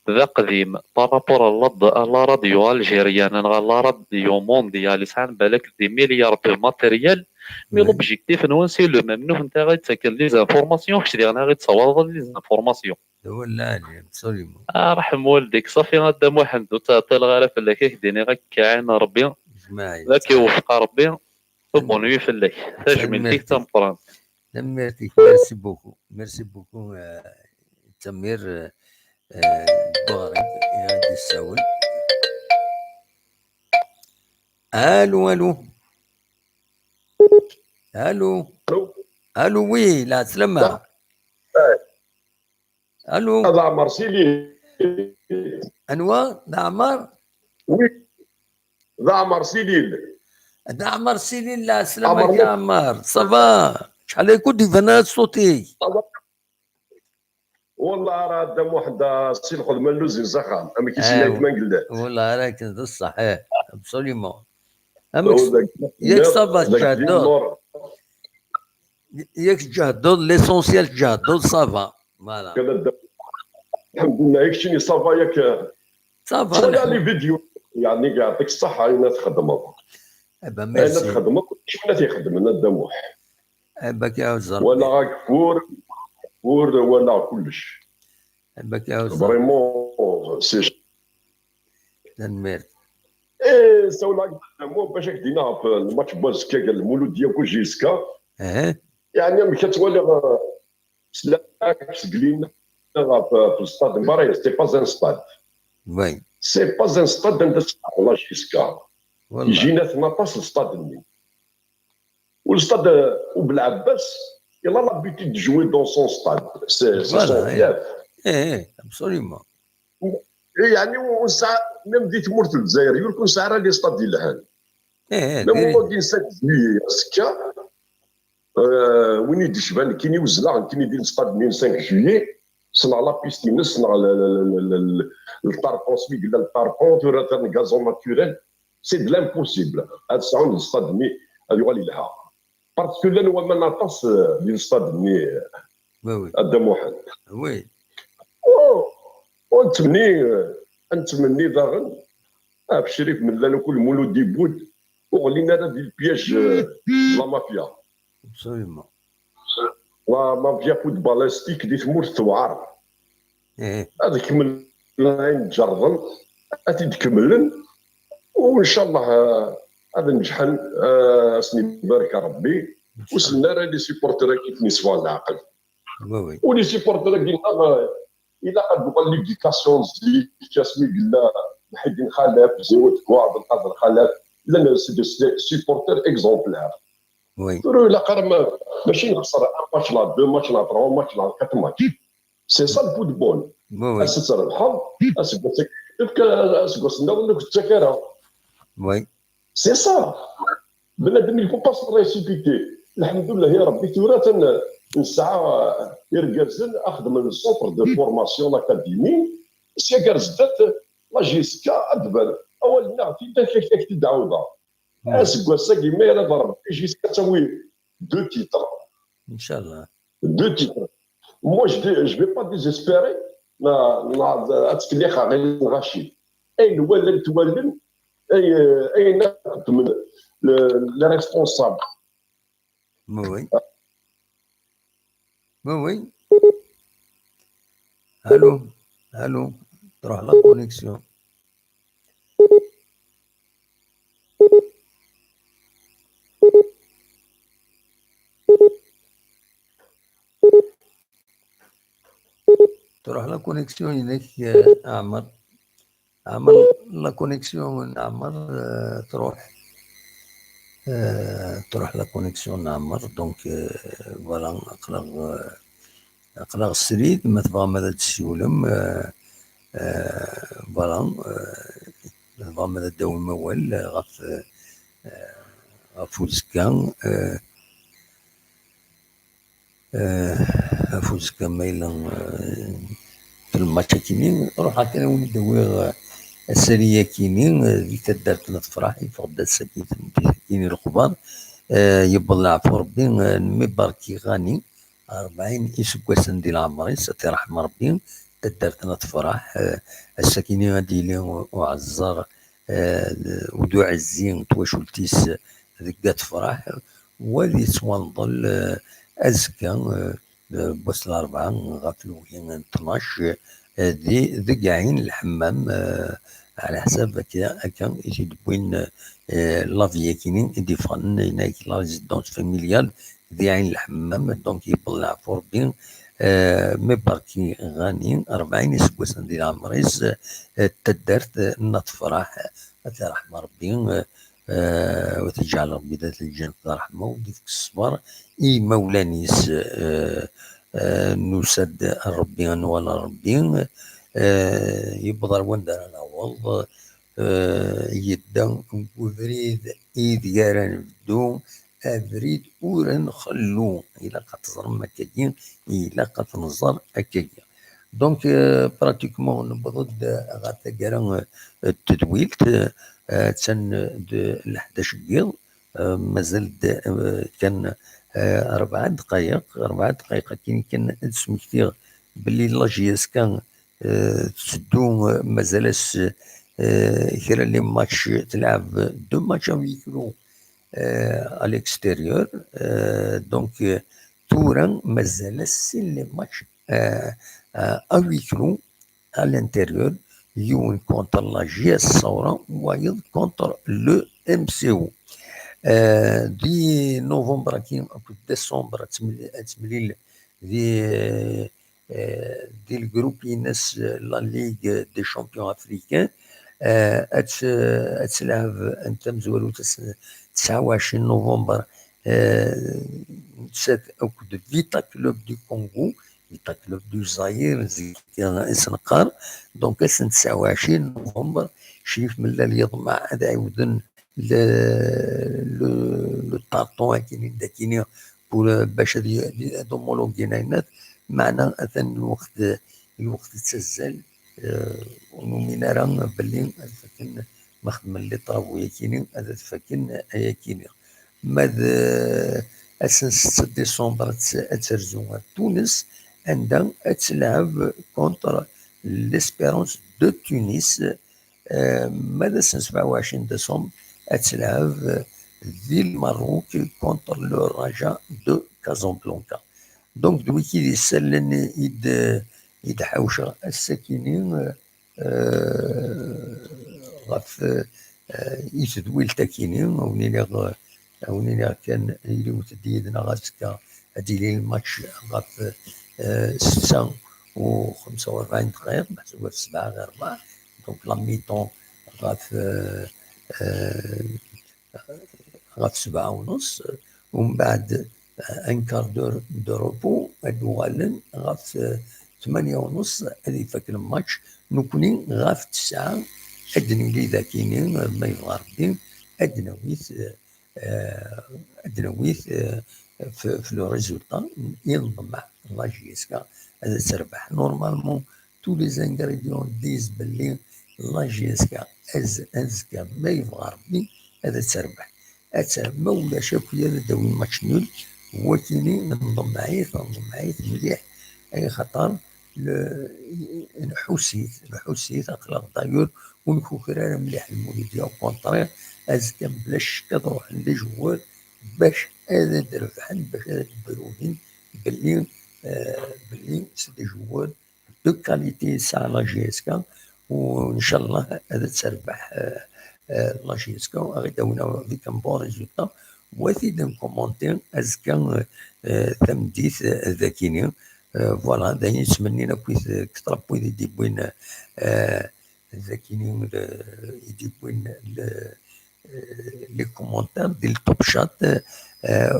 ذا قديم بارابور لا راديو الجيريان لا راديو مونديال يسعن بالك دي مليار دو ماتيريال مي لوبجيكتيف نوانسي لو ميم نو انت غتسكر لي زانفورماسيون كش ديالنا غيتصور لي زانفورماسيون ولا لي ابسوليومون رحم والديك صافي غدا واحد تعطي الغرف اللي كيديني غا كاين ربي ذاك يوفق ربي بون نوي فلك تجميل تمبران ميرسي بوكو تمير بارك غادي الساول الو وي لا سلامة الو هذا عمر سيلي انواع عمر وي ذا عمر سيلي لا سلامة يا عمر صافا شحال كنت فانا صوتي والله راه قدام واحد السي الخدمه اللوزين زخام اما كيسير كما قلنا والله راك هذا صحيح ابسوليومون ياك صافا تجهدوا ياك تجهدوا ليسونسيال تجهدوا صافا فوالا الحمد لله ياك شني صافا ياك صافا شغل لي فيديو يعني يعطيك الصحه اين تخدم انا تخدم شكون تيخدم لنا الدموح باك يعاود ولا غاكفور ولا كلش باك يعاود فريمون سي تنمير سولا مو باش كدينا في الماتش باسكا قال المولود ديالكو جيسكا يعني ملي كتولي سلاك سقلين في الاستاد مباراه سي با ان ستاد وي سي با ان ستاد انت والله جيسكا يجينا 18 الاستاد الني والاستاد وبالعباس يلا لابيتي دو جوي دون سون ستاد سي سون فياف ابسوليومون يعني وساعه ميم ديت مورت الجزائر يكون ساعه راه لي ستاد ديال الحال ميم هو ديال 5 جويي سكا وين يدي شبان كاين يوزلا كاين يدير ستاد 5 جويي صنع لا بيستين صنع الطاربون سمي قال الطاربون تورا غازون ناتوريل سي دو لامبوسيبل هاد الساعه الستاد مي هادي غالي لها باسكو لا هو ما ناقص ديال الستاد مي الدموحل وي ونتمني داغن بشريف من لا كل مولود ديبود وغلينا هذا ديال البياج لا مافيا ابسوليومون لا مافيا فوتبالاستيك دي تمور توعر هذاك من لاين جرن غادي تكملن وان شاء الله هذا نجحن سني بارك ربي وصلنا راه لي سيبورتر كيف نسوا العقل وي ولي سيبورتر ديالنا الى قد بقى ليديكاسيون زيد كاسمي قلنا محيدين خلاف زود كوار بالقدر خلاف لان سي دي سيبورتر اكزومبلار وي ترو الى قرب ماشي نخسر ان ماتش لا دو ماتش لا تروا ماتش لا كات ماتش سي سا الفوتبول اسي تربحوا اسي قصنا ولا كتكرا وي سي سا بنادم يكون باس ريسيبيتي الحمد لله يا ربي تورا الساعه يركزن اخذ من السونتر دو فورماسيون اكاديمي سي كرزدات لا جيسكا ادبر اول نعطي داك تدعوضا اسكواسا كيما يلا ضرب جيسكا تسوي دو تيتر ان شاء الله دو تيتر مو جو في با ديزيسبيري لا اتكليخا غير غاشي اين ولا تولن اي ناخذ من لي ريسبونسابل وي وي الو تروح لا كونيكسيون تروح لا كونيكسيون هناك عمر لا كونيكسيون عمر تروح لا كونيكسيون عمر دونك فوالا اقلق السريد ما تبغى ماذا تسولم فوالا تبغى ماذا داو الموال غف وزكا فوزكا مايلا في الماتش كينين روح هكا ولي داوي السريه كينين اللي تدارت تفرح يفقد السكين كيني الخبار يبلع في ربي نمي باركي غاني 40 اسكواسن ديال عمري ستي رحم ربي تدارت تفرح السكيني غادي لي وعزار ودو عزين تواشلتيس ذيك تفرح ولي توانضل أزكى بوس الأربعة غافلو كاين 12 ذي عين الحمام على حساب هكا يزيد بوين لافيا كاينين ديفان هناك لا ريزيدونس فاميليال ذي عين الحمام دونك يبلع فوربين مي باركي غاني 40 سكوسن ديال عمريس تدارت نتفرح رحمة ربي وتجعل ربي ذات الجنة رحمة وديك الصبر اي مولانيس نسد ربي ولا ربي يبضر وندر انا والله يدا وبريد ايد يارن بدو ابريد ورن خلو الى قتزر مكاين الى قتنزر اكاين دونك براتيكمون نبضد غاتا كارا التدويل تسن 11 كيل مازال كان 4 دقائق كان اسم كثير باللي لاجياس كان تسدو مازالش كرا لي ماتش تلعب 2 ماتش ويكلو à l'extérieur. Donc, Touran مازال les matchs à huis clos à l'intérieur. يون contre la GS ثورة ويض contre le MCO. دي نوفمبر كي ديسمبر تمليل دي الجروب ينس لا ليغ دي شامبيون افريكان اتلعب انت مزولو 29 نوفمبر اكد فيتا كلوب دو كونغو فيتا كلوب دو زاير سنقار دونك 29 نوفمبر شريف من اللي يضمع هذا عاودن لو طارطون كاينين داكيني بور باش دومولوغيناينات معنا اثن الوقت تسزل ونومينا راه باللي فكن مخدم لي طابو كاينين هذا فكن كاينين ماذ اساس 6 ديسمبر ترزو تونس عندها تلعب كونتر ليسبيرونس دو تونس ماذا 27 ديسمبر تلعب في الماروك كونتر لو رجاء دو كازابلانكا. دونك دوي كي يسلن يد حوشه الساكنين غاف يتدوي التاكينين ونينا كان يلو تديدنا غاسكا هادي لي الماتش غاف 6 و45 دقيقة محسوبة في 7 غير 4 دونك لا ميطون غاف 7 ونص ومن بعد ان كار دو روبو الوغالن غاف 8 ونص هذه فاك الماتش نكوني غاف 9 ادني لي ذاكينين ما يغاربين ادنويت في لو ريزولتا ينضم لا جي اس كا هذا تربح نورمالمون تو لي زانغريديون ديز باللي لا جي اس كا ازكا ما يغاربين هذا تربح ما ولاش اكويا داوي ماتش نول هو كيني ننضم معايا مليح اي خطر الحوسيت اخلاق دايور ونكوكرا مليح المولوديه وكونطرير ازكا بلا شك تروح عند جوال باش هذا درفحن باش هذا البرودين باللي سي دي جوال دو كاليتي ساع لا جي اس كا وان شاء الله هذا تربح لا جي اس كا غيداونا فيك ان بون ريزولتا وثيد كومونتير ازكا تمديث ذاكيني فوالا دايما تمنينا كويس كثر بوين يديبوين ذاكيني يديبوين لي كومونتير ديال التوب شات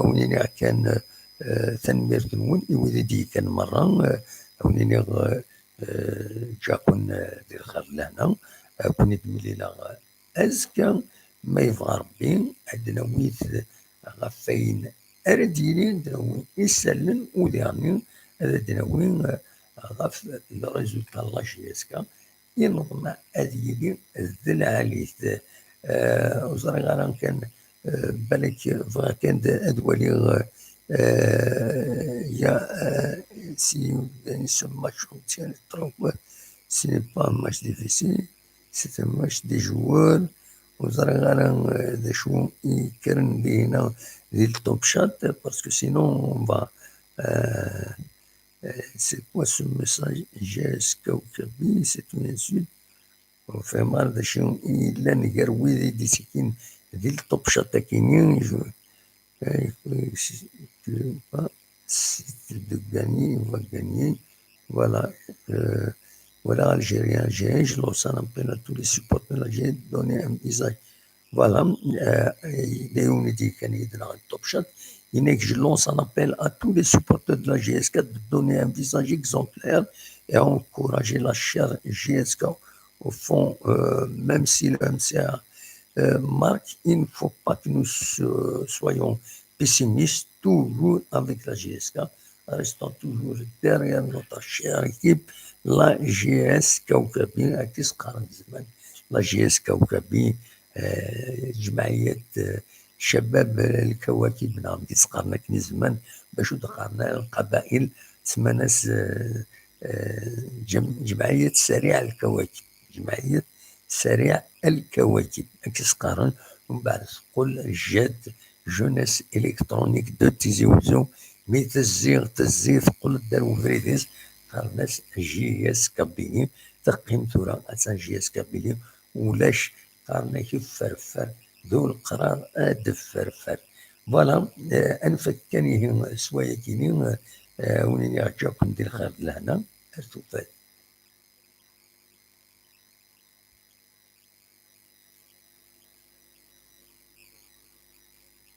ونينا كان تنمير كنون يودي كان مرة ونينا جاكون ديال الخير لهنا كون يدملي لا ازكا ما يبغى ربي عندنا ويث غفاين اردينين دراوين يسلن وديرنين هذا دراوين غف الريزولتا لا جي اس كا ينظم هذه الذل عليه وزرا غير كان بالك فغا كان ادوالي يا سي ce match on tient le trop ce n'est pas un match difficile c'est un match des joueurs وزرا غير ذا شو يكرن بينا ديال التوب شات باسكو سينون on va c'est quoi ce message GS كوكبي c'est une insulte وفي مرة شنو إلا نقروي دي سكين ديال التوب شات كاينين de gagner, on va gagner. Voilà. Voilà, Algérien, je lance un appel à tous les supporters, j'ai donné un visage. Voilà. Il est dit qu'il est dans le top shot. Il est que je lance un appel à tous les supporters de la GSK de donner un visage exemplaire et encourager la chère GSK. Au fond, même si le MCA marque, il ne faut pas que nous soyons pessimistes, toujours avec la GSK, restant toujours derrière notre chère équipe, la GS كوكبي أكيس قرن زمان la GS كوكبي جمعية شباب الكواكب نعم تسقرنا كني زمان باش دخلنا القبائل تسماناس جمعية سريع الكواكب جمعية سريع الكواكب أكيس قرن ومن بعد تقول جات جوناس الكترونيك دو تيزي وزو مي تزي تقول دارو فريديس خرناس جي اس كابيني تقيم ثورا اسان جي اس كابيني ولاش قارنا كيف فرفر ذو القرار فرفر فوالا انفكاني سوايا كيني وني عجبكم ندير خير لهنا ارتفات